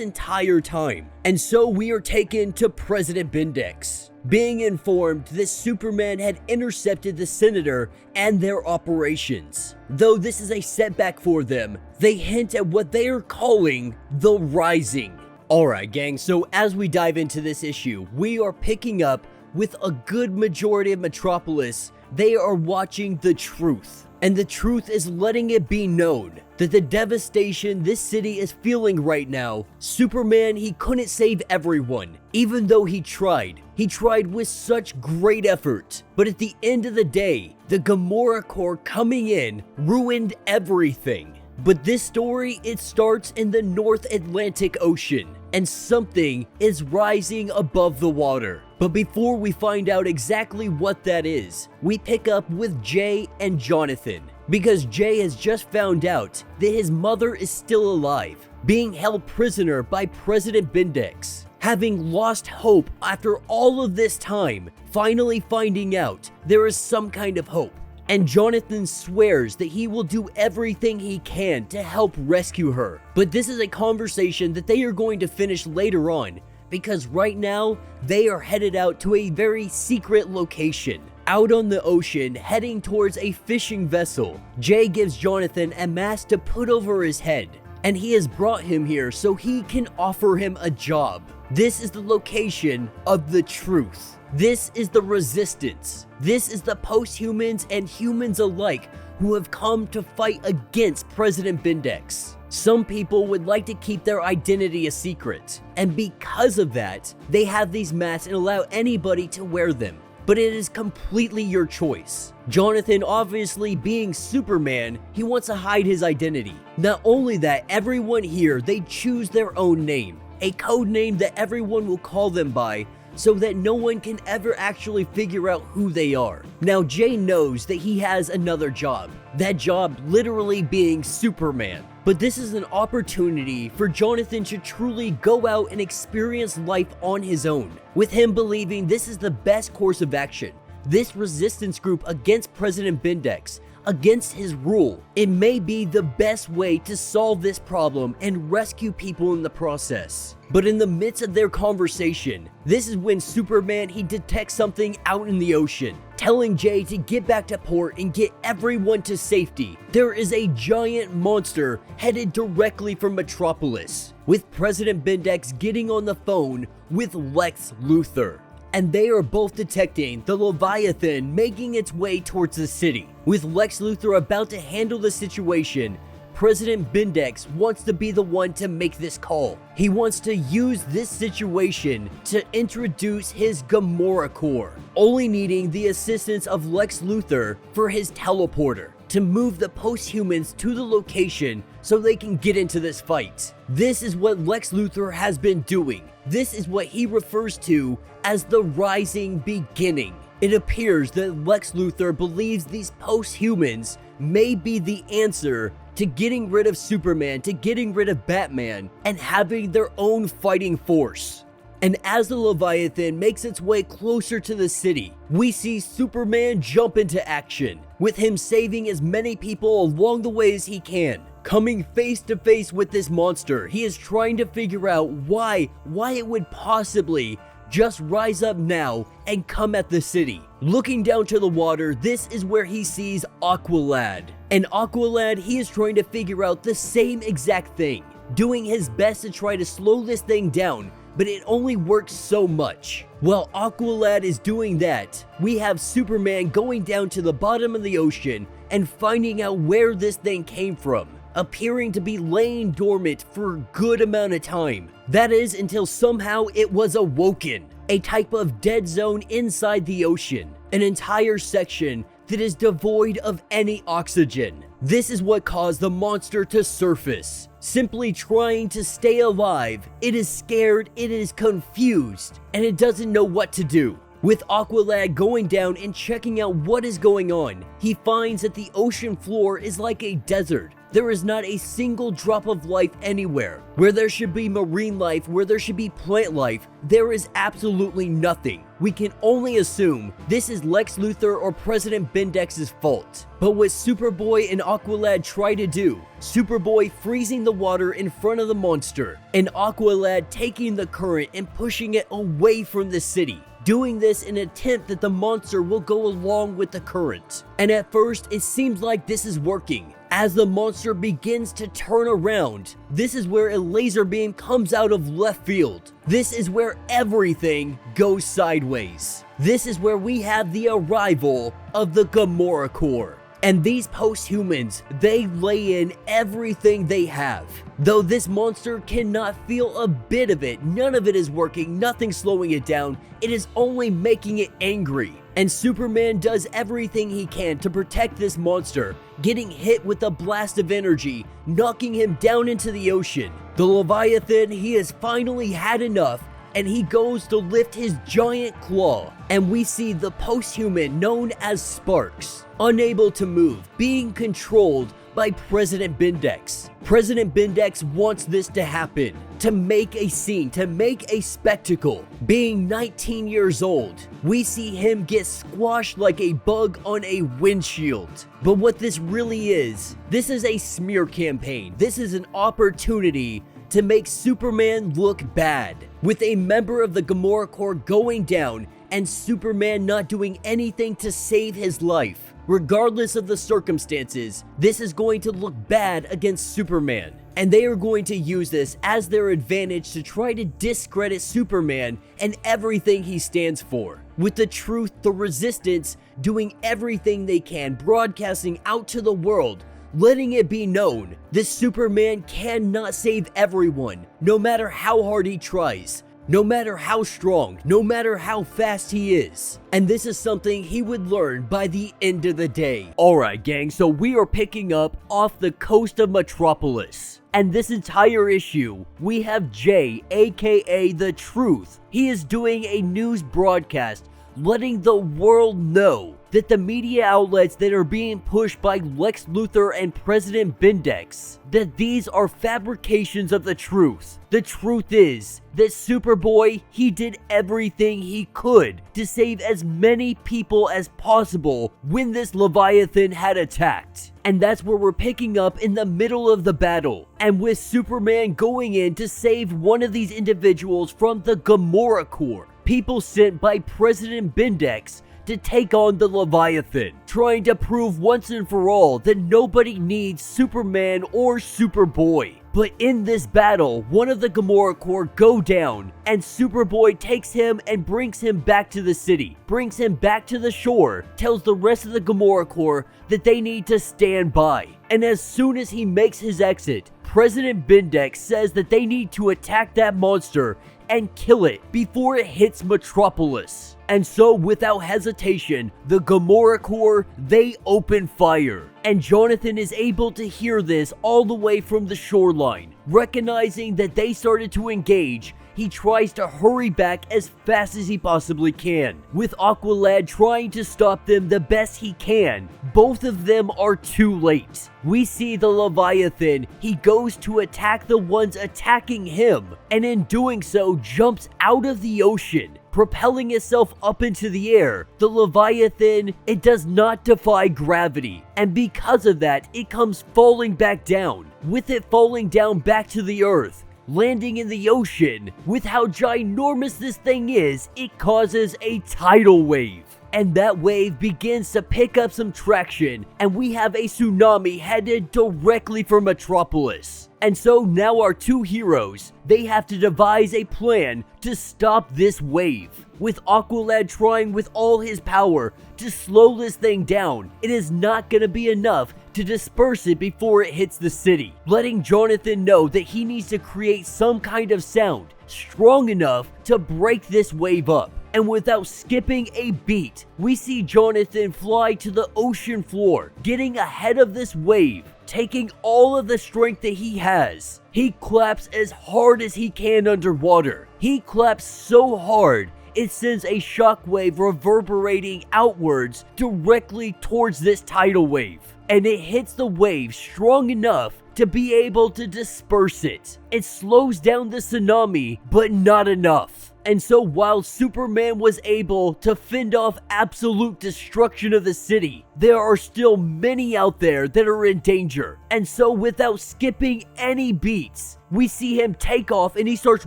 entire time. And so we are taken to President Bendix. being informed that Superman had intercepted the Senator and their operations. Though this is a setback for them, they hint at what they are calling the Rising. Alright gang, so as we dive into this issue, we are picking up with a good majority of Metropolis. They are watching the truth. And the truth is letting it be known that the devastation this city is feeling right now, Superman, he couldn't save everyone, even though he tried. He tried with such great effort. But at the end of the day, the Gamora Corps coming in ruined everything. But this story, it starts in the North Atlantic Ocean, and something is rising above the water. But before we find out exactly what that is, we pick up with Jay and Jonathan, because Jay has just found out that his mother is still alive, being held prisoner by President Bindex. Having lost hope after all of this time, finally finding out there is some kind of hope. And Jonathan swears that he will do everything he can to help rescue her. But this is a conversation that they are going to finish later on, because right now, they are headed out to a very secret location. Out on the ocean, heading towards a fishing vessel, Jay gives Jonathan a mask to put over his head, and he has brought him here so he can offer him a job. This is the location of the truth. This is the resistance. This is the post-humans and humans alike who have come to fight against President Bindex. Some people would like to keep their identity a secret, and because of that, they have these masks and allow anybody to wear them. But it is completely your choice. Jonathan, obviously being Superman, he wants to hide his identity. Not only that, everyone here, they choose their own name, a code name that everyone will call them by, so that no one can ever actually figure out who they are. Now, Jay knows that he has another job, that job literally being Superman. But this is an opportunity for Jonathan to truly go out and experience life on his own, with him believing this is the best course of action. This resistance group against President Bindex, against his rule, it may be the best way to solve this problem and rescue people in the process. But in the midst of their conversation, this is when Superman, he detects something out in the ocean, telling Jay to get back to port and get everyone to safety. There is a giant monster headed directly from Metropolis, with President Bindex getting on the phone with Lex Luthor. And they are both detecting the Leviathan making its way towards the city. With Lex Luthor about to handle the situation, President Bindex wants to be the one to make this call. He wants to use this situation to introduce his Gamora Corps, only needing the assistance of Lex Luthor for his teleporter to move the post-humans to the location so they can get into this fight. This is what Lex Luthor has been doing. This is what he refers to as the Rising Beginning. It appears that Lex Luthor believes these post-humans may be the answer to getting rid of Superman, to getting rid of Batman, and having their own fighting force. And as the Leviathan makes its way closer to the city, we see Superman jump into action, with him saving as many people along the way as he can. Coming face to face with this monster, he is trying to figure out why it would possibly just rise up now and come at the city. Looking down to the water, this is where he sees Aqualad. And Aqualad, he is trying to figure out the same exact thing, doing his best to try to slow this thing down, but it only works so much. While Aqualad is doing that, we have Superman going down to the bottom of the ocean and finding out where this thing came from, appearing to be laying dormant for a good amount of time. That is, until somehow it was awoken. A type of dead zone inside the ocean, an entire section that is devoid of any oxygen. This is what caused the monster to surface. Simply trying to stay alive, it is scared, it is confused, and it doesn't know what to do. With Aqualad going down and checking out what is going on, he finds that the ocean floor is like a desert. There is not a single drop of life anywhere. Where there should be marine life, where there should be plant life, there is absolutely nothing. We can only assume this is Lex Luthor or President Bindex's fault. But what Superboy and Aqualad try to do, Superboy freezing the water in front of the monster, and Aqualad taking the current and pushing it away from the city. doing this in an attempt that the monster will go along with the current. And at first, it seems like this is working. As the monster begins to turn around, this is where a laser beam comes out of left field. This is where everything goes sideways. This is where we have the arrival of the Gamora Corps. And these post-humans, they lay in everything they have. Though this monster cannot feel a bit of it, none of it is working, nothing slowing it down, it is only making it angry. And Superman does everything he can to protect this monster, getting hit with a blast of energy, knocking him down into the ocean. The Leviathan, he has finally had enough, and he goes to lift his giant claw, and we see the post-human known as Sparks, unable to move, being controlled by President Bindex. President Bindex wants this to happen, to make a scene, to make a spectacle. Being 19 years old, we see him get squashed like a bug on a windshield. But what this really is, this is a smear campaign. This is an opportunity to make Superman look bad, with a member of the Gamora Corps going down and Superman not doing anything to save his life. Regardless of the circumstances, this is going to look bad against Superman, and they are going to use this as their advantage to try to discredit Superman and everything he stands for. With the truth, the resistance, doing everything they can, broadcasting out to the world, letting it be known, this Superman cannot save everyone, no matter how hard he tries, no matter how strong, no matter how fast he is. And this is something he would learn by the end of the day. Alright gang, so we are picking up off the coast of Metropolis. And this entire issue, we have Jay, aka The Truth. He is doing a news broadcast, letting the world know that the media outlets that are being pushed by Lex Luthor and President Bindex, that these are fabrications of the truth. The truth is that Superboy, he did everything he could to save as many people as possible when this Leviathan had attacked. And that's where we're picking up in the middle of the battle. And with Superman going in to save one of these individuals from the Gamora Corps, people sent by President Bindex to take on the Leviathan, trying to prove once and for all that nobody needs Superman or Superboy. But in this battle, one of the Gamora Corps go down, and Superboy takes him and brings him back to the city, brings him back to the shore, tells the rest of the Gamora Corps that they need to stand by. And as soon as he makes his exit, President Bindex says that they need to attack that monster and kill it before it hits Metropolis. And so without hesitation, the Gamora Corps, they open fire. And Jonathan is able to hear this all the way from the shoreline. Recognizing that they started to engage, he tries to hurry back as fast as he possibly can, with Aqualad trying to stop them the best he can. Both of them are too late. We see the Leviathan, he goes to attack the ones attacking him, and in doing so jumps out of the ocean, propelling itself up into the air. The Leviathan, it does not defy gravity, and because of that, it comes falling back down, with it falling down back to the earth, landing in the ocean. With how ginormous this thing is, it causes a tidal wave. And that wave begins to pick up some traction, and we have a tsunami headed directly for Metropolis. And so now our two heroes, they have to devise a plan to stop this wave. With Aqualad trying with all his power to slow this thing down, it is not going to be enough to disperse it before it hits the city, letting Jonathan know that he needs to create some kind of sound strong enough to break this wave up. And without skipping a beat, we see Jonathan fly to the ocean floor, getting ahead of this wave, taking all of the strength that he has. He claps as hard as he can underwater. He claps so hard, it sends a shockwave reverberating outwards directly towards this tidal wave. And it hits the wave strong enough to be able to disperse it. It slows down the tsunami, but not enough. And so while Superman was able to fend off absolute destruction of the city, there are still many out there that are in danger. And so without skipping any beats, We see him take off and he starts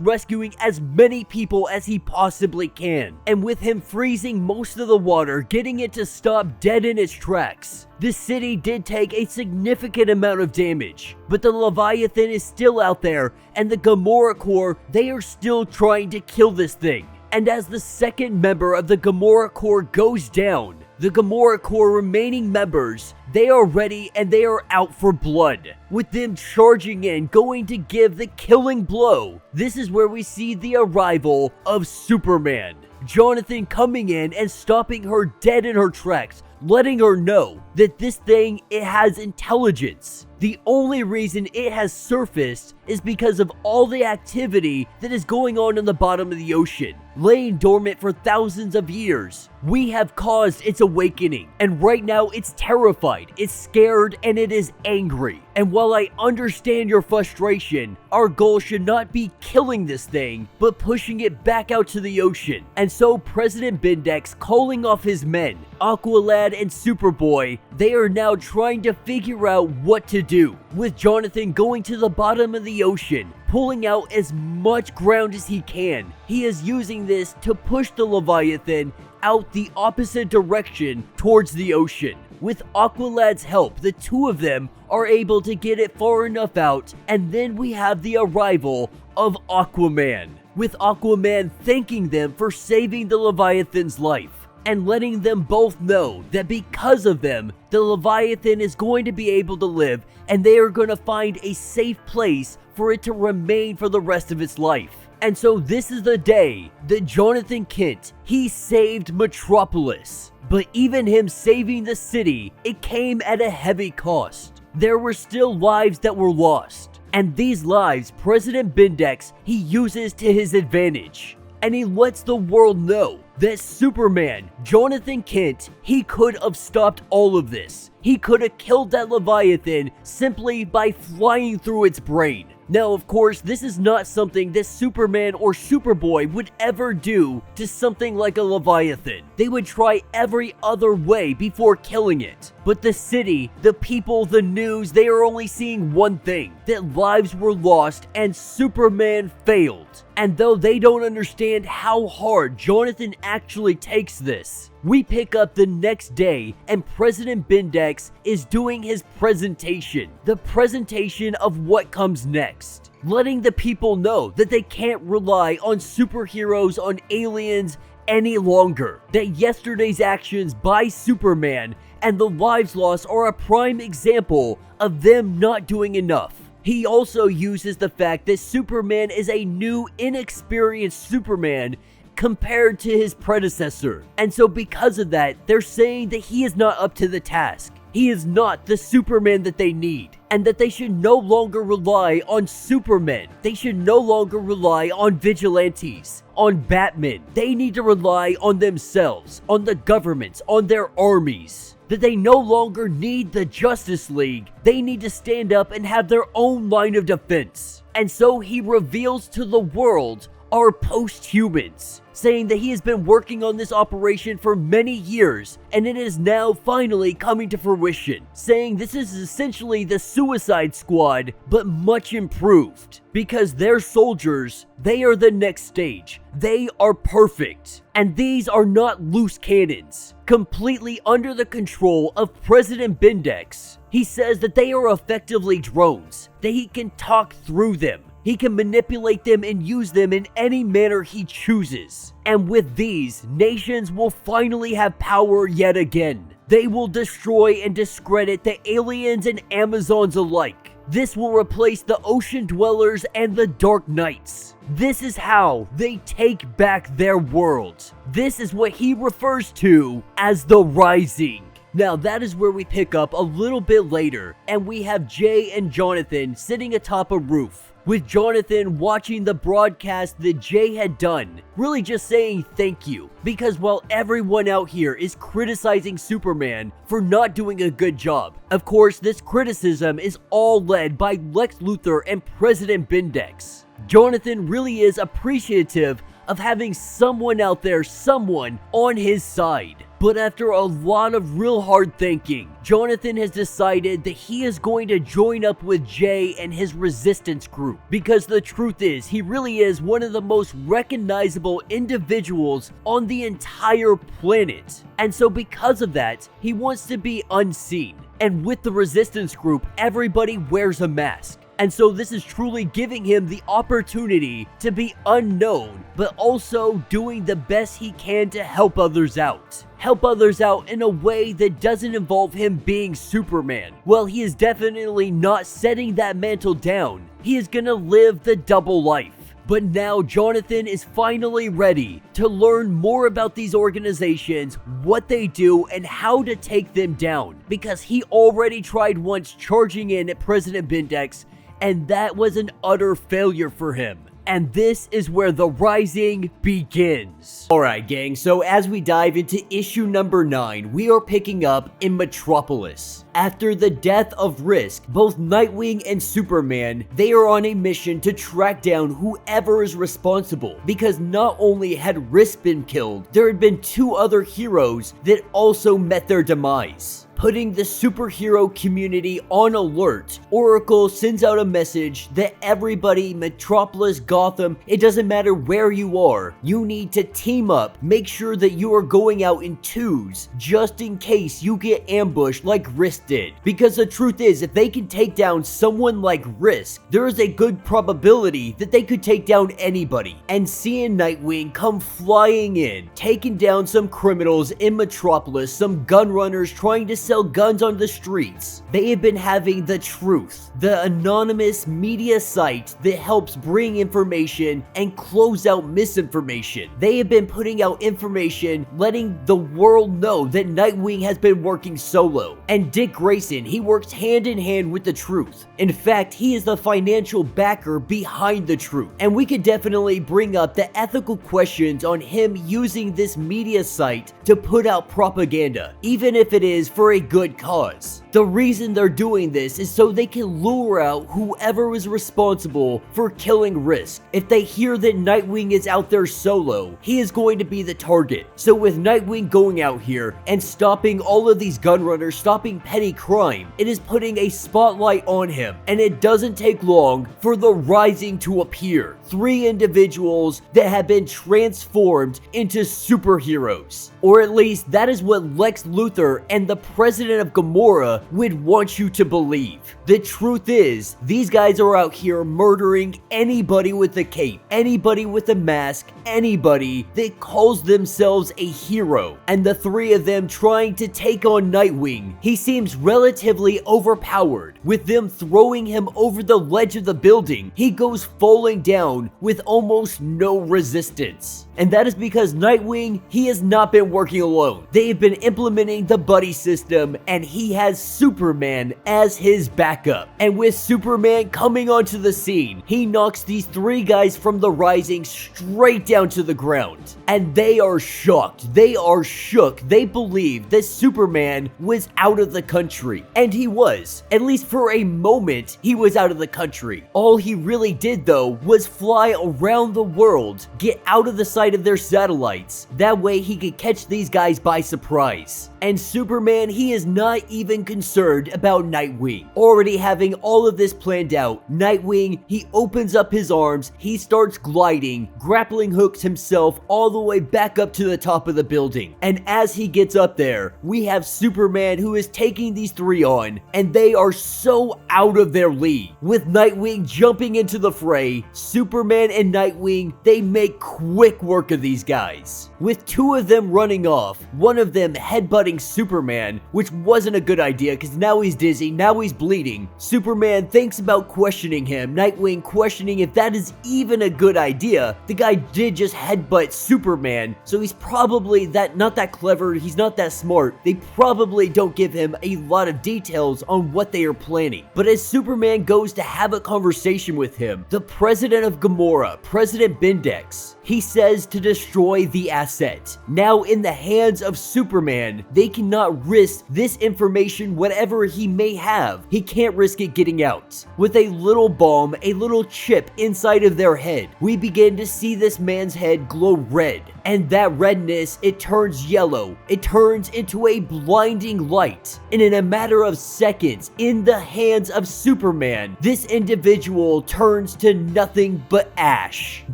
rescuing as many people as he possibly can. And with him freezing most of the water, getting it to stop dead in its tracks. The city did take a significant amount of damage, but the Leviathan is still out there, and the Gamora Corps, they are still trying to kill this thing. And as the second member of the Gamora Corps goes down, the Gamora Corps remaining members, they are ready and they are out for blood, with them charging in, going to give the killing blow. This is where we see the arrival of Superman. Jonathan coming in and stopping her dead in her tracks, letting her know that this thing, it has intelligence. The only reason it has surfaced is because of all the activity that is going on in the bottom of the ocean, laying dormant for thousands of years. We have caused its awakening, and right now it's terrified, it's scared, and it is angry. And while I understand your frustration, our goal should not be killing this thing, but pushing it back out to the ocean. And so President Bindex, calling off his men, Aqualad and Superboy, they are now trying to figure out what to do, with Jonathan going to the bottom of the ocean, pulling out as much ground as he can. He is using this to push the Leviathan out the opposite direction towards the ocean. With Aqualad's help, the two of them are able to get it far enough out, and then we have the arrival of Aquaman, with Aquaman thanking them for saving the Leviathan's life, and letting them both know that because of them, the Leviathan is going to be able to live, and they are going to find a safe place for it to remain for the rest of its life. And so this is the day that Jonathan Kent, he saved Metropolis. But even him saving the city, it came at a heavy cost. There were still lives that were lost. And these lives, President Bindex, he uses to his advantage. And he lets the world know that Superman, Jonathan Kent, he could have stopped all of this. He could have killed that Leviathan simply by flying through its brain. Now, of course, this is not something that Superman or Superboy would ever do to something like a Leviathan. They would try every other way before killing it. But the city, the people, the news, they are only seeing one thing: that lives were lost and Superman failed. And though they don't understand how hard Jonathan actually takes this, we pick up the next day and President Bindex is doing his presentation. The presentation of what comes next. Letting the people know that they can't rely on superheroes, on aliens any longer. That yesterday's actions by Superman and the lives lost are a prime example of them not doing enough. He also uses the fact that Superman is a new, inexperienced Superman compared to his predecessor. And so because of that, they're saying that he is not up to the task. He is not the Superman that they need. And that they should no longer rely on Supermen. They should no longer rely on vigilantes, on Batman. They need to rely on themselves, on the governments, on their armies. That they no longer need the Justice League. They need to stand up and have their own line of defense. And so he reveals to the world our post-humans, saying that he has been working on this operation for many years, and it is now finally coming to fruition, saying this is essentially the Suicide Squad, but much improved, because their soldiers, they are the next stage. They are perfect, and these are not loose cannons, completely under the control of President Bindex. He says that they are effectively drones, that he can talk through them. He can manipulate them and use them in any manner he chooses. And with these, nations will finally have power yet again. They will destroy and discredit the aliens and Amazons alike. This will replace the ocean dwellers and the Dark Knights. This is how they take back their world. This is what he refers to as the Rising. Now that is where we pick up a little bit later, and we have Jay and Jonathan sitting atop a roof, with Jonathan watching the broadcast that Jay had done, really just saying thank you, because while everyone out here is criticizing Superman for not doing a good job, of course this criticism is all led by Lex Luthor and President Bindex. Jonathan really is appreciative of having someone out there, someone on his side. But after a lot of real hard thinking, Jonathan has decided that he is going to join up with Jay and his resistance group, because the truth is, he really is one of the most recognizable individuals on the entire planet. And so because of that, he wants to be unseen. And with the resistance group, everybody wears a mask. And so this is truly giving him the opportunity to be unknown, but also doing the best he can to help others out. Help others out in a way that doesn't involve him being Superman. Well, he is definitely not setting that mantle down. He is gonna live the double life. But now Jonathan is finally ready to learn more about these organizations, what they do, and how to take them down. Because he already tried once charging in at President Bindex, and that was an utter failure for him. And this is where the rising begins. Alright gang, so as we dive into issue number 9, we are picking up in Metropolis. After the death of Risk, both Nightwing and Superman, they are on a mission to track down whoever is responsible. Because not only had Risk been killed, there had been 2 other heroes that also met their demise. Putting the superhero community on alert, Oracle sends out a message that everybody, Metropolis, Gotham, it doesn't matter where you are, you need to team up. Make sure that you are going out in 2s, just in case you get ambushed like Risk did. Because the truth is, if they can take down someone like Risk, there is a good probability that they could take down anybody. And seeing Nightwing come flying in, taking down some criminals in Metropolis, some gun runners trying to sell guns on the streets. They have been having The Truth, the anonymous media site that helps bring information and close out misinformation. They have been putting out information, letting the world know that Nightwing has been working solo. And Dick Grayson, he works hand in hand with The Truth. In fact, he is the financial backer behind The Truth. And we could definitely bring up the ethical questions on him using this media site to put out propaganda, even if it is for a good cause. The reason they're doing this is so they can lure out whoever was responsible for killing Risk. If they hear that Nightwing is out there solo, he is going to be the target. So with Nightwing going out here and stopping all of these gun runners, stopping petty crime, it is putting a spotlight on him. And it doesn't take long for the Rising to appear. 3 individuals that have been transformed into superheroes. Or at least that is what Lex Luthor and the president of Gamora would want you to believe. The truth is, these guys are out here murdering anybody with a cape, anybody with a mask, anybody that calls themselves a hero. And the 3 of them trying to take on Nightwing, he seems relatively overpowered. With them throwing him over the ledge of the building, he goes falling down with almost no resistance. And that is because Nightwing, he has not been working alone. They have been implementing the buddy system, and he has Superman as his backup. And with Superman coming onto the scene, he knocks these 3 guys from the Rising straight down to the ground. And they are shocked. They are shook. They believe that Superman was out of the country. And he was. At least for a moment, he was out of the country. All he really did though was fly around the world, get out of the sight of their satellites. That way he could catch these guys by surprise. And Superman, he is not even concerned about Nightwing. Already having all of this planned out, Nightwing, he opens up his arms, he starts gliding, grappling hooks himself all the way back up to the top of the building. And as he gets up there, we have Superman who is taking these 3 on, and they are so out of their league. With Nightwing jumping into the fray, Superman and Nightwing, they make quick work of these guys. With 2 of them running off, one of them headbutting Superman, which wasn't a good idea because now he's dizzy, now he's bleeding. Superman thinks about questioning him, Nightwing questioning if that is even a good idea. The guy did just headbutt Superman, so he's probably not that clever, he's not that smart. They probably don't give him a lot of details on what they are planning. But as Superman goes to have a conversation with him, the president of Gamora, President Bindex, he says to destroy the asset. Now in the hands of Superman, they cannot risk this information, whatever he may have. He can't risk it getting out. With a little bomb, a little chip inside of their head, we begin to see this man's head glow red. and that redness, it turns yellow. It turns into a blinding light, and in a matter of seconds, in the hands of Superman, this individual turns to nothing but ash.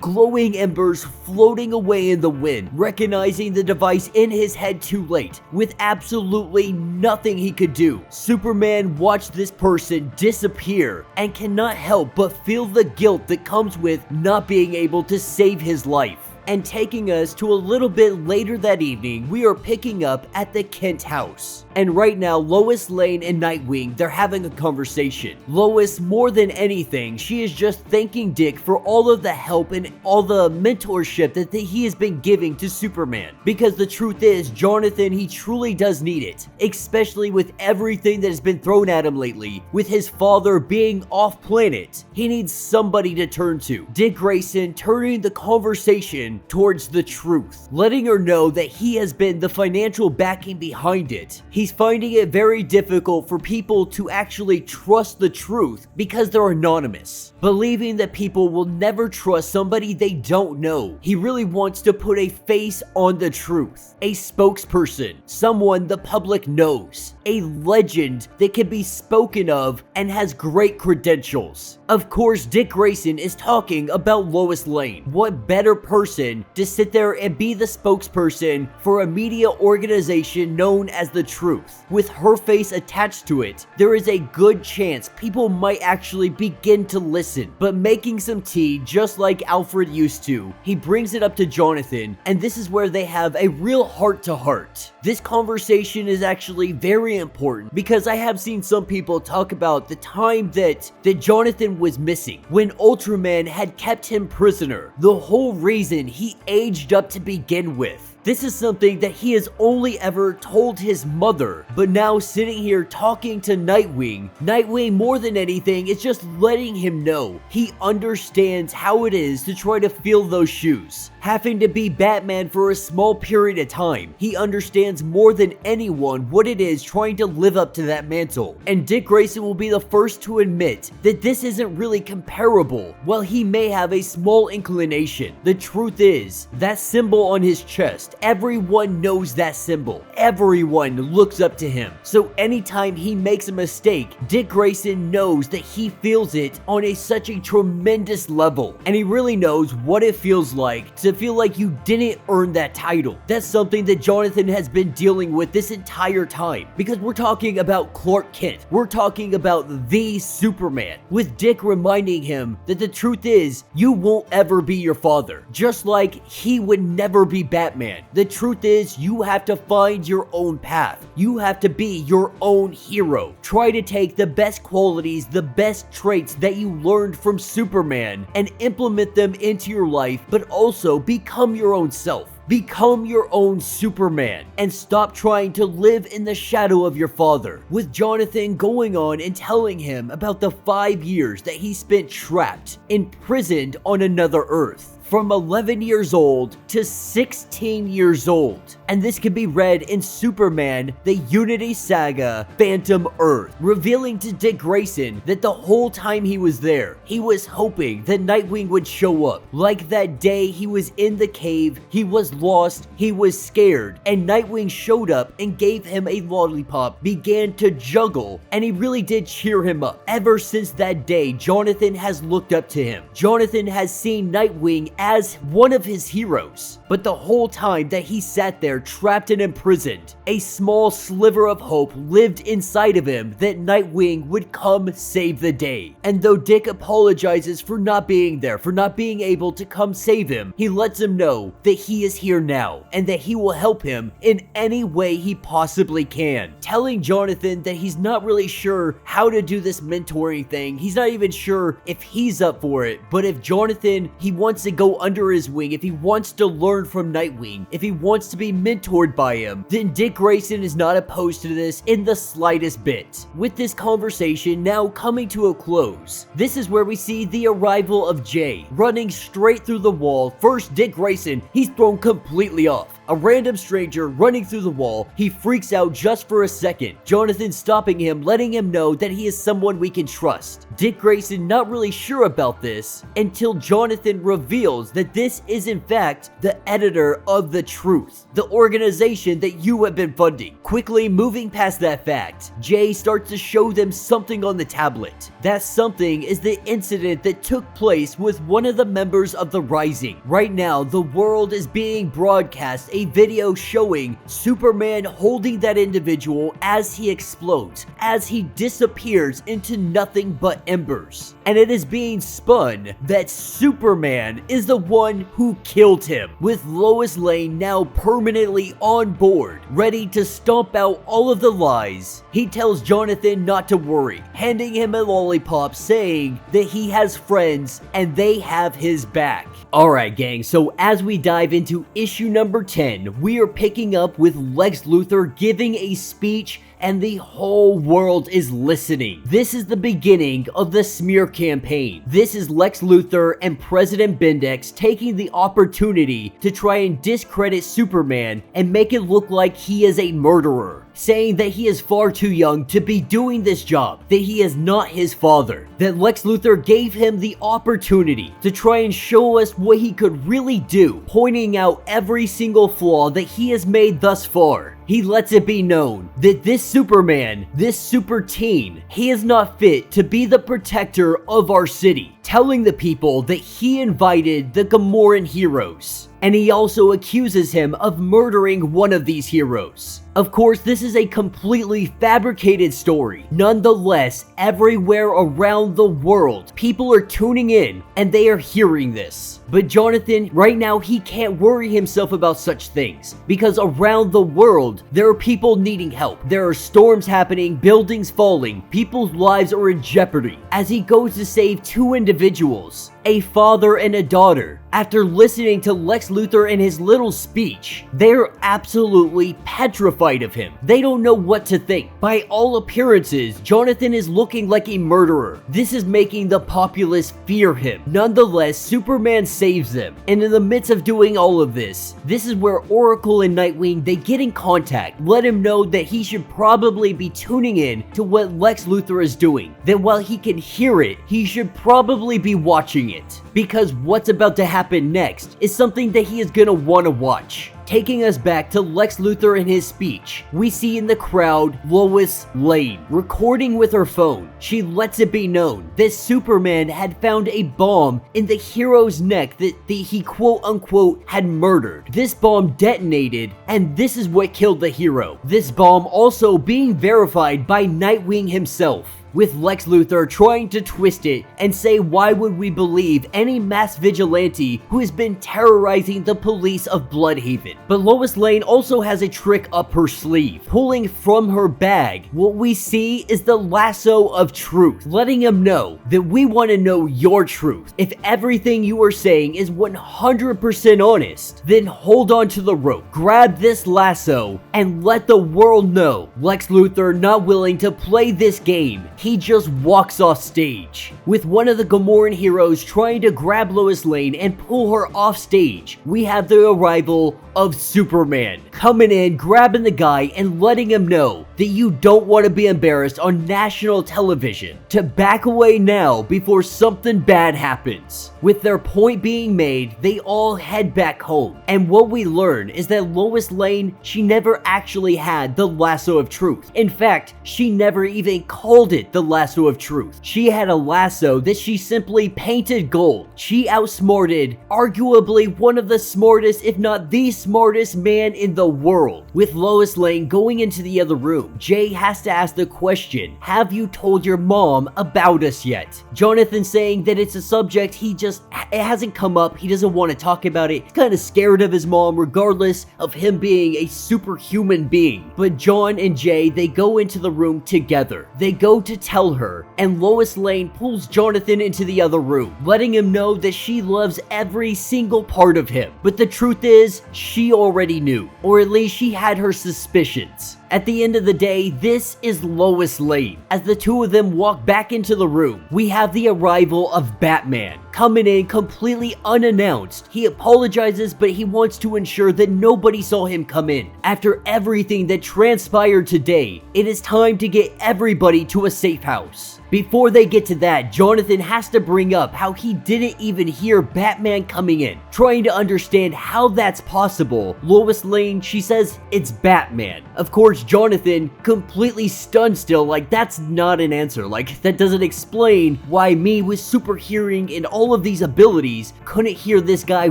Glowing embers floating away in the wind, recognizing the device in his head too late. With absolutely nothing he could do, Superman watched this person disappear and cannot help but feel the guilt that comes with not being able to save his life. And taking us to a little bit later that evening, we are picking up at the Kent house. And right now, Lois Lane and Nightwing, they're having a conversation. Lois, more than anything, she is just thanking Dick for all of the help and all the mentorship that he has been giving to Superman. Because the truth is, Jonathan, he truly does need it. Especially with everything that has been thrown at him lately. With his father being off planet, he needs somebody to turn to. Dick Grayson turning the conversation towards the truth, letting her know that he has been the financial backing behind it. He's finding it very difficult for people to actually trust the truth because they're anonymous, believing that people will never trust somebody they don't know. He really wants to put a face on the truth, a spokesperson, someone the public knows, a legend that can be spoken of and has great credentials. Of course, Dick Grayson is talking about Lois Lane. What better person to sit there and be the spokesperson for a media organization known as The Truth? With her face attached to it, there is a good chance people might actually begin to listen. But making some tea, just like Alfred used to, he brings it up to Jonathan, and this is where they have a real heart-to-heart. This conversation is actually very important because I have seen some people talk about the time that Jonathan was missing, when Ultraman had kept him prisoner. The whole reason he aged up to begin with. This is something that he has only ever told his mother, but now sitting here talking to Nightwing, more than anything is just letting him know he understands how it is to try to fill those shoes. Having to be Batman for a small period of time, he understands more than anyone what it is trying to live up to that mantle. And Dick Grayson will be the first to admit that this isn't really comparable. While he may have a small inclination, the truth is, that symbol on his chest, everyone knows that symbol. Everyone looks up to him. So anytime he makes a mistake, Dick Grayson knows that he feels it on such a tremendous level. And he really knows what it feels like to feel like you didn't earn that title. That's something that Jonathan has been dealing with this entire time. Because we're talking about Clark Kent. We're talking about the Superman. With Dick reminding him that the truth is, you won't ever be your father. Just like he would never be Batman. The truth is, you have to find your own path. You have to be your own hero. Try to take the best qualities, the best traits that you learned from Superman and implement them into your life, but also become your own self. Become your own Superman and stop trying to live in the shadow of your father. With Jonathan going on and telling him about the 5 years that he spent trapped, imprisoned on another Earth. From 11 years old to 16 years old. And this can be read in Superman, the Unity Saga, Phantom Earth, revealing to Dick Grayson that the whole time he was there, he was hoping that Nightwing would show up. Like that day he was in the cave, he was lost, he was scared, and Nightwing showed up and gave him a lollipop, began to juggle, and he really did cheer him up. Ever since that day, Jonathan has looked up to him. Jonathan has seen Nightwing as one of his heroes. But the whole time that he sat there trapped and imprisoned, a small sliver of hope lived inside of him that Nightwing would come save the day. And though Dick apologizes for not being there, for not being able to come save him, he lets him know that he is here now and that he will help him in any way he possibly can. Telling Jonathan that he's not really sure how to do this mentoring thing. He's not even sure if he's up for it, but if Jonathan, he wants to go under his wing, if he wants to learn from Nightwing, if he wants to be mentored by him, then Dick Grayson is not opposed to this in the slightest bit. With this conversation now coming to a close, this is where we see the arrival of Jay running straight through the wall. First, Dick Grayson, he's thrown completely off. A random stranger running through the wall, he freaks out just for a second. Jonathan stopping him, letting him know that he is someone we can trust. Dick Grayson not really sure about this until Jonathan reveals that this is in fact the editor of The Truth, the organization that you have been funding. Quickly moving past that fact, Jay starts to show them something on the tablet. That something is the incident that took place with one of the members of the Rising. Right now, the world is being broadcast a video showing Superman holding that individual as he explodes, as he disappears into nothing but embers. And it is being spun that Superman is the one who killed him, with Lois Lane now permanently on board, ready to stomp out all of the lies. He tells Jonathan not to worry, handing him a lollipop, saying that he has friends and they have his back. Alright gang, so as we dive into issue number 10, we are picking up with Lex Luthor giving a speech and the whole world is listening. This is the beginning of the smear campaign. This is Lex Luthor and President Bendix taking the opportunity to try and discredit Superman and make it look like he is a murderer, saying that he is far too young to be doing this job, that he is not his father, that Lex Luthor gave him the opportunity to try and show us what he could really do, pointing out every single flaw that he has made thus far. He lets it be known that this Superman, this super teen, he is not fit to be the protector of our city, telling the people that he invited the Gamoran heroes. And he also accuses him of murdering one of these heroes. Of course, this is a completely fabricated story. Nonetheless, everywhere around the world, people are tuning in and they are hearing this. But Jonathan, right now, he can't worry himself about such things because around the world, there are people needing help. There are storms happening, buildings falling, people's lives are in jeopardy. As he goes to save two individuals, a father and a daughter. After listening to Lex Luthor and his little speech, they're absolutely petrified of him. They don't know what to think. By all appearances, Jonathan is looking like a murderer. This is making the populace fear him. Nonetheless, Superman saves them. And in the midst of doing all of this, this is where Oracle and Nightwing, they get in contact, let him know that he should probably be tuning in to what Lex Luthor is doing. That while he can hear it, he should probably be watching it. Because what's about to happen next is something that he is gonna wanna watch. Taking us back to Lex Luthor in his speech, we see in the crowd Lois Lane recording with her phone. She lets it be known that Superman had found a bomb in the hero's neck that he quote unquote had murdered. This bomb detonated and this is what killed the hero. This bomb also being verified by Nightwing himself, with Lex Luthor trying to twist it and say why would we believe any mass vigilante who has been terrorizing the police of Bloodhaven. But Lois Lane also has a trick up her sleeve. Pulling from her bag, what we see is the lasso of truth, letting him know that we want to know your truth. If everything you are saying is 100% honest, then hold on to the rope, grab this lasso, and let the world know. Lex Luthor not willing to play this game, he just walks off stage. With one of the Gamoran heroes trying to grab Lois Lane and pull her off stage, we have the arrival of Superman, coming in, grabbing the guy, and letting him know that you don't want to be embarrassed on national television, to back away now before something bad happens. With their point being made, they all head back home. And what we learn is that Lois Lane, she never actually had the lasso of truth. In fact, she never even called it the lasso of truth. She had a lasso that she simply painted gold. She outsmarted arguably one of the smartest, if not the smartest man in the world. With Lois Lane going into the other room, Jay has to ask the question, have you told your mom about us yet? Jonathan saying that it's a subject it hasn't come up, he doesn't want to talk about it, he's kind of scared of his mom regardless of him being a superhuman being. But Jon and Jay, they go into the room together. They go to tell her, and Lois Lane pulls Jonathan into the other room, letting him know that she loves every single part of him. But the truth is, she already knew, or at least she had her suspicions. At the end of the day, this is Lois Lane. As the two of them walk back into the room, we have the arrival of Batman. coming in completely unannounced. He apologizes, but he wants to ensure that nobody saw him come in. After everything that transpired today, it is time to get everybody to a safe house. Before they get to that, Jonathan has to bring up how he didn't even hear Batman coming in. Trying to understand how that's possible, Lois Lane, she says it's Batman. Of course, Jonathan completely stunned still, like that's not an answer. Like that doesn't explain why me with super hearing and all of these abilities couldn't hear this guy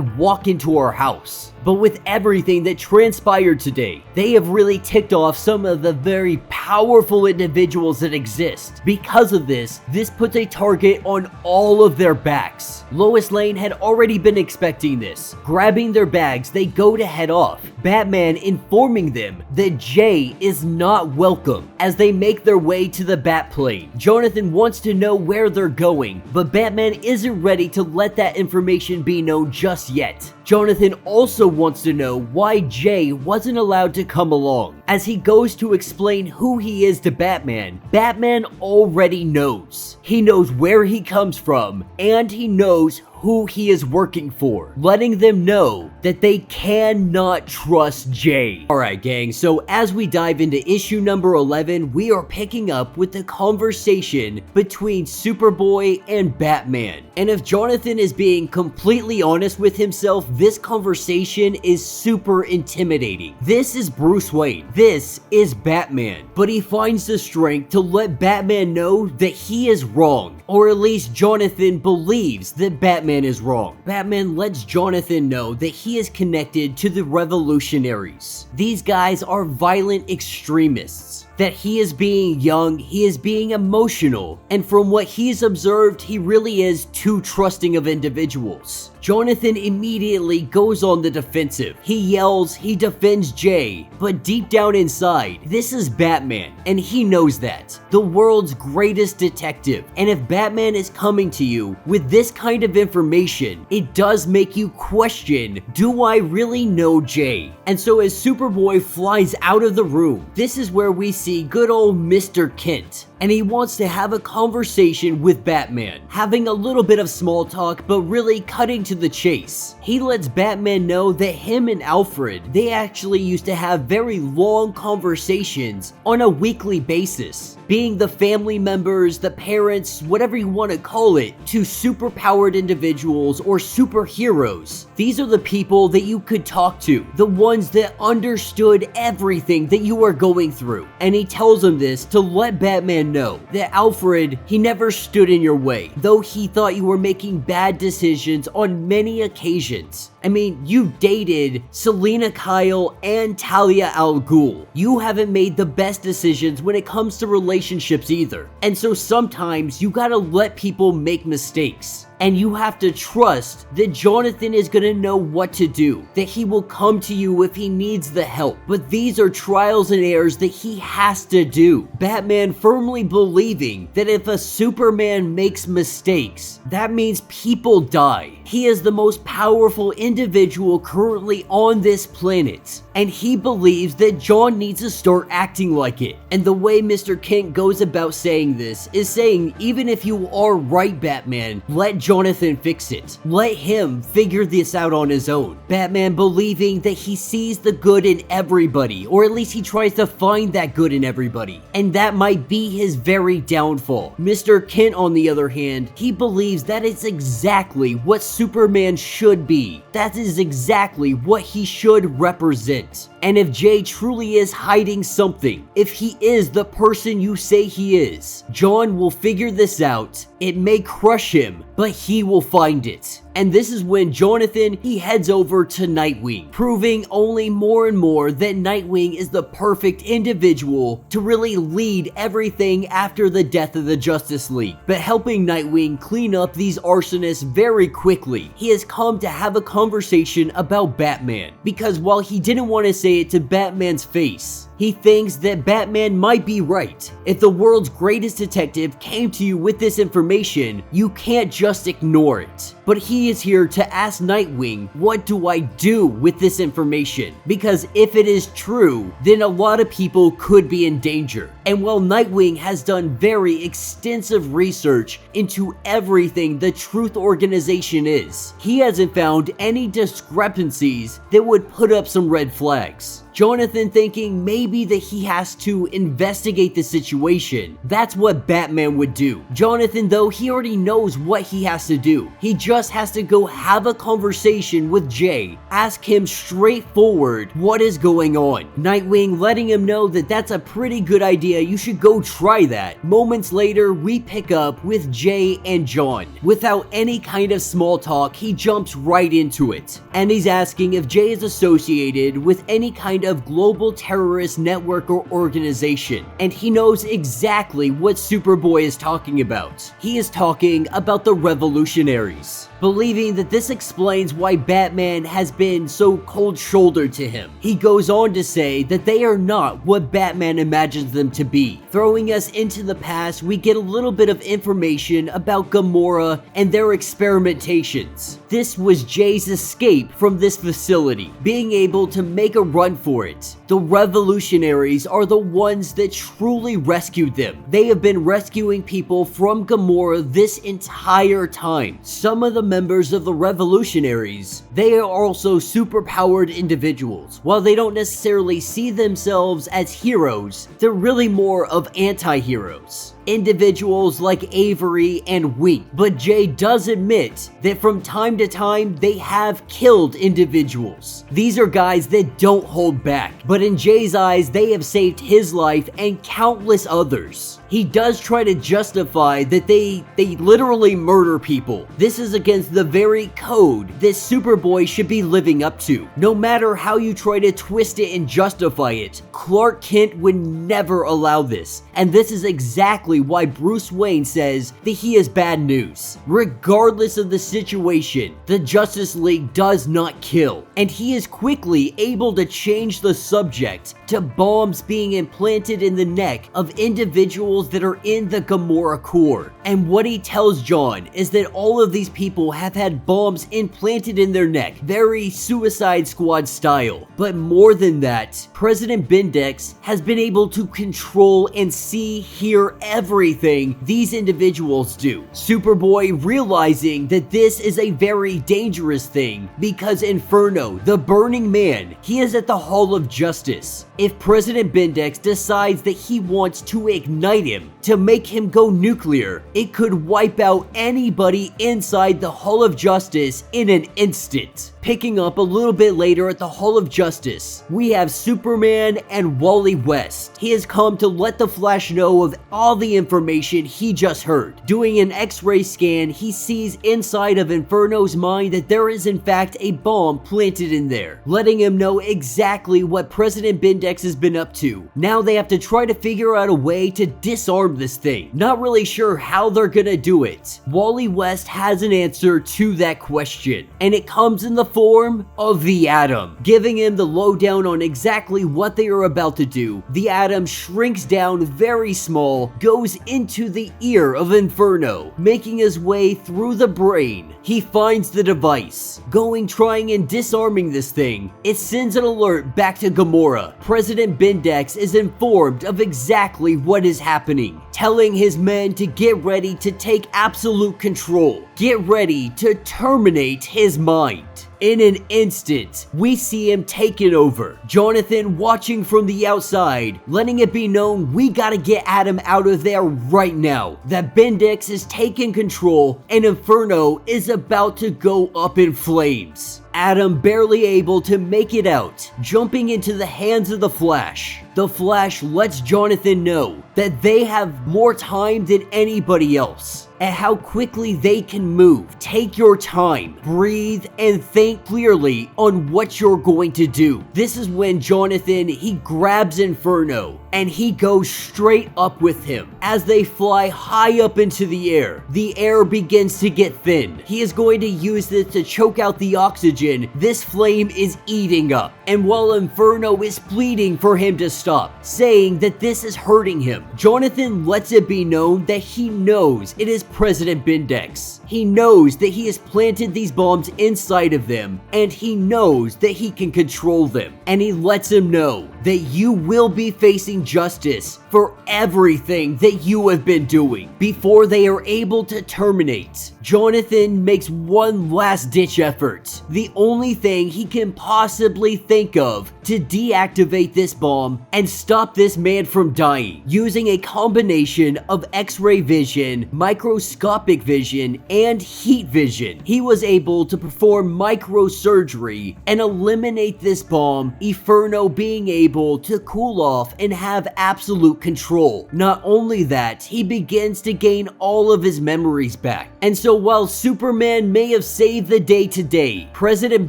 walk into our house. But with everything that transpired today, they have really ticked off some of the very powerful individuals that exist. Because of this puts a target on all of their backs. Lois Lane had already been expecting this. Grabbing their bags, they go to head off. Batman informing them that Jay is not welcome as they make their way to the Batplane. Jonathan wants to know where they're going, but Batman isn't ready to let that information be known just yet. Jonathan also wants to know why Jay wasn't allowed to come along. As he goes to explain who he is to Batman, Batman already knows. He knows where he comes from, and he knows who he is working for, letting them know that they cannot trust Jay. Alright gang, so as we dive into issue number 11, we are picking up with the conversation between Superboy and Batman. And if Jonathan is being completely honest with himself, this conversation is super intimidating. This is Bruce Wayne. This is Batman. But he finds the strength to let Batman know that he is wrong. Or at least Jonathan believes that Batman is wrong. Batman lets Jonathan know that he is connected to the revolutionaries. These guys are violent extremists. That he is being young, he is being emotional, and from what he's observed, he really is too trusting of individuals. Jonathan immediately goes on the defensive. He yells, he defends Jay, but deep down inside, this is Batman, and he knows that. The world's greatest detective, and if Batman is coming to you with this kind of information, it does make you question, do I really know Jay? And so as Superboy flies out of the room, this is where we see good old Mr. Kent. And he wants to have a conversation with Batman, having a little bit of small talk, but really cutting to the chase. He lets Batman know that him and Alfred, they actually used to have very long conversations on a weekly basis, being the family members, the parents, whatever you want to call it, to superpowered individuals or superheroes. These are the people that you could talk to, the ones that understood everything that you are going through. And he tells him this to let Batman know that Alfred, he never stood in your way, though he thought you were making bad decisions on many occasions. I mean, you dated Selina Kyle and Talia al Ghul. You haven't made the best decisions when it comes to relationships either. And so sometimes you gotta let people make mistakes. And you have to trust that Jonathan is gonna know what to do, that he will come to you if he needs the help. But these are trials and errors that he has to do. Batman firmly believing that if a Superman makes mistakes, that means people die. He is the most powerful individual currently on this planet, and he believes that Jon needs to start acting like it. And the way Mr. Kent goes about saying this is saying, even if you are right, Batman, let Jonathan fix it. Let him figure this out on his own. Batman believing that he sees the good in everybody, or at least he tries to find that good in everybody, and that might be his very downfall. Mr. Kent, on the other hand, he believes that it's exactly what Superman should be. That is exactly what he should represent. And if Jay truly is hiding something, if he is the person you say he is, Jon will figure this out. It may crush him, but he will find it. And this is when Jonathan, he heads over to Nightwing, proving only more and more that Nightwing is the perfect individual to really lead everything after the death of the Justice League, but helping Nightwing clean up these arsonists very quickly. He has come to have a conversation about Batman, because while he didn't want to say it to Batman's face, He thinks that Batman might be right. If the world's greatest detective came to you with this information, you can't just ignore it. But he is here to ask Nightwing, what do I do with this information? Because if it is true, then a lot of people could be in danger. And while Nightwing has done very extensive research into everything the Truth Organization is, he hasn't found any discrepancies that would put up some red flags. Jonathan thinking maybe that he has to investigate the situation. That's what Batman would do. Jonathan, though, he already knows what he has to do. He just has to go have a conversation with Jay, ask him straightforward what is going on. Nightwing letting him know that that's a pretty good idea, you should go try that. Moments later, we pick up with Jay and Jon. Without any kind of small talk, he jumps right into it. And he's asking if Jay is associated with any kind of global terrorist network or organization, and he knows exactly what Superboy is talking about. He is talking about the revolutionaries, believing that this explains why Batman has been so cold-shouldered to him. He goes on to say that they are not what Batman imagines them to be. Throwing us into the past, we get a little bit of information about Gamora and their experimentations. This was Jay's escape from this facility, being able to make a run for it. The revolutionaries are the ones that truly rescued them. They have been rescuing people from Gamora this entire time. Some of the members of the revolutionaries, they are also superpowered individuals. While they don't necessarily see themselves as heroes, they're really more of anti-heroes. Individuals like Avery and Wink, but Jay does admit that from time to time they have killed individuals. These are guys that don't hold back, but in Jay's eyes they have saved his life and countless others. He does try to justify that they literally murder people. This is against the very code that Superboy should be living up to. No matter how you try to twist it and justify it, Clark Kent would never allow this. And this is exactly why Bruce Wayne says that he is bad news. Regardless of the situation, the Justice League does not kill. And he is quickly able to change the subject to bombs being implanted in the neck of individuals that are in the Gamora core. And what he tells Jon is that all of these people have had bombs implanted in their neck, very Suicide Squad style. But more than that, President Bindex has been able to control and see, hear everything these individuals do. Superboy realizing that this is a very dangerous thing because Inferno, the Burning Man, he is at the Hall of Justice. If President Bindex decides that he wants to ignite him, to make him go nuclear, it could wipe out anybody inside the Hall of Justice in an instant. Picking up a little bit later at the Hall of Justice, we have Superman and Wally West. He has come to let the Flash know of all the information he just heard. Doing an X-ray scan, he sees inside of Inferno's mind that there is in fact a bomb planted in there, letting him know exactly what President Bindex has been up to. Now they have to try to figure out a way to disarm this thing. Not really sure how they're gonna do it. Wally West has an answer to that question, and it comes in the form of the Atom. Giving him the lowdown on exactly what they are about to do, the Atom shrinks down very small, goes into the ear of Inferno, making his way through the brain. He finds the device. Trying and disarming this thing, it sends an alert back to Gamora. President Bindex is informed of exactly what is happening, telling his men to get ready to take absolute control. Get ready to terminate his mind. In an instant, we see him taken over. Jonathan watching from the outside, letting it be known we gotta get Atom out of there right now. That Bindex is taking control and Inferno is about to go up in flames. Atom barely able to make it out, jumping into the hands of the Flash. The Flash lets Jonathan know that they have more time than anybody else, and how quickly they can move. Take your time, breathe, and think clearly on what you're going to do. This is when Jonathan, he grabs Inferno, and he goes straight up with him. As they fly high up into the air begins to get thin. He is going to use this to choke out the oxygen this flame is eating up. And while Inferno is pleading for him to stop, saying that this is hurting him, Jonathan lets it be known that he knows it is President Bindex. He knows that he has planted these bombs inside of them, and he knows that he can control them. And he lets him know that you will be facing justice for everything that you have been doing before they are able to terminate. Jonathan makes one last ditch effort, the only thing he can possibly think of to deactivate this bomb and stop this man from dying, using a combination of X-ray vision, microscopic vision, and heat vision. He was able to perform microsurgery and eliminate this bomb, Inferno being able to cool off and have absolute control. Not only that, he begins to gain all of his memories back. And so while Superman may have saved the day today, President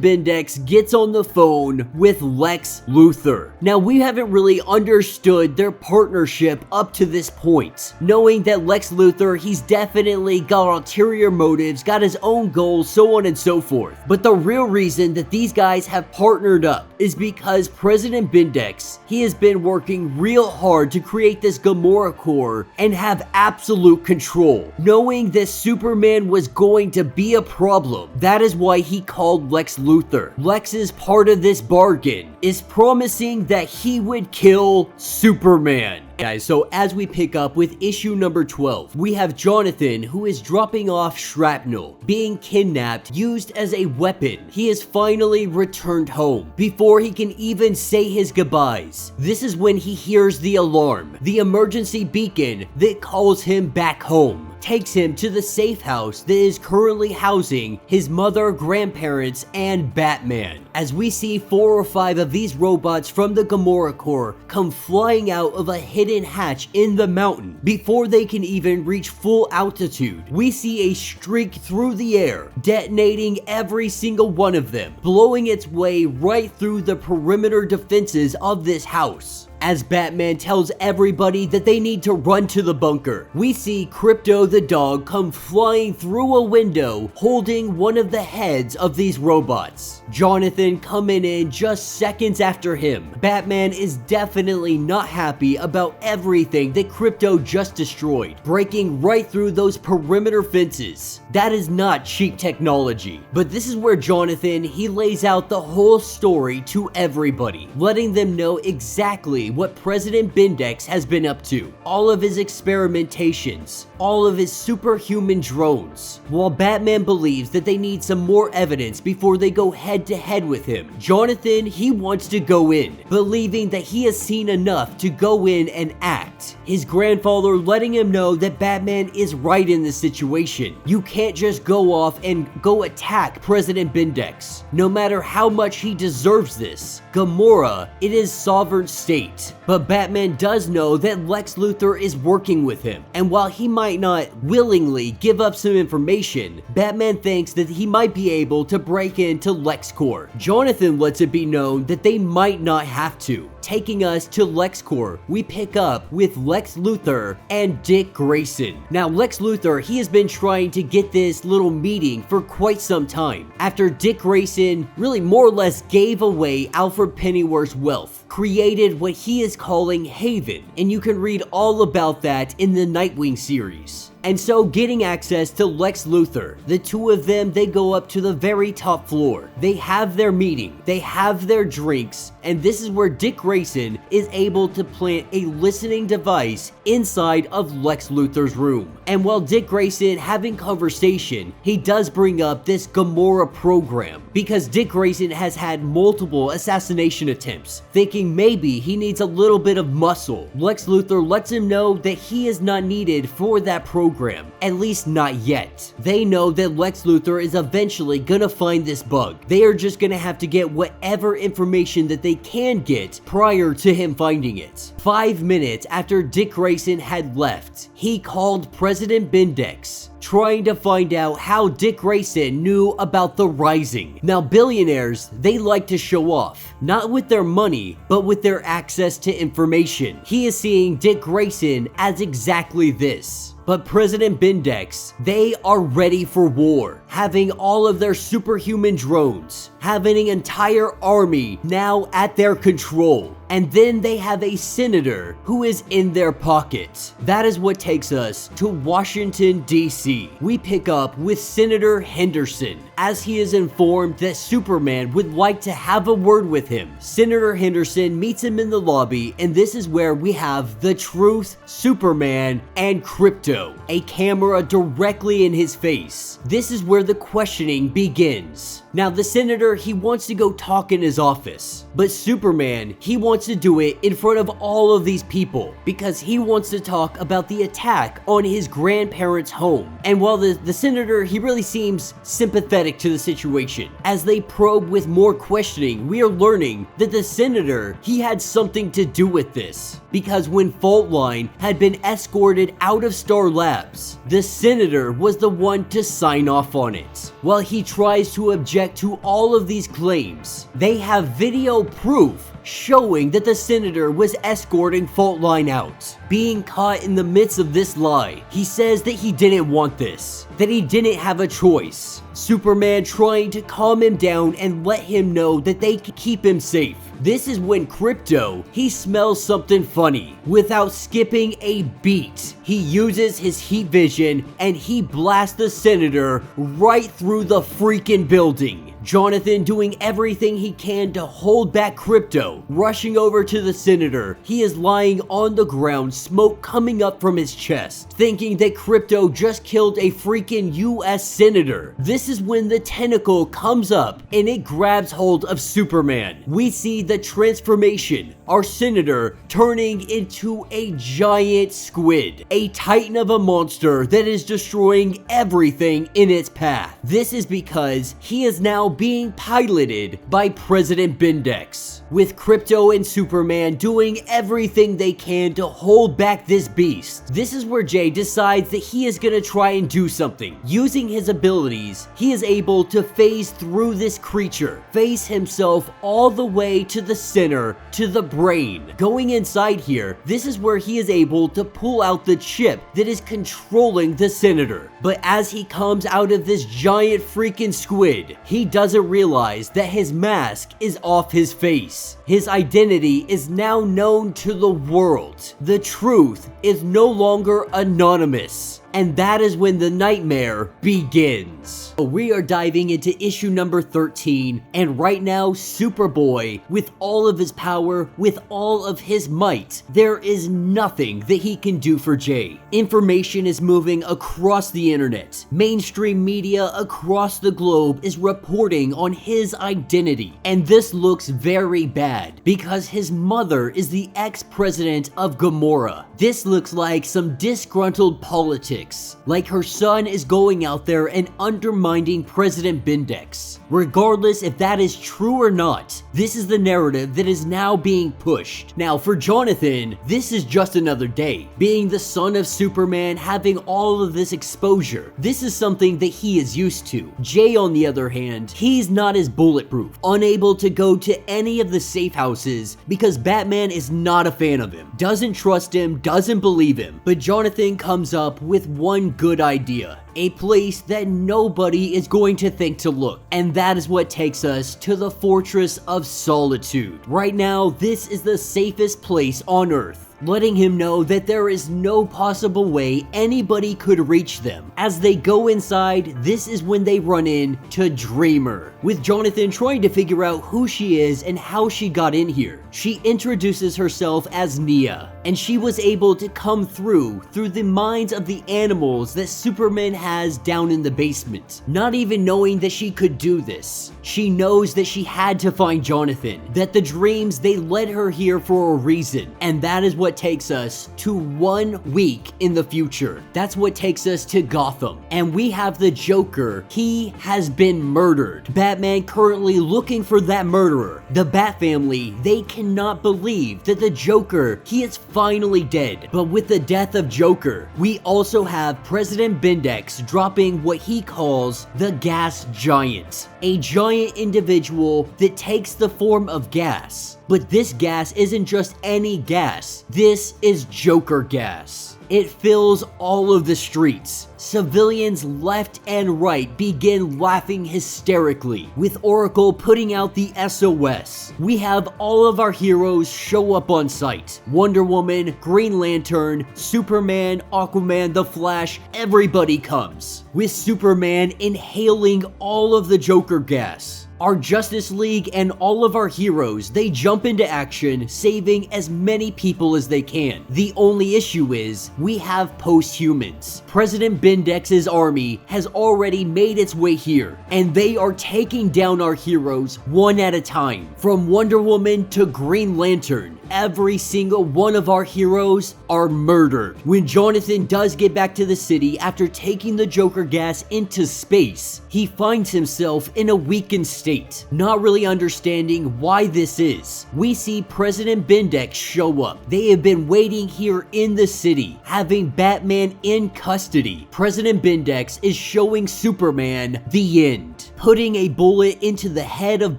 Bindex gets on the phone with Lex Luthor. Now, we haven't really understood their partnership up to this point, knowing that Lex Luthor, he's definitely got ulterior motives, got his own goals, so on and so forth. But the real reason that these guys have partnered up is because President Bindex, he has been working real hard to create this Gamora core and have absolute control. Knowing that Superman was going to be a problem, that is why he called Lex Luthor. Lex's part of this bargain is promising that he would kill Superman. Guys, so as we pick up with issue number 12, we have Jonathan, who is dropping off shrapnel, being kidnapped, used as a weapon. He is finally returned home. Before he can even say his goodbyes, this is when he hears the alarm, the emergency beacon that calls him back home. Takes him to the safe house that is currently housing his mother, grandparents, and Batman. As we see 4 or 5 of these robots from the Gamora Corps come flying out of a hidden hatch in the mountain. Before they can even reach full altitude, we see a streak through the air, detonating every single one of them, blowing its way right through the perimeter defenses of this house. As Batman tells everybody that they need to run to the bunker, we see Crypto the dog come flying through a window holding one of the heads of these robots. Jonathan coming in just seconds after him. Batman is definitely not happy about everything that Crypto just destroyed, breaking right through those perimeter fences. That is not cheap technology. But this is where Jonathan, he lays out the whole story to everybody, letting them know exactly what President Bindex has been up to, all of his experimentations, all of his superhuman drones. While Batman believes that they need some more evidence before they go head to head with him, Jonathan, he wants to go in, believing that he has seen enough to go in and act. His grandfather letting him know that Batman is right in this situation. You can't just go off and go attack President Bindex, no matter how much he deserves this. Gamora, it is sovereign state. But Batman does know that Lex Luthor is working with him, and while he might not willingly give up some information, Batman thinks that he might be able to break into LexCorp. Jonathan lets it be known that they might not have to. Taking us to LexCorp, we pick up with Lex Luthor and Dick Grayson. Now, Lex Luthor, he has been trying to get this little meeting for quite some time, after Dick Grayson really more or less gave away Alfred Pennyworth's wealth, created what he is calling Haven, and you can read all about that in the Nightwing series. And so, getting access to Lex Luthor, the two of them, they go up to the very top floor. They have their meeting, they have their drinks, and this is where Dick Grayson is able to plant a listening device inside of Lex Luthor's room. And while Dick Grayson having conversation, he does bring up this Gamora program, because Dick Grayson has had multiple assassination attempts, thinking maybe he needs a little bit of muscle. Lex Luthor lets him know that he is not needed for that program, at least not yet. They know that Lex Luthor is eventually gonna find this bug. They are just gonna have to get whatever information that they can get prior to him finding it. 5 minutes after Dick Grayson Grayson had left, he called President Bindex, trying to find out how Dick Grayson knew about the Rising. Now, billionaires, they like to show off, not with their money, but with their access to information. He is seeing Dick Grayson as exactly this. But President Bindex, they are ready for war, having all of their superhuman drones, having an entire army now at their control. And then they have a senator who is in their pocket. That is what takes us to Washington, D.C. We pick up with Senator Henderson, as he is informed that Superman would like to have a word with him. Senator Henderson meets him in the lobby, and this is where we have the Truth, Superman, and Krypto. A camera directly in his face. This is where the questioning begins. Now, the senator, he wants to go talk in his office, but Superman, he wants to do it in front of all of these people because he wants to talk about the attack on his grandparents' home. And while the senator, he really seems sympathetic to the situation, as they probe with more questioning, we are learning that the senator, he had something to do with this. Because when Fault Line had been escorted out of Star Labs, the senator was the one to sign off on it. While he tries to object to all of these claims, they have video proof showing that the senator was escorting Fault Line out. Being caught in the midst of this lie, he says that he didn't want this, that he didn't have a choice. Superman trying to calm him down and let him know that they could keep him safe. This is when Krypto, he smells something funny. Without skipping a beat, he uses his heat vision and he blasts the senator right through the freaking building. Jonathan doing everything he can to hold back Krypto, rushing over to the senator. He is lying on the ground, smoke coming up from his chest, thinking that Krypto just killed a freaking US senator. This is when the tentacle comes up and it grabs hold of Superman. We see the transformation, our senator turning into a giant squid, a titan of a monster that is destroying everything in its path. This is because he is now being piloted by President Bindex, with Krypto and Superman doing everything they can to hold back this beast. This is where Jay decides that he is gonna try and do something. Using his abilities, he is able to phase through this creature, phase himself all the way to the center, to the brain. Going inside here, this is where he is able to pull out the chip that is controlling the senator. But as he comes out of this giant freaking squid, he doesn't realize that his mask is off his face. His identity is now known to the world. The truth is no longer anonymous. And that is when the nightmare begins. We are diving into issue number 13, and right now, Superboy, with all of his power, with all of his might, there is nothing that he can do for Jay. Information is moving across the internet. Mainstream media across the globe is reporting on his identity, and this looks very bad because his mother is the ex-president of Gamora. This looks like some disgruntled politics, like her son is going out there and undermining President Bindex. Regardless if that is true or not, this is the narrative that is now being pushed. Now for Jonathan, this is just another day. Being the son of Superman, having all of this exposure, this is something that he is used to. Jay, on the other hand, he's not as bulletproof, unable to go to any of the safe houses because Batman is not a fan of him, doesn't trust him, doesn't believe him. But Jonathan comes up with one good idea. A place that nobody is going to think to look. And that is what takes us to the Fortress of Solitude. Right now, this is the safest place on Earth, letting him know that there is no possible way anybody could reach them. As they go inside, this is when they run into Dreamer, with Jonathan trying to figure out who she is and how she got in here. She introduces herself as Nia, and she was able to come through the minds of the animals that Superman has down in the basement, not even knowing that she could do this. She knows that she had to find Jonathan, that the dreams, they led her here for a reason, and that is what takes us to 1 week in the future. That's what takes us to Gotham, and we have the Joker. He has been murdered. Batman currently looking for that murderer. The Bat family, they cannot believe that the Joker, he is finally dead. But with the death of Joker, we also have President Bindex dropping what he calls the gas giant, a giant individual that takes the form of gas. But this gas isn't just any gas. This is Joker gas. It fills all of the streets. Civilians left and right begin laughing hysterically, with Oracle putting out the SOS. We have all of our heroes show up on site. Wonder Woman, Green Lantern, Superman, Aquaman, The Flash, everybody comes, with Superman inhaling all of the Joker gas. Our Justice League and all of our heroes, they jump into action, saving as many people as they can. The only issue is, we have post-humans. President Bindex's army has already made its way here, and they are taking down our heroes one at a time. From Wonder Woman to Green Lantern, every single one of our heroes are murdered. When Jonathan does get back to the city after taking the Joker gas into space, he finds himself in a weakened state, not really understanding why this is. We see President Bindex show up. They have been waiting here in the city, having Batman in custody. President Bindex is showing Superman the end, putting a bullet into the head of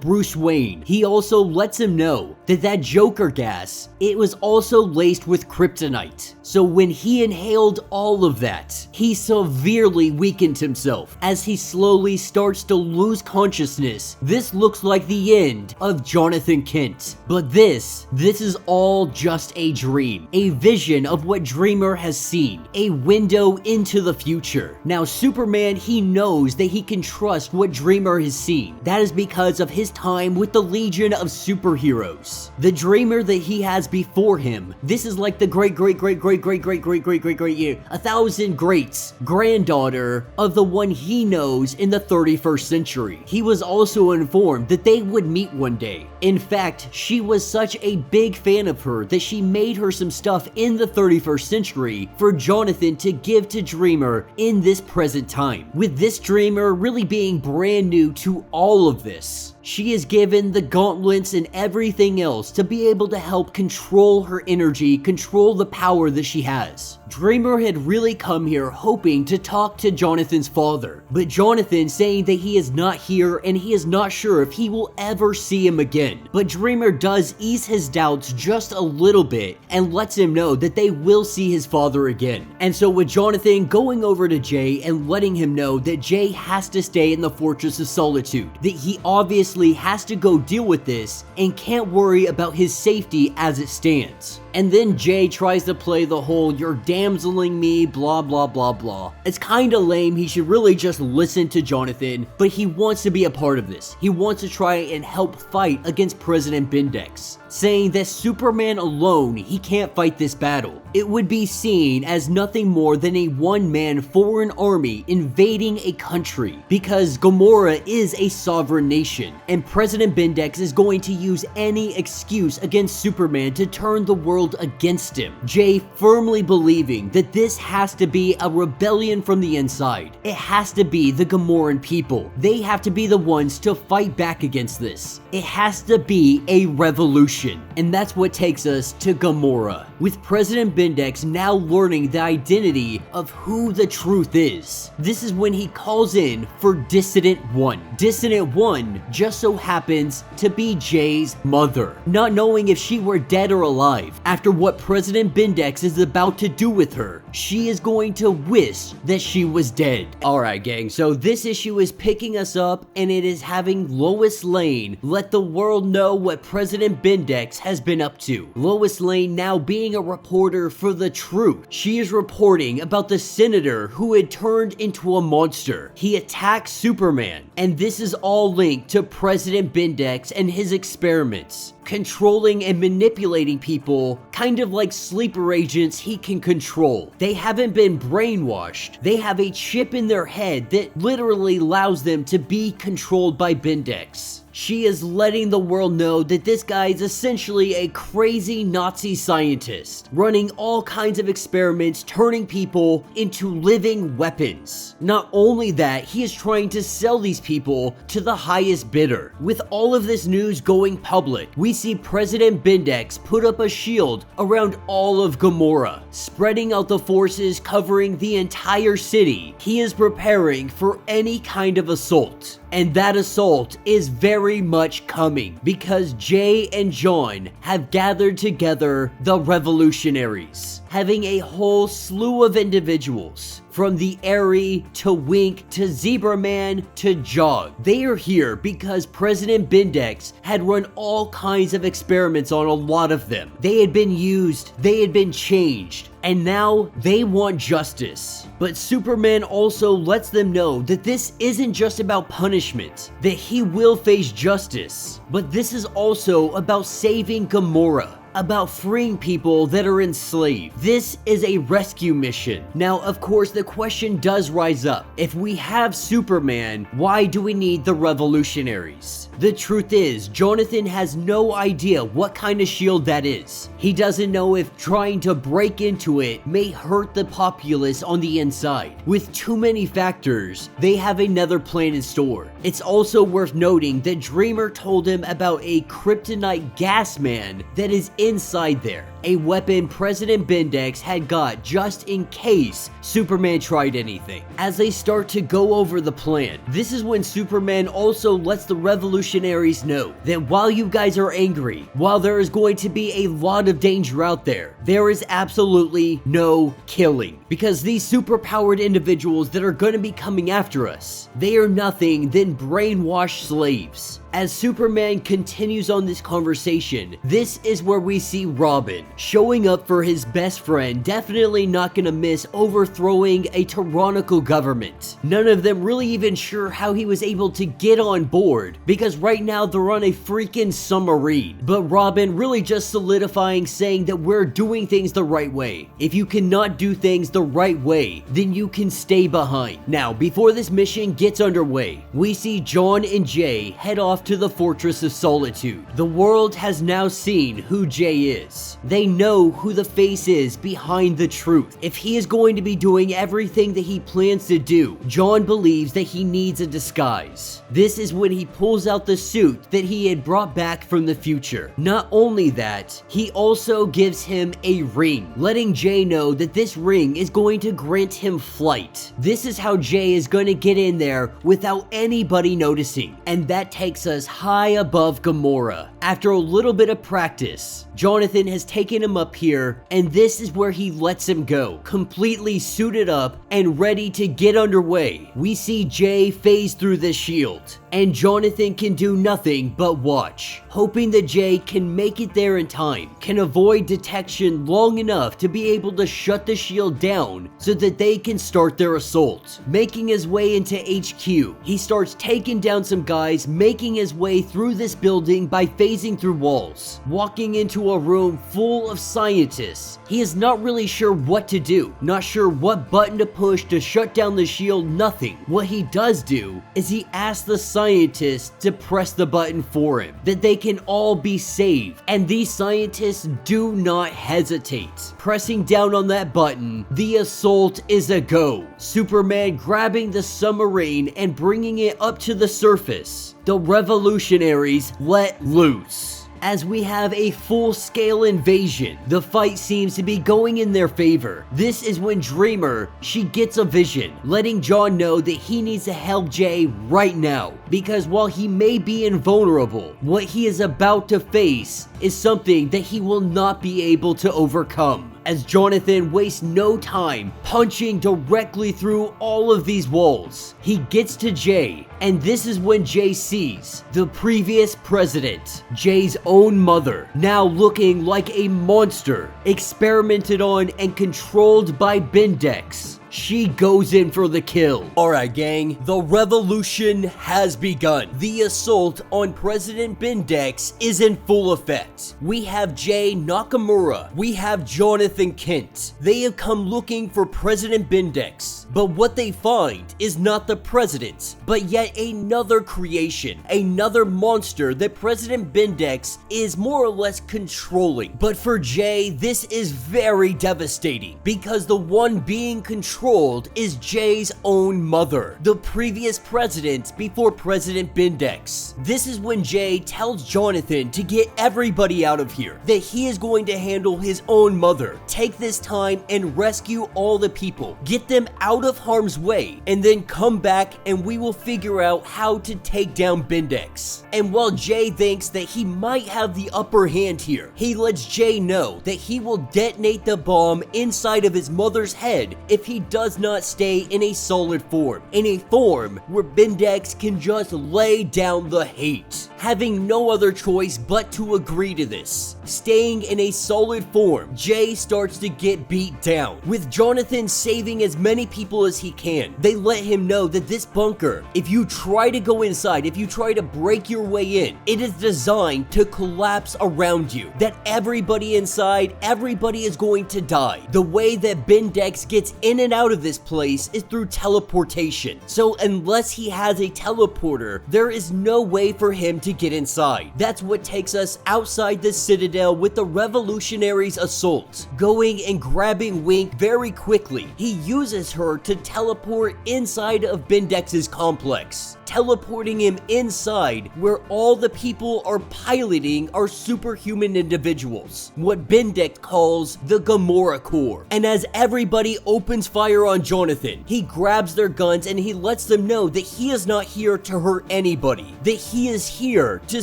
Bruce Wayne. He also lets him know that Joker gas, it was also laced with kryptonite. So when he inhaled all of that, he severely weakened himself. As he slowly starts to lose consciousness, this looks like the end of Jonathan Kent. But this is all just a dream, a vision of what Dreamer has seen, a window into the future. Now Superman, he knows that he can trust what Dreamer has seen. That is because of his time with the Legion of Superheroes. The Dreamer that he has before him, this is like the great 1,000 greats granddaughter of the one he knows in the 31st century. He was also informed that they would meet one day. In fact, she was such a big fan of her that she made her some stuff in the 31st century for Jonathan to give to Dreamer in this present time. With this Dreamer really being brand new to all of this, she is given the gauntlets and everything else to be able to help control her energy, control the power that she has. Dreamer had really come here hoping to talk to Jonathan's father, but Jonathan saying that he is not here and he is not sure if he will ever see him again. But Dreamer does ease his doubts just a little bit and lets him know that they will see his father again. And so with Jonathan going over to Jay and letting him know that Jay has to stay in the Fortress of Solitude, that he obviously has to go deal with this and can't worry about his safety as it stands. And then Jay tries to play the whole "you're damseling me" blah blah blah blah. It's kinda lame. He should really just listen to Jonathan, but he wants to be a part of this. He wants to try and help fight against President Bindex, saying that Superman alone, he can't fight this battle. It would be seen as nothing more than a one-man foreign army invading a country, because Gamora is a sovereign nation, and President Bindex is going to use any excuse against Superman to turn the world against him. Jay firmly believing that this has to be a rebellion from the inside. It has to be the Gamoran people. They have to be the ones to fight back against this. It has to be a revolution. And that's what takes us to Gamora, with President Bindex now learning the identity of who the truth is. This is when he calls in for Dissident 1. Dissident 1 just so happens to be Jay's mother, not knowing if she were dead or alive. After what President Bindex is about to do with her, she is going to wish that she was dead. Alright gang, so this issue is picking us up and it is having Lois Lane let the world know what President Bindex has been up to. Lois Lane now being a reporter for The Truth. She is reporting about the senator who had turned into a monster. He attacked Superman, and this is all linked to President Bindex and his experiments. controlling and manipulating people, kind of like sleeper agents he can control. They haven't been brainwashed. They have a chip in their head that literally allows them to be controlled by Bendix. She is letting the world know that this guy is essentially a crazy Nazi scientist, running all kinds of experiments, turning people into living weapons. Not only that, he is trying to sell these people to the highest bidder. With all of this news going public, we see President Bendix put up a shield around all of Gamora, spreading out the forces covering the entire city. He is preparing for any kind of assault. And that assault is very much coming because Jay and Jon have gathered together the revolutionaries, having a whole slew of individuals. From the Airy to Wink to Zebra Man to Jog. They are here because President Bendix had run all kinds of experiments on a lot of them. They had been used, they had been changed, and now they want justice. But Superman also lets them know that this isn't just about punishment, that he will face justice, but this is also about saving Gamora, about freeing people that are enslaved. This is a rescue mission. Now, of course, the question does rise up. If we have Superman, why do we need the revolutionaries? The truth is, Jonathan has no idea what kind of shield that is. He doesn't know if trying to break into it may hurt the populace on the inside. With too many factors, they have another plan in store. It's also worth noting that Dreamer told him about a kryptonite gas man that is inside there, a weapon President Bendix had got just in case Superman tried anything. As they start to go over the plan, this is when Superman also lets the revolutionaries know that while you guys are angry, while there is going to be a lot of danger out there, there is absolutely no killing. Because these superpowered individuals that are going to be coming after us, they are nothing than brainwashed slaves. As Superman continues on this conversation, this is where we see Robin showing up for his best friend, definitely not gonna miss overthrowing a tyrannical government. None of them really even sure how he was able to get on board, because right now they're on a freaking submarine. But Robin really just solidifying, saying that we're doing things the right way. If you cannot do things the right way, then you can stay behind. Now, before this mission gets underway, we see Jon and Jay head off to the Fortress of Solitude. The world has now seen who Jay is. They know who the face is behind the truth. If he is going to be doing everything that he plans to do, Jon believes that he needs a disguise. This is when he pulls out the suit that he had brought back from the future. Not only that, he also gives him a ring, letting Jay know that this ring is going to grant him flight. This is how Jay is going to get in there without anybody noticing, and that takes us high above Gamora. After a little bit of practice, Jonathan has taken him up here, and this is where he lets him go, completely suited up and ready to get underway. We see Jay phase through the shield, and Jonathan can do nothing but watch, hoping that Jay can make it there in time, can avoid detection long enough to be able to shut the shield down so that they can start their assault. Making his way into HQ, he starts taking down some guys, making his way through this building by phasing through walls, walking into a room full of scientists. He is not really sure what to do, not sure what button to push to shut down the shield, nothing. What he does do is he asks the scientists to press the button for him, that they can all be saved, and these scientists do not hesitate. Pressing down on that button, the assault is a go. Superman grabbing the submarine and bringing it up to the surface. The revolutionaries let loose. As we have a full-scale invasion, the fight seems to be going in their favor. This is when Dreamer, she gets a vision, letting Jon know that he needs to help Jay right now. Because while he may be invulnerable, what he is about to face is something that he will not be able to overcome. As Jonathan wastes no time punching directly through all of these walls, he gets to Jay, and this is when Jay sees the previous president, Jay's own mother, now looking like a monster, experimented on and controlled by Bendix. she goes in for the kill. Alright gang, the revolution has begun. The assault on President Bindex is in full effect. We have Jay Nakamura, we have Jonathan Kent. They have come looking for President Bindex, but what they find is not the president, but yet another creation, another monster that President Bindex is more or less controlling. But for Jay, this is very devastating because the one being controlled is Jay's own mother, the previous president before President Bindex. This is when Jay tells Jonathan to get everybody out of here, that he is going to handle his own mother. Take this time and rescue all the people, get them out of harm's way, and then come back and we will figure out how to take down Bindex. And while Jay thinks that he might have the upper hand here, he lets Jay know that he will detonate the bomb inside of his mother's head if he does not stay in a solid form, in a form where Bindex can just lay down the hate. Having no other choice but to agree to this, staying in a solid form, Jay starts to get beat down, with Jonathan saving as many people as he can. They let him know that this bunker, if you try to go inside, if you try to break your way in, it is designed to collapse around you, that everybody inside, everybody is going to die. The way that Bindex gets in and out of this place is through teleportation. So unless he has a teleporter, there is no way for him to get inside. That's what takes us outside the Citadel with the revolutionaries' assault, going and grabbing Wink very quickly. He uses her to teleport inside of Bindex's complex, teleporting him inside where all the people are piloting are superhuman individuals, what Bindex calls the Gamora Core. And as everybody opens fire on Jonathan, he grabs their guns and he lets them know that he is not here to hurt anybody, that he is here to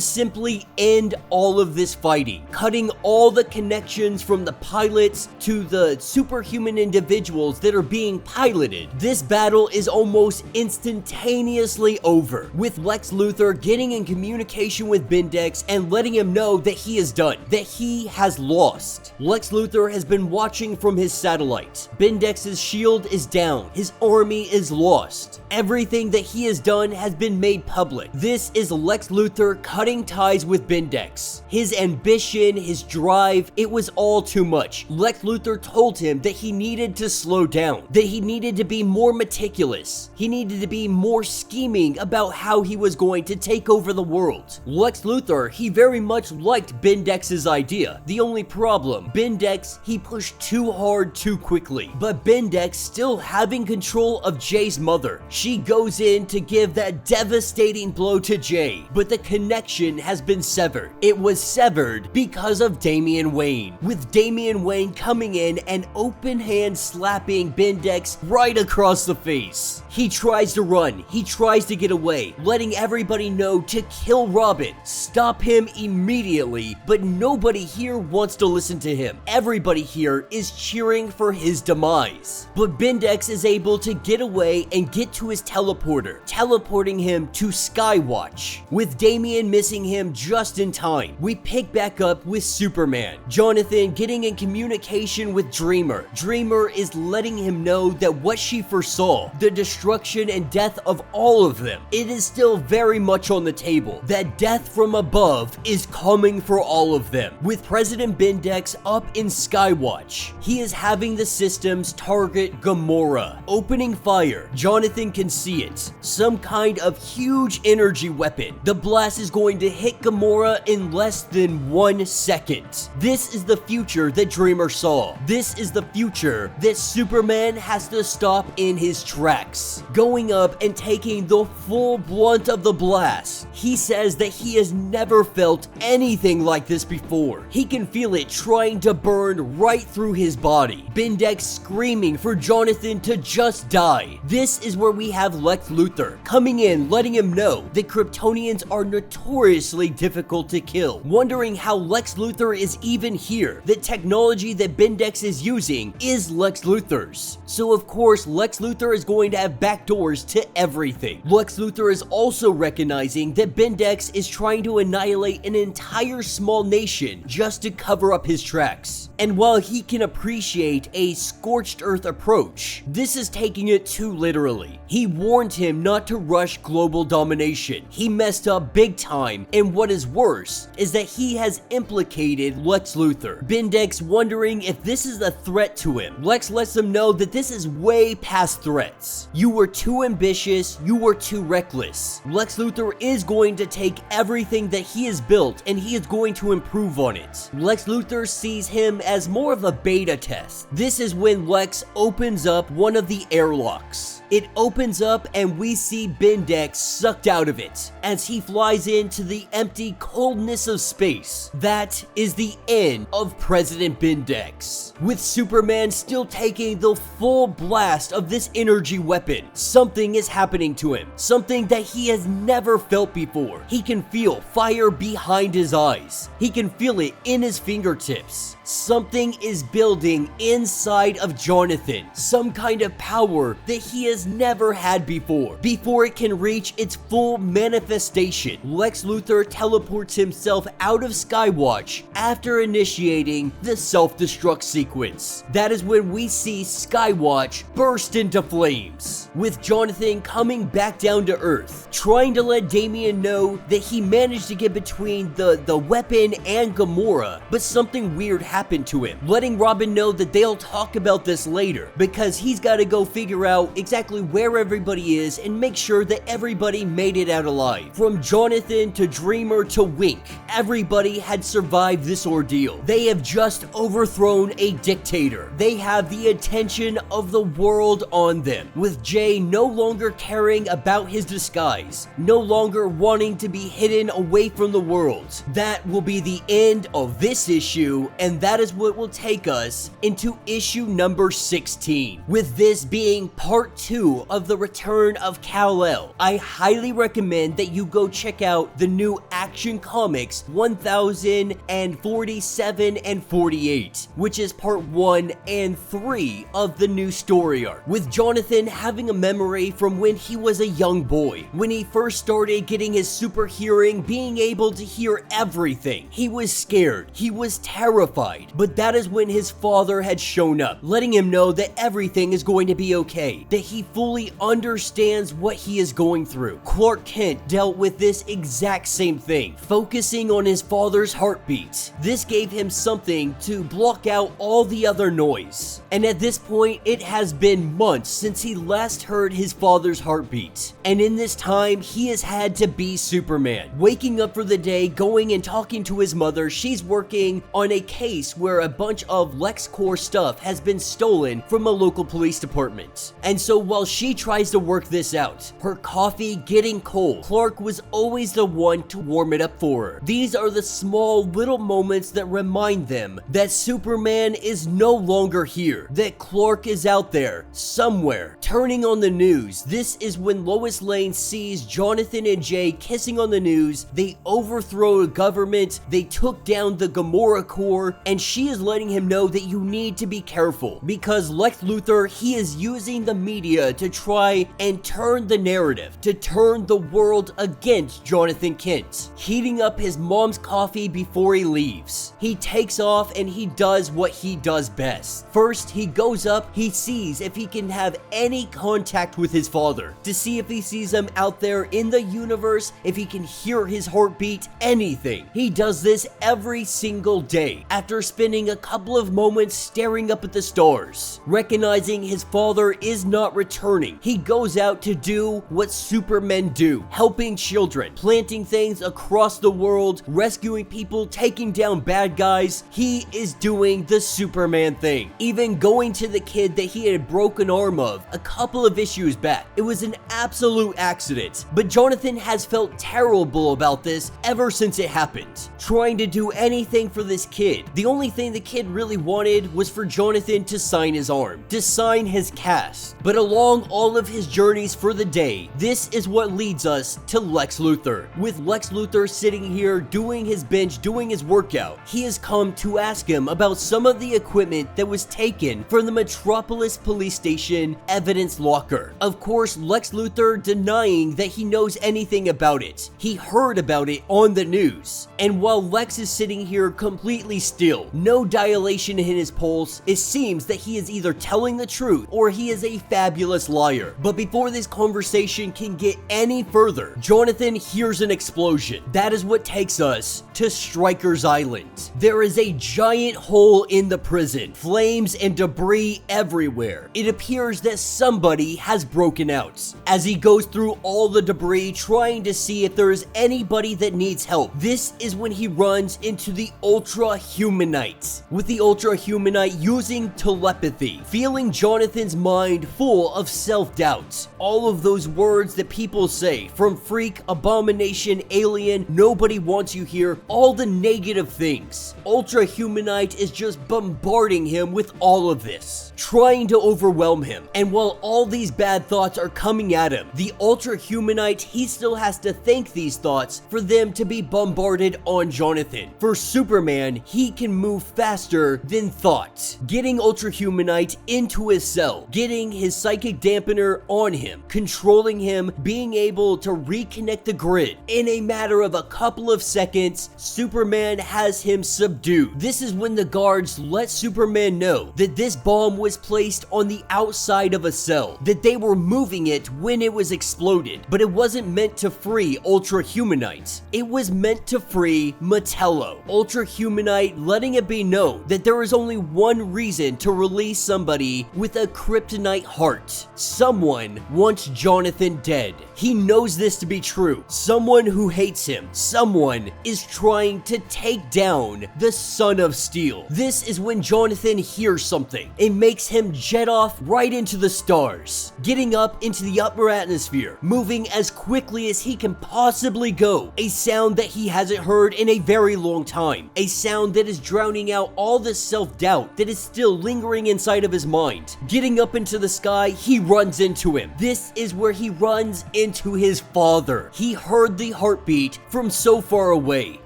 simply end all of this fighting, cutting all the connections from the pilots to the superhuman individuals that are being piloted. This battle is almost instantaneously over, with Lex Luthor getting in communication with Bindex and letting him know that he is done, that he has lost. Lex Luthor has been watching from his satellite. Bindex's shield is down. His army is lost. Everything that he has done has been made public. This is Lex Luthor cutting ties with Bindex. His ambition, his drive, it was all too much. Lex Luthor told him that he needed to slow down, that he needed to be more meticulous. He needed to be more scheming about how he was going to take over the world. Lex Luthor, he very much liked Bindex's idea. The only problem, Bindex, he pushed too hard too quickly. But Bindex, still having control of Jay's mother, she goes in to give that devastating blow to Jay, but the connection has been severed. It was severed because of Damian Wayne, with Damian Wayne coming in and open hand slapping Bindex right across the face. He tries to run, he tries to get away, letting everybody know to kill Robin, stop him immediately, but nobody here wants to listen to him. Everybody here is cheering for his demise. But Bindex is able to get away and get to his teleporter, teleporting him to Skywatch. With Damian missing him just in time, we pick back up with Superman. Jonathan getting in communication with Dreamer. Dreamer is letting him know that what she foresaw, the destruction and death of all of them, it is still very much on the table. That death from above is coming for all of them. With President Bindex up in Skywatch, he is having the systems target Gamora, opening fire. Jonathan can see it. Some kind of huge energy weapon. The blast is going to hit Gamora in less than 1 second. This is the future that Dreamer saw. This is the future that Superman has to stop in his tracks. Going up and taking the full blunt of the blast. He says that he has never felt anything like this before. He can feel it trying to burn right through his body. Bindex screaming for Jonathan to just die. This is where we have Lex Luthor coming in, letting him know that Kryptonians are notoriously difficult to kill, wondering how Lex Luthor is even here. The technology that Bindex is using is Lex Luthor's. So of course, Lex Luthor is going to have backdoors to everything. Lex Luthor is also recognizing that Bindex is trying to annihilate an entire small nation just to cover up his tracks. And while he can appreciate a scorched earth approach approach. This is taking it too literally. He warned him not to rush global domination. He messed up big time, and what is worse is that he has implicated Lex Luthor. Bendix wondering if this is a threat to him. Lex lets him know that this is way past threats. You were too ambitious, you were too reckless. Lex Luthor is going to take everything that he has built and he is going to improve on it. Lex Luthor sees him as more of a beta test. This is when Lex opens up one of the airlocks. It opens up and we see Bendix sucked out of it as he flies into the empty coldness of space. That is the end of President Bendix. With Superman still taking the full blast of this energy weapon, something is happening to him. Something that he has never felt before. He can feel fire behind his eyes. He can feel it in his fingertips. Something is building inside of Jonathan. Some kind of power that he has never had before. Before it can reach its full manifestation, Lex Luthor teleports himself out of Skywatch after initiating the self-destruct sequence. That is when we see Skywatch burst into flames, with Jonathan coming back down to Earth, trying to let Damian know that he managed to get between the weapon and Gamora, but something weird happened to him, letting Robin know that they'll talk about this later, because he's got to go figure out exactly where everybody is and make sure that everybody made it out alive. From Jonathan to Dreamer to Wink, everybody had survived this ordeal. They have just overthrown a dictator. They have the attention of the world on them, with Jay no longer caring about his disguise, no longer wanting to be hidden away from the world. That will be the end of this issue, and that is what will take us into issue number 16, with this being part 2 of the return of KAL-El. I highly recommend that you go check out the new Action Comics 1047 and 48, which is part 1 and 3 of the new story arc, with Jonathan having a memory from when he was a young boy, when he first started getting his super hearing, being able to hear everything. He was scared, he was terrified, but that is when his father had shown up, letting him know that everything is going to be okay, that he fully understands what he is going through. Clark Kent dealt with this exact same thing, focusing on his father's heartbeat. This gave him something to block out all the other noise. And at this point, it has been months since he last heard his father's heartbeat. And in this time, he has had to be Superman, waking up for the day, going and talking to his mother. She's working on a case where a bunch of LexCorp stuff has been stolen from a local police department. And so while she tries to work this out, her coffee getting cold, Clark was always the one to warm it up for her. These are the small little moments that remind them that Superman is no longer here, that Clark is out there somewhere. Turning on the news, this is when Lois Lane sees Jonathan and Jay kissing on the news. They overthrow a government, they took down the Gamora Corps, and she is letting him know that you need to be careful, because Lex Luthor, he is using the media to try and turn the narrative, to turn the world against Jonathan Kent. Heating up his mom's coffee before he leaves, he takes off and he does what he does best. First, he goes up, he sees if he can have any contact with his father, to see if he sees him out there in the universe, if he can hear his heartbeat, anything. He does this every single day, after spending a couple of moments staring up at the stars. Recognizing his father is not returning, he goes out to do what supermen do, helping children, planting things across the world, rescuing people, taking down bad guys. He is doing the Superman thing, even going to the kid that he had a broken arm of a couple of issues back. It was an absolute accident, but Jonathan has felt terrible about this ever since it happened, trying to do anything for this kid. The only thing the kid really wanted was for Jonathan to sign his arm, to sign his cast. But along all of his journeys for the day, this is what leads us to Lex Luthor. With Lex Luthor sitting here doing his bench, doing his workout, he has come to ask him about some of the equipment that was taken from the Metropolis police station evidence log Walker. Of course, Lex Luthor denying that he knows anything about it. He heard about it on the news. And while Lex is sitting here completely still, no dilation in his pulse, it seems that he is either telling the truth or he is a fabulous liar. But before this conversation can get any further, Jonathan hears an explosion. That is what takes us to Stryker's Island. There is a giant hole in the prison, flames and debris everywhere. It appears that somebody has broken out. As he goes through all the debris trying to see if there is anybody that needs help, this is when he runs into the Ultra Humanite. With the Ultra Humanite using telepathy, feeling Jonathan's mind full of self-doubt. All of those words that people say, from freak, abomination, alien, nobody wants you here, all the negative things. Ultra Humanite is just bombarding him with all of this, trying to overwhelm him. And while all these bad thoughts are coming at him, the Ultra Humanite, he still has to thank these thoughts for them to be bombarded on Jonathan. For Superman, he can move faster than thought. Getting Ultra Humanite into his cell, getting his psychic dampener on him, controlling him, being able to reconnect the grid. In a matter of a couple of seconds, Superman has him subdued. This is when the guards let Superman know that this bomb was placed on the outside of a cell, that they were moving it when it was exploded, but it wasn't meant to free Ultra Humanite. It was meant to free Metallo. Ultra Humanite letting it be known that there is only one reason to release somebody with a kryptonite heart. Someone wants Jonathan dead. He knows this to be true. Someone who hates him. Someone is trying to take down the Son of Steel. This is when Jonathan hears something. It makes him jet off right into the stars, getting up into the upper atmosphere, moving as quickly as he can possibly go. A sound that he hasn't heard in a very long time. A sound that is drowning out all the self-doubt that is still lingering inside of his mind. Getting up into the sky, he runs into him. This is where he runs into his father. He heard the heartbeat from so far away,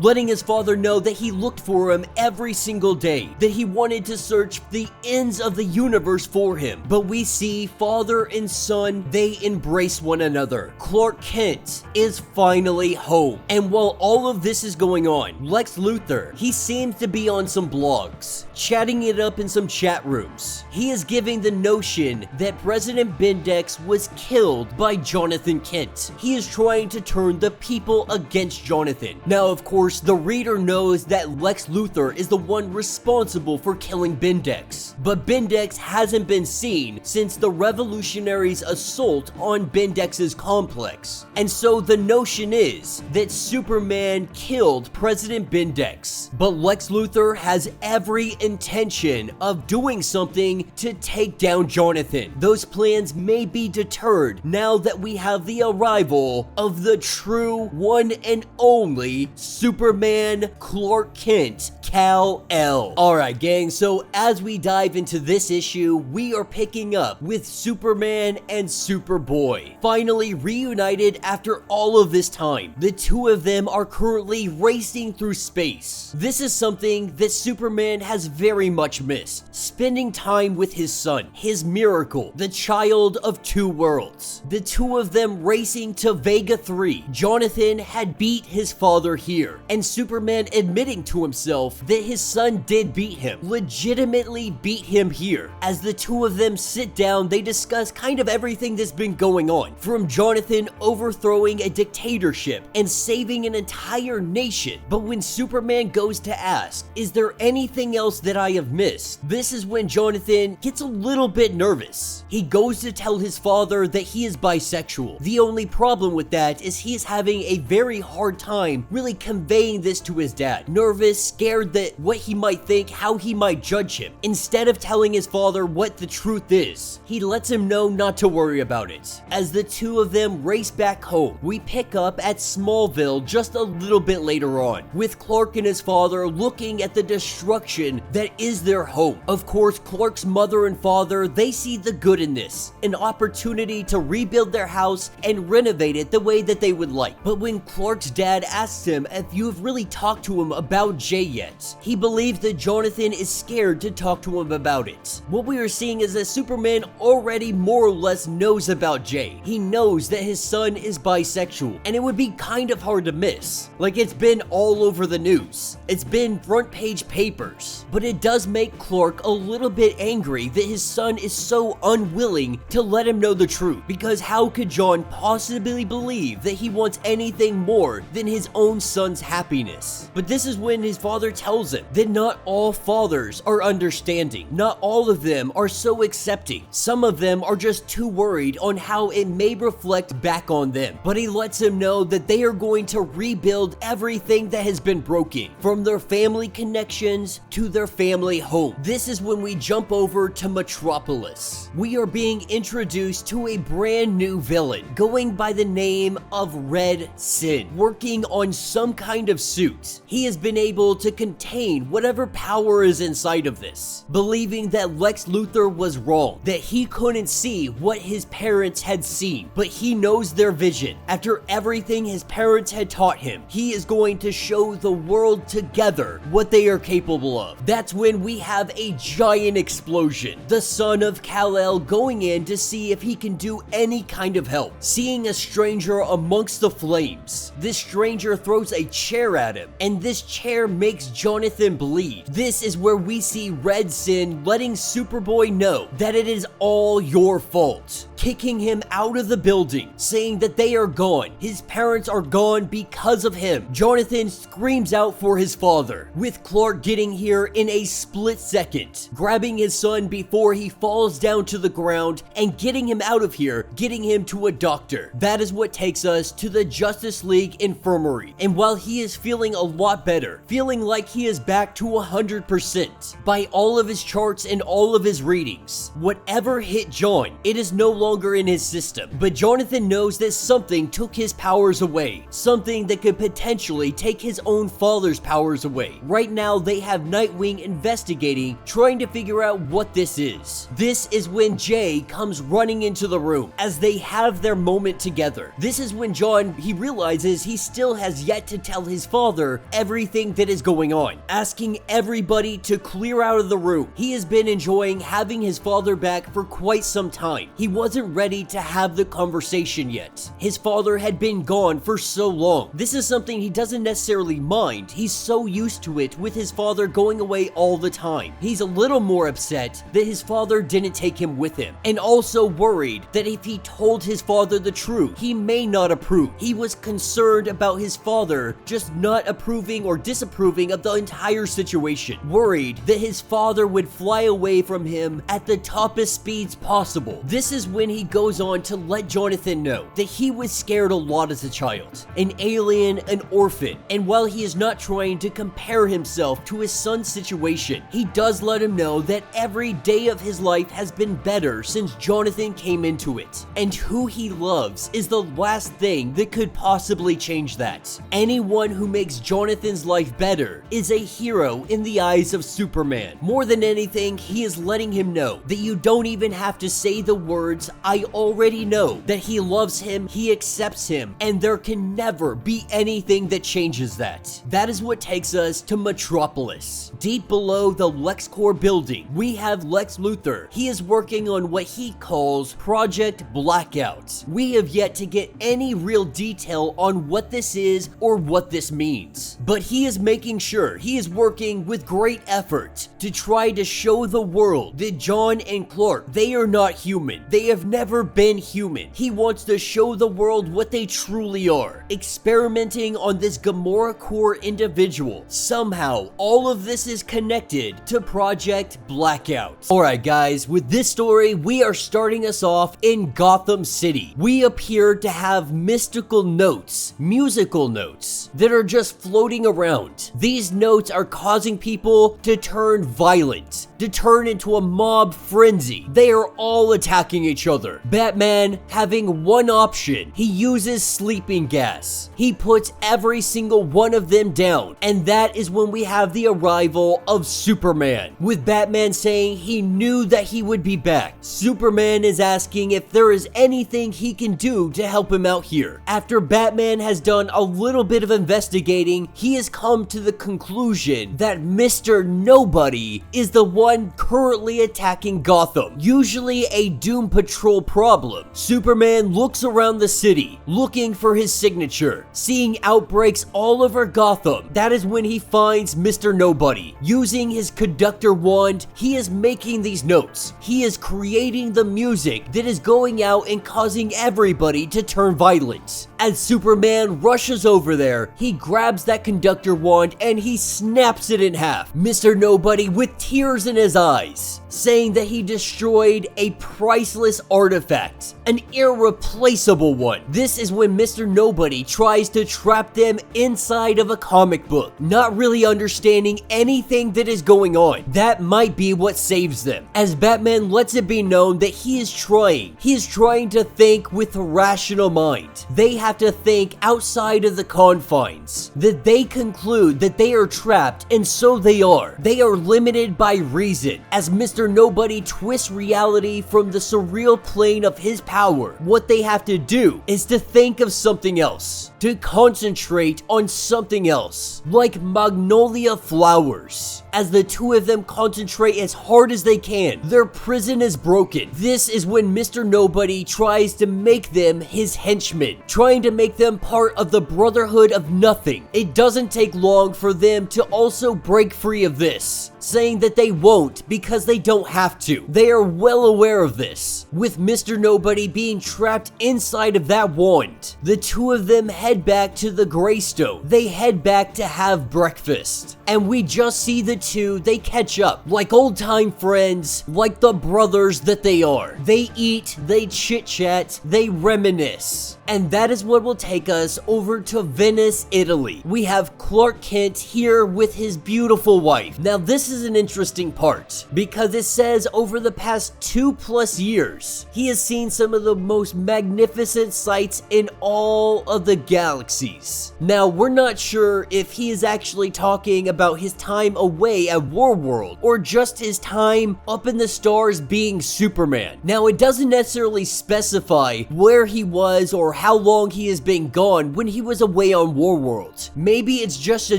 letting his father know that he looked for him every single day, that he wanted to search the ends of the universe for him. But we see father and son, they embrace one another. Clark Kent is finally home. And while all of this is going on, Lex Luthor, he seems to be on some blogs, chatting it up in some chat rooms. He is giving the notion that President Bendex was killed by Jonathan Kent. He is trying to turn the people against Jonathan. Now, of course, the reader knows that Lex Luthor is the one responsible for killing Bendex. But Bendex hasn't been seen since the revolutionaries' assault on Bendex's complex. And so the notion is that Superman killed President Bendex. But Lex Luthor has every intention of doing something to take down Jonathan. Those plans may be deterred now that we have the arrival of the true one and only Superman Clark Kent, KAL-El. Alright gang, so as we dive into this issue, we are picking up with Superman and Superboy. Finally reunited after all of this time. The two of them are currently racing through space. This is something that Superman has very much missed. Spending time with his son, his miracle, the child of two worlds. The two of them racing to Vega 3. Jonathan had beat his father here, and Superman admitting to himself that his son did beat him, legitimately beat him here. As the two of them sit down, they discuss kind of everything that's been going on, from Jonathan overthrowing a dictatorship and saving an entire nation. But when Superman goes to ask, is there anything else that I have missed? This is when Jonathan gets a little bit nervous. He goes to tell his father that he is bisexual. The only problem with that is he is having a very hard time really conveying this to his dad. Nervous, scared that what he might think, how he might judge him. Instead of telling his father what the truth is, he lets him know not to worry about it. As the two of them race back home, we pick up at Smallville just a little bit later on, with Clark and his father looking at the destruction that is their home. Of course, Clark's mother and father, they see the good in this, an opportunity to rebuild their house and renovate it the way that they would like. But when Clark's dad asks him if you have really talked to him about Jay yet, yet. He believes that Jonathan is scared to talk to him about it. What we are seeing is that Superman already more or less knows about Jay. He knows that his son is bisexual, and it would be kind of hard to miss. Like, it's been all over the news. It's been front page papers. But it does make Clark a little bit angry that his son is so unwilling to let him know the truth, because how could Jon possibly believe that he wants anything more than his own son's happiness? But this is when his father tells him that not all fathers are understanding. Not all of them are so accepting. Some of them are just too worried on how it may reflect back on them. But he lets him know that they are going to rebuild everything that has been broken, from their family connections to their family home. This is when we jump over to Metropolis. We are being introduced to a brand new villain going by the name of Red Sin, working on some kind of suit. He has been able to contain whatever power is inside of this, believing that Lex Luthor was wrong, that he couldn't see what his parents had seen, but he knows their vision. After everything his parents had taught him, he is going to show the world together what they are capable of. That's when we have a giant explosion. The son of KAL-El going in to see if he can do any kind of help, seeing a stranger amongst the flames. This stranger throws a chair at him, and this chair makes Jonathan bleed. This is where we see Red Sin letting Superboy know that it is all your fault, kicking him out of the building, saying that they are gone. His parents are gone because of him. Jonathan screams out for his father, with Clark getting here in a split second, grabbing his son before he falls down to the ground and getting him out of here, getting him to a doctor. That is what takes us to the Justice League infirmary, and while he is feeling a lot better, feeling like he is back to 100% by all of his charts and all of his readings, whatever hit Jon, it is no longer in his system. But Jonathan knows that something took his powers away, something that could potentially take his own father's powers away. Right now they have Nightwing investigating, trying to figure out what this is. This is when Jay comes running into the room as they have their moment together. This is when Jon, he realizes he still has yet to tell his father everything that is going on, asking everybody to clear out of the room. He has been enjoying having his father back for quite some time. He wasn't ready to have the conversation yet. His father had been gone for so long. This is something he doesn't necessarily mind. He's so used to it with his father going away all the time. He's a little more upset that his father didn't take him with him, and also worried that if he told his father the truth, he may not approve. He was concerned about his father just not approving or disapproving of the entire situation, worried that his father would fly away from him at the toppest speeds possible. This is when he goes on to let Jonathan know that he was scared a lot as a child, an alien, an orphan, and while he is not trying to compare himself to his son's situation, he does let him know that every day of his life has been better since Jonathan came into it, and who he loves is the last thing that could possibly change that. Anyone who makes Jonathan's life better is a hero in the eyes of Superman. More than anything, he is letting him know that you don't even have to say the words, "I already know," that he loves him, he accepts him, and there can never be anything that changes that. That is what takes us to Metropolis. Deep below the LexCorp building, we have Lex Luthor. He is working on what he calls Project Blackout. We have yet to get any real detail on what this is or what this means, but he is making sure he is working with great effort to try to show the world that Jon and Clark, they are not human. They have never been human. He wants to show the world what they truly are, experimenting on this Gamora core individual. Somehow, all of this is connected to Project Blackout. Alright guys, with this story, we are starting us off in Gotham City. We appear to have mystical notes, musical notes, that are just floating around. These notes are causing people to turn violent, to turn into a mob frenzy. They are all attacking each other. Batman having one option. He uses sleeping gas. He puts every single one of them down. And that is when we have the arrival of Superman, with Batman saying he knew that he would be back. Superman is asking if there is anything he can do to help him out here. After Batman has done a little bit of investigating, he has come to the conclusion that Mr. Nobody is the one currently attacking Gotham, usually a Doom Patrol problem. Superman looks around the city, looking for his signature, seeing outbreaks all over Gotham. That is when he finds Mr. Nobody. Using his conductor wand, he is making these notes. He is creating the music that is going out and causing everybody to turn violent. As Superman rushes over there, he grabs that conductor wand and he snaps it in half. Mr. Nobody, with tears in his eyes, saying that he destroyed a priceless artifact, an irreplaceable one. This is when Mr. Nobody tries to trap them inside of a comic book, not really understanding anything that is going on. That might be what saves them, as Batman lets it be known that he is trying to think with a rational mind. They have to think outside of the confines, that they conclude that they are trapped, and so they are. They are limited by reason, as Mr. Nobody twists reality from the surreal plane of his power. What they have to do is to think of something else, to concentrate on something else, like magnolia flowers. As the two of them concentrate as hard as they can, their prison is broken. This is when Mr. Nobody tries to make them his henchmen, trying to make them part of the Brotherhood of Nothing. It doesn't take long for them to also break free of this, saying that they won't because they don't have to. They are well aware of this. With Mr. Nobody being trapped inside of that wand, the two of them head back to the Greystone. They head back to have breakfast, and we just see the two, they catch up like old-time friends, like the brothers that they are. They eat, they chit-chat, they reminisce. And that is what will take us over to Venice, Italy. We have Clark Kent here with his beautiful wife. Now this is an interesting part, because it says over the past 2+ years, he has seen some of the most magnificent sights in all of the galaxies. Now we're not sure if he is actually talking about his time away at Warworld, or just his time up in the stars being Superman. Now it doesn't necessarily specify where he was or how long he has been gone when he was away on Warworld. Maybe it's just a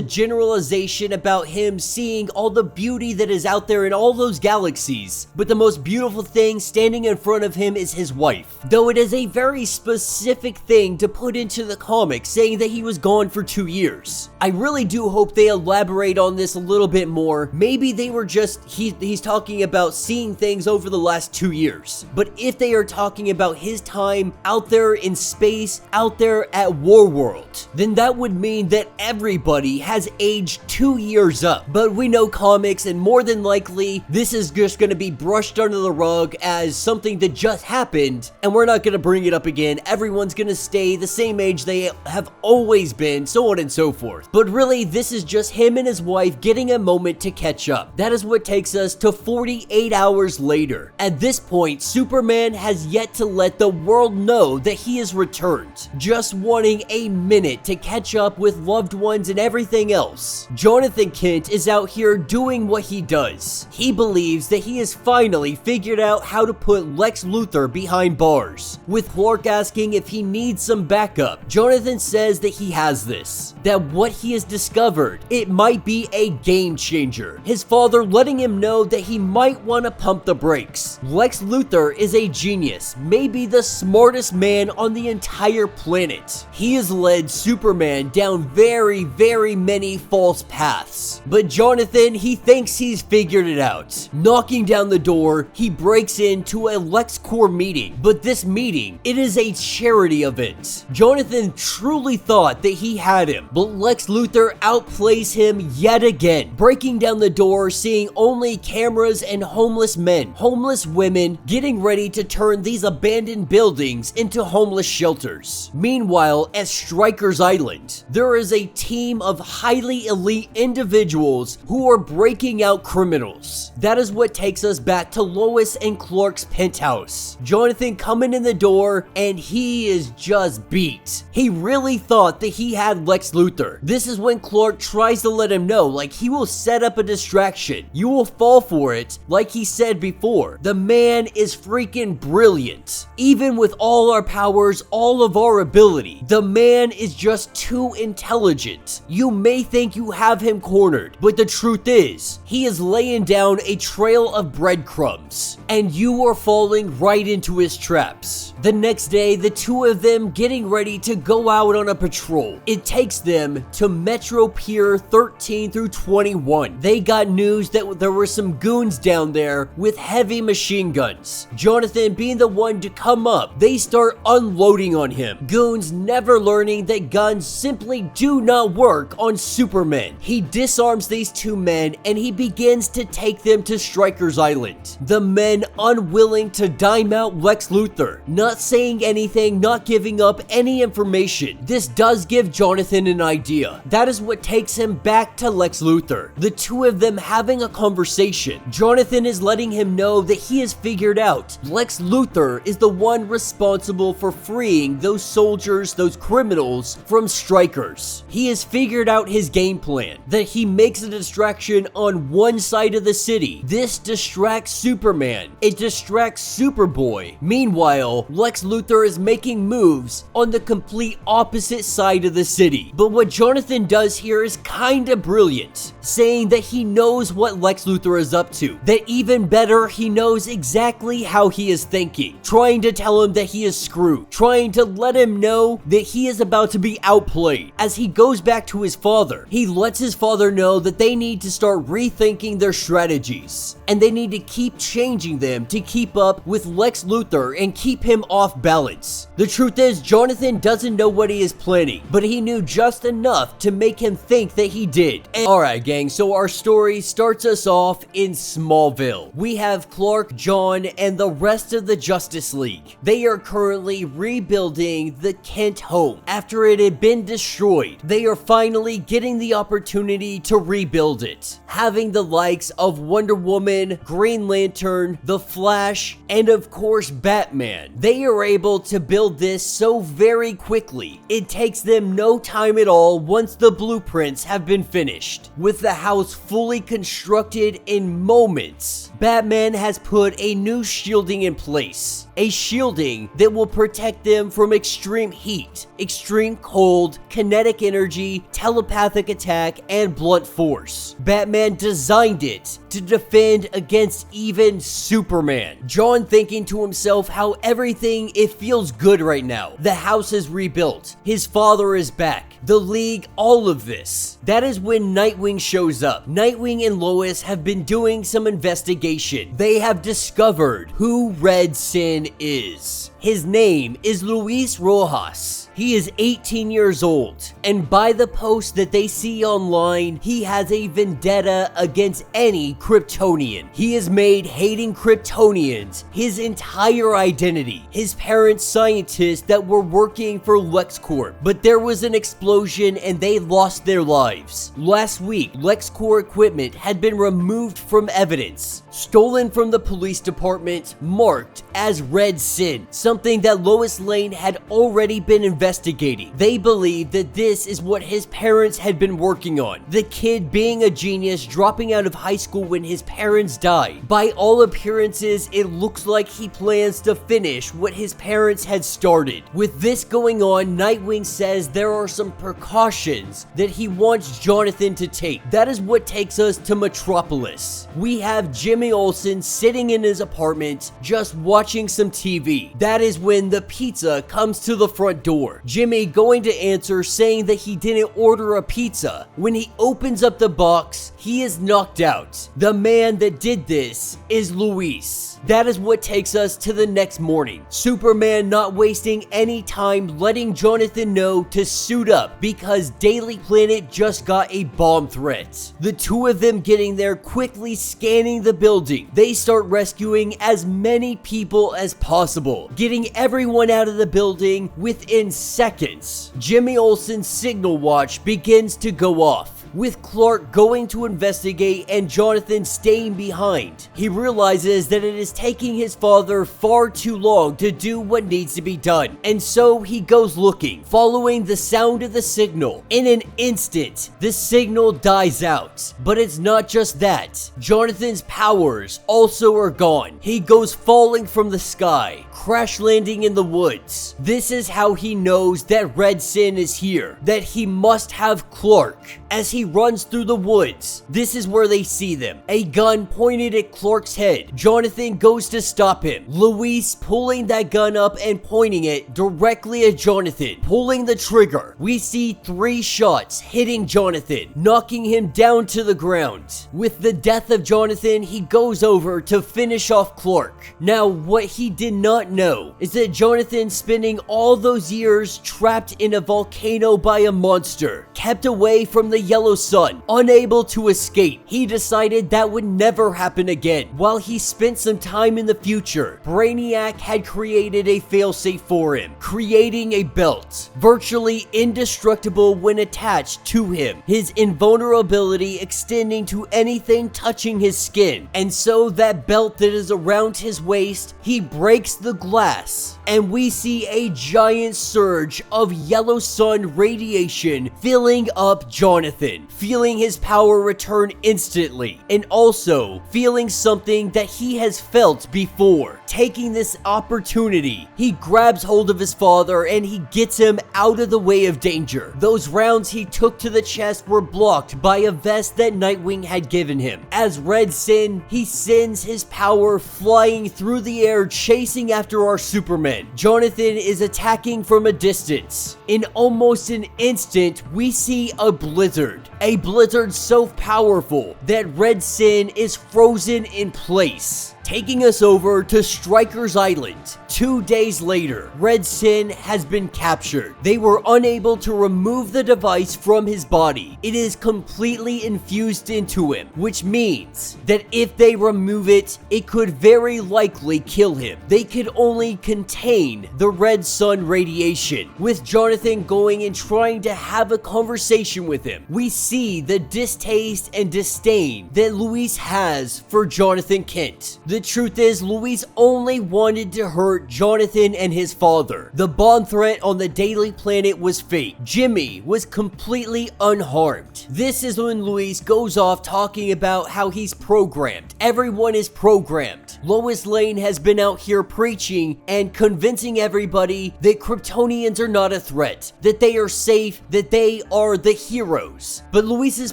generalization about him seeing all the beauty that is out there in all those galaxies, but the most beautiful thing standing in front of him is his wife. Though it is a very specific thing to put into the comic, saying that he was gone for 2 years. I really do hope they elaborate on this a little bit more. Maybe they were just, he's talking about seeing things over the last 2 years. But if they are talking about his time out there in space, out there at Warworld, then that would mean that everybody has aged 2 years up. But we know comics, and more than likely, this is just going to be brushed under the rug as something that just happened, and we're not going to bring it up again. Everyone's going to stay the same age they have always been, so on and so forth. But really, this is just him and his wife getting a moment to catch up. That is what takes us to 48 hours later. At this point, Superman has yet to let the world know that he has returned, just wanting a minute to catch up with loved ones and everything else. Jonathan Kent is out here doing what he does. He believes that he has finally figured out how to put Lex Luthor behind bars. With Clark asking if he needs some backup, Jonathan says that he has this, that what he has discovered, it might be a game changer. His father letting him know that he might want to pump the brakes. Lex Luthor is a genius, maybe the smartest man on the entire planet. He has led Superman down very, very many false paths. But Jonathan, he thinks he's figured it out. Knocking down the door, he breaks into a LexCorp meeting. But this meeting, it is a charity event. Jonathan truly thought that he had him, but Lex Luthor outplays him yet again, breaking walking down the door, seeing only cameras and homeless men, homeless women, getting ready to turn these abandoned buildings into homeless shelters. Meanwhile, at Stryker's Island, there is a team of highly elite individuals who are breaking out criminals. That is what takes us back to Lois and Clark's penthouse. Jonathan coming in the door, and he is just beat. He really thought that he had Lex Luthor. This is when Clark tries to let him know, like, he will set up a distraction. You will fall for it, like he said before. The man is freaking brilliant. Even with all our powers, all of our ability, the man is just too intelligent. You may think you have him cornered, but the truth is, he is laying down a trail of breadcrumbs, and you are falling right into his traps. The next day, the two of them getting ready to go out on a patrol. It takes them to Metro Pier 13 through 21. They got news that there were some goons down there with heavy machine guns. Jonathan being the one to come up, they start unloading on him. Goons never learning that guns simply do not work on Superman. He disarms these two men and he begins to take them to Stryker's Island. The men unwilling to dime out Lex Luthor, not saying anything, not giving up any information. This does give Jonathan an idea. That is what takes him back to Lex Luthor. The two of them having a conversation. Jonathan is letting him know that he has figured out Lex Luthor is the one responsible for freeing those soldiers, those criminals from Strikers. He has figured out his game plan, that he makes a distraction on one side of the city. This distracts Superman. It distracts Superboy. Meanwhile, Lex Luthor is making moves on the complete opposite side of the city. But what Jonathan does here is kinda brilliant, saying that he knows what Lex Luthor is up to, that even better, he knows exactly how he is thinking, trying to tell him that he is screwed, trying to let him know that he is about to be outplayed. As he goes back to his father, he lets his father know that they need to start rethinking their strategies, and they need to keep changing them to keep up with Lex Luthor and keep him off balance. The truth is, Jonathan doesn't know what he is planning, but he knew just enough to make him think that he did. Alright gang, so our story starts us off in Smallville. We have Clark, Jon, and the rest of the Justice League. They are currently rebuilding the Kent home. After it had been destroyed, they are finally getting the opportunity to rebuild it. Having the likes of Wonder Woman, Green Lantern, The Flash, and of course Batman. They are able to build this so very quickly. It takes them no time at all once the blueprints have been finished. With the house fully constructed in moments, Batman has put a new shielding in place. A shielding that will protect them from extreme heat, extreme cold, kinetic energy, telepathic attack, and blunt force. Batman designed it to defend against even Superman. Jon thinking to himself how everything, it feels good right now. The house is rebuilt. His father is back. The League, all of this. That is when Nightwing shows up. Nightwing and Lois have been doing some investigation. They have discovered who Red Sin is. His name is Luis Rojas. He is 18 years old, and by the post that they see online, he has a vendetta against any Kryptonian. He has made hating Kryptonians his entire identity. His parents scientists that were working for LexCorp, but there was an explosion and they lost their lives. Last week, LexCorp equipment had been removed from evidence, stolen from the police department, marked as Red Sin, something that Lois Lane had already been investigating. They believed that this is what his parents had been working on. The kid being a genius, dropping out of high school when his parents died. By all appearances, it looks like he plans to finish what his parents had started. With this going on, Nightwing says there are some precautions that he wants Jonathan to take. That is what takes us to Metropolis. We have Jimmy Olsen sitting in his apartment, just watching some TV. That is when the pizza comes to the front door. Jimmy going to answer, saying that he didn't order a pizza. When he opens up the box, he is knocked out. The man that did this is Luis. That is what takes us to the next morning. Superman not wasting any time letting Jonathan know to suit up up because Daily Planet just got a bomb threat. The two of them getting there, quickly scanning the building. They start rescuing as many people as possible, getting everyone out of the building within seconds. Jimmy Olsen's signal watch begins to go off, with Clark going to investigate and Jonathan staying behind. He realizes that it is taking his father far too long to do what needs to be done, and so he goes looking, following the sound of the signal. In an instant, the signal dies out, but it's not just that. Jonathan's powers also are gone. He goes falling from the sky, crash landing in the woods. This is how he knows that Red Sin is here, that he must have Clark. As he runs through the woods, this is where they see them. A gun pointed at Clark's head. Jonathan goes to stop him. Luis pulling that gun up and pointing it directly at Jonathan. Pulling the trigger, we see 3 shots hitting Jonathan, knocking him down to the ground. With the death of Jonathan, he goes over to finish off Clark. Now, what he did not know is that Jonathan, spending all those years trapped in a volcano by a monster, kept away from the yellow sun, unable to escape. He decided that would never happen again. While he spent some time in the future, Brainiac had created a failsafe for him, creating a belt, virtually indestructible when attached to him, his invulnerability extending to anything touching his skin. And so that belt that is around his waist, he breaks the glass, and we see a giant surge of yellow sun radiation filling up Jonathan, feeling his power return instantly, and also feeling something that he has felt before. Taking this opportunity, he grabs hold of his father and he gets him out of the way of danger. Those rounds he took to the chest were blocked by a vest that Nightwing had given him. As Red Sin, he sends his power flying through the air, chasing after our Superman. Jonathan is attacking from a distance. In almost an instant, we see a blizzard. A blizzard so powerful that Red Sin is frozen in place, taking us over to Stryker's Island. 2 days later, Red Sin has been captured. They were unable to remove the device from his body. It is completely infused into him, which means that if they remove it, it could very likely kill him. They could only contain the red sun radiation. With Jonathan going and trying to have a conversation with him, we see the distaste and disdain that Luis has for Jonathan Kent. The truth is, Luis only wanted to hurt Jonathan and his father. The bomb threat on the Daily Planet was fake. Jimmy was completely unharmed. This is when Luis goes off talking about how he's programmed. Everyone is programmed. Lois Lane has been out here preaching and convincing everybody that Kryptonians are not a threat, that they are safe, that they are the heroes. But Luis's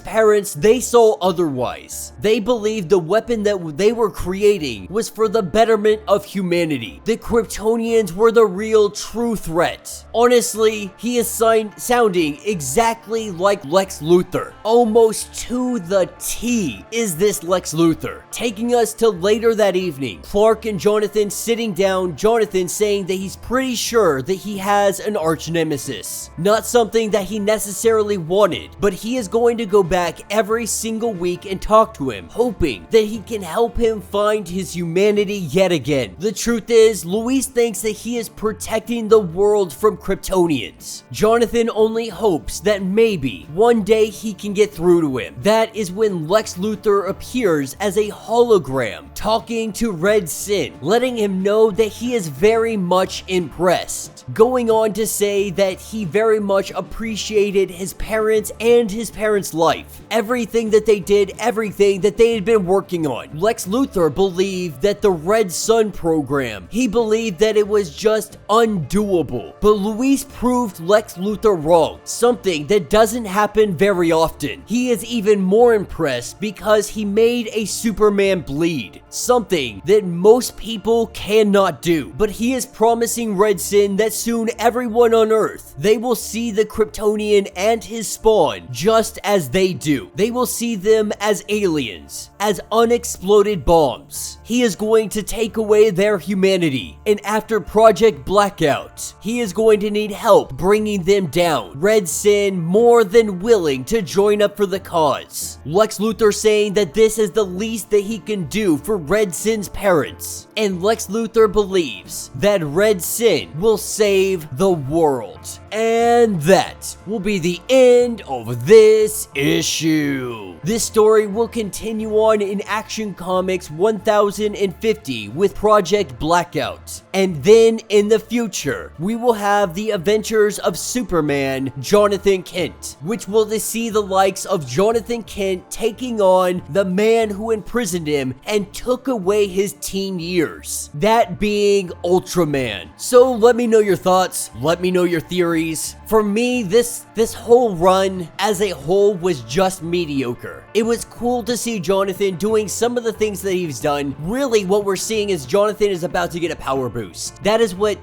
parents, they saw otherwise. They believed the weapon that they were creating was for the betterment of humanity. The Kryptonians were the real true threat. Honestly, he is sounding exactly like Lex Luthor. Almost to the T is this Lex Luthor. Taking us to later that evening, Clark and Jonathan sitting down, Jonathan saying that he's pretty sure that he has an arch nemesis. Not something that he necessarily wanted, but he is going to go back every single week and talk to him, hoping that he can help him find his humanity yet again. The truth is, Luis thinks that he is protecting the world from Kryptonians. Jonathan only hopes that maybe one day he can get through to him. That is when Lex Luthor appears as a hologram, talking to Red Sin, letting him know that he is very much impressed. Going on to say that he very much appreciated his parents and his parents' life. Everything that they did, everything that they had been working on. Lex Luthor believed that the Red Sun program, he believed that it was just undoable. But Luis proved Lex Luthor wrong, something that doesn't happen very often. He is even more impressed because he made a Superman bleed, something that most people cannot do. But he is promising Red Sin that soon everyone on Earth, they will see the Kryptonian and his spawn just as they do. They will see them as aliens, as unexploded bombs. he is going to take away their humanity. And after Project Blackout, he is going to need help bringing them down. Red Sin more than willing to join up for the cause. Lex Luthor saying that this is the least that he can do for Red Sin's parents. And Lex Luthor believes that Red Sin will save the world. And that will be the end of this issue. This story will continue on in Action Comics 1050 with Project Blackout. And then in the future, we will have the adventures of Superman, Jonathan Kent, which will see the likes of Jonathan Kent taking on the man who imprisoned him and took away his teen years, that being Ultraman. So let me know your thoughts, let me know your theories. For me, this whole run as a whole was just mediocre. It was cool to see Jonathan doing some of the things that he's done. Really, what we're seeing is Jonathan is about to get a power boost. That is what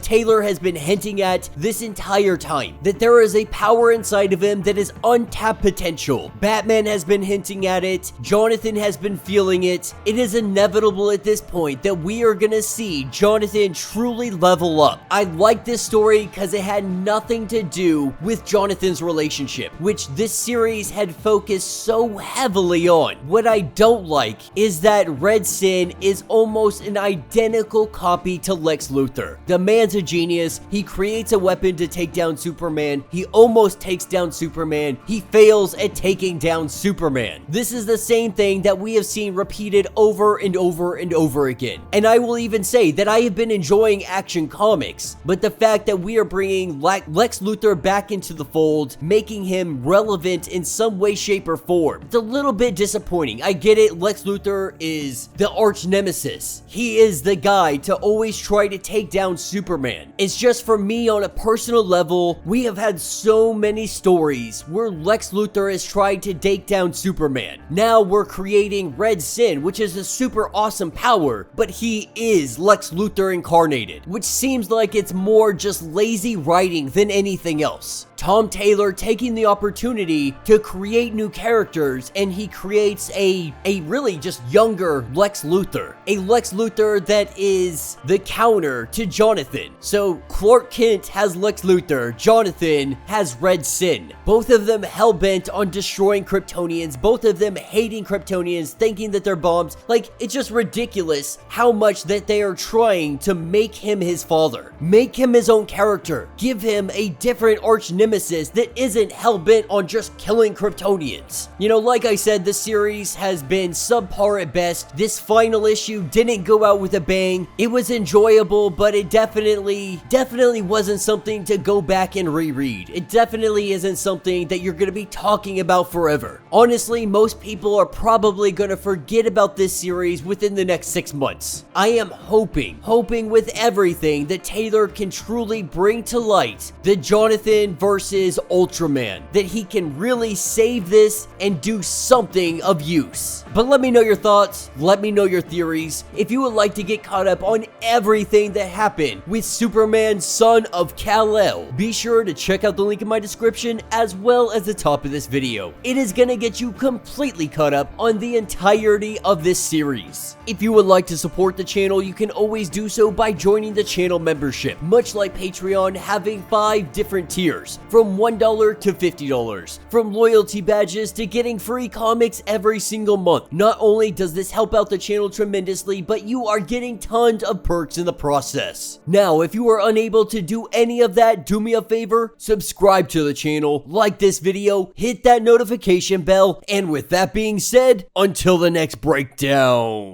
Taylor has been hinting at this entire time, that there is a power inside of him that is untapped potential. Batman has been hinting at it. Jonathan has been feeling it. It is inevitable at this point that we are gonna see Jonathan truly level up. I like this story because it had nothing to do with Jonathan's relationship, which this series had focused so heavily on. What I don't like is that Red Sin is almost an identical copy to Lex Luthor. The man's a genius. He creates a weapon to take down Superman. He almost takes down Superman. He fails at taking down Superman. This is the same thing that we have seen repeated over and over and over again. And I will even say that I have been enjoying Action Comics, but the fact that we are bringing Lex Luthor back into the fold, making him relevant in some way, shape, or form, it's a little bit disappointing. I get it, Lex Luthor is the arch nemesis. He is the guy to always try to take down Superman. It's just, for me, on a personal level, we have had so many stories where Lex Luthor has tried to take down Superman. Now we're creating Red Sin, which is a super awesome power, but he is Lex Luthor incarnated, which seems like it's more just lazy writing than anything else. Tom Taylor taking the opportunity to create new characters, and he creates a really just younger Lex Luthor. A Lex Luthor that is the counter to Jonathan. So Clark Kent has Lex Luthor, Jonathan has Red Sin. Both of them hell-bent on destroying Kryptonians, both of them hating Kryptonians, thinking that they're bombs. Like, it's just ridiculous how much that they are trying to make him his father. Make him his own character. Give him a different arch nemesis that isn't hell-bent on just killing Kryptonians. You know, like I said, the series has been subpar at best. This final issue didn't go out with a bang. It was enjoyable, but it definitely wasn't something to go back and reread. It definitely isn't something that you're gonna be talking about forever. Honestly, most people are probably gonna forget about this series within the next 6 months. I am hoping with everything that Taylor can truly bring to light the Jonathan versus Ultraman, that he can really save this and do something of use. But let me know your thoughts, let me know your theories. If you would like to get caught up on everything that happened with Superman, son of Kal-El, be sure to check out the link in my description as well as the top of this video. It is gonna get you completely caught up on the entirety of this series. If you would like to support the channel, you can always do so by joining the channel membership, much like Patreon, having 5 different tiers, from $1 to $50, from loyalty badges to getting free comics every single month. Not only does this help out the channel tremendously, but you are getting tons of perks in the process. Now, if you are unable to do any of that, do me a favor, subscribe to the channel, like this video, hit that notification bell, and with that being said, until the next breakdown.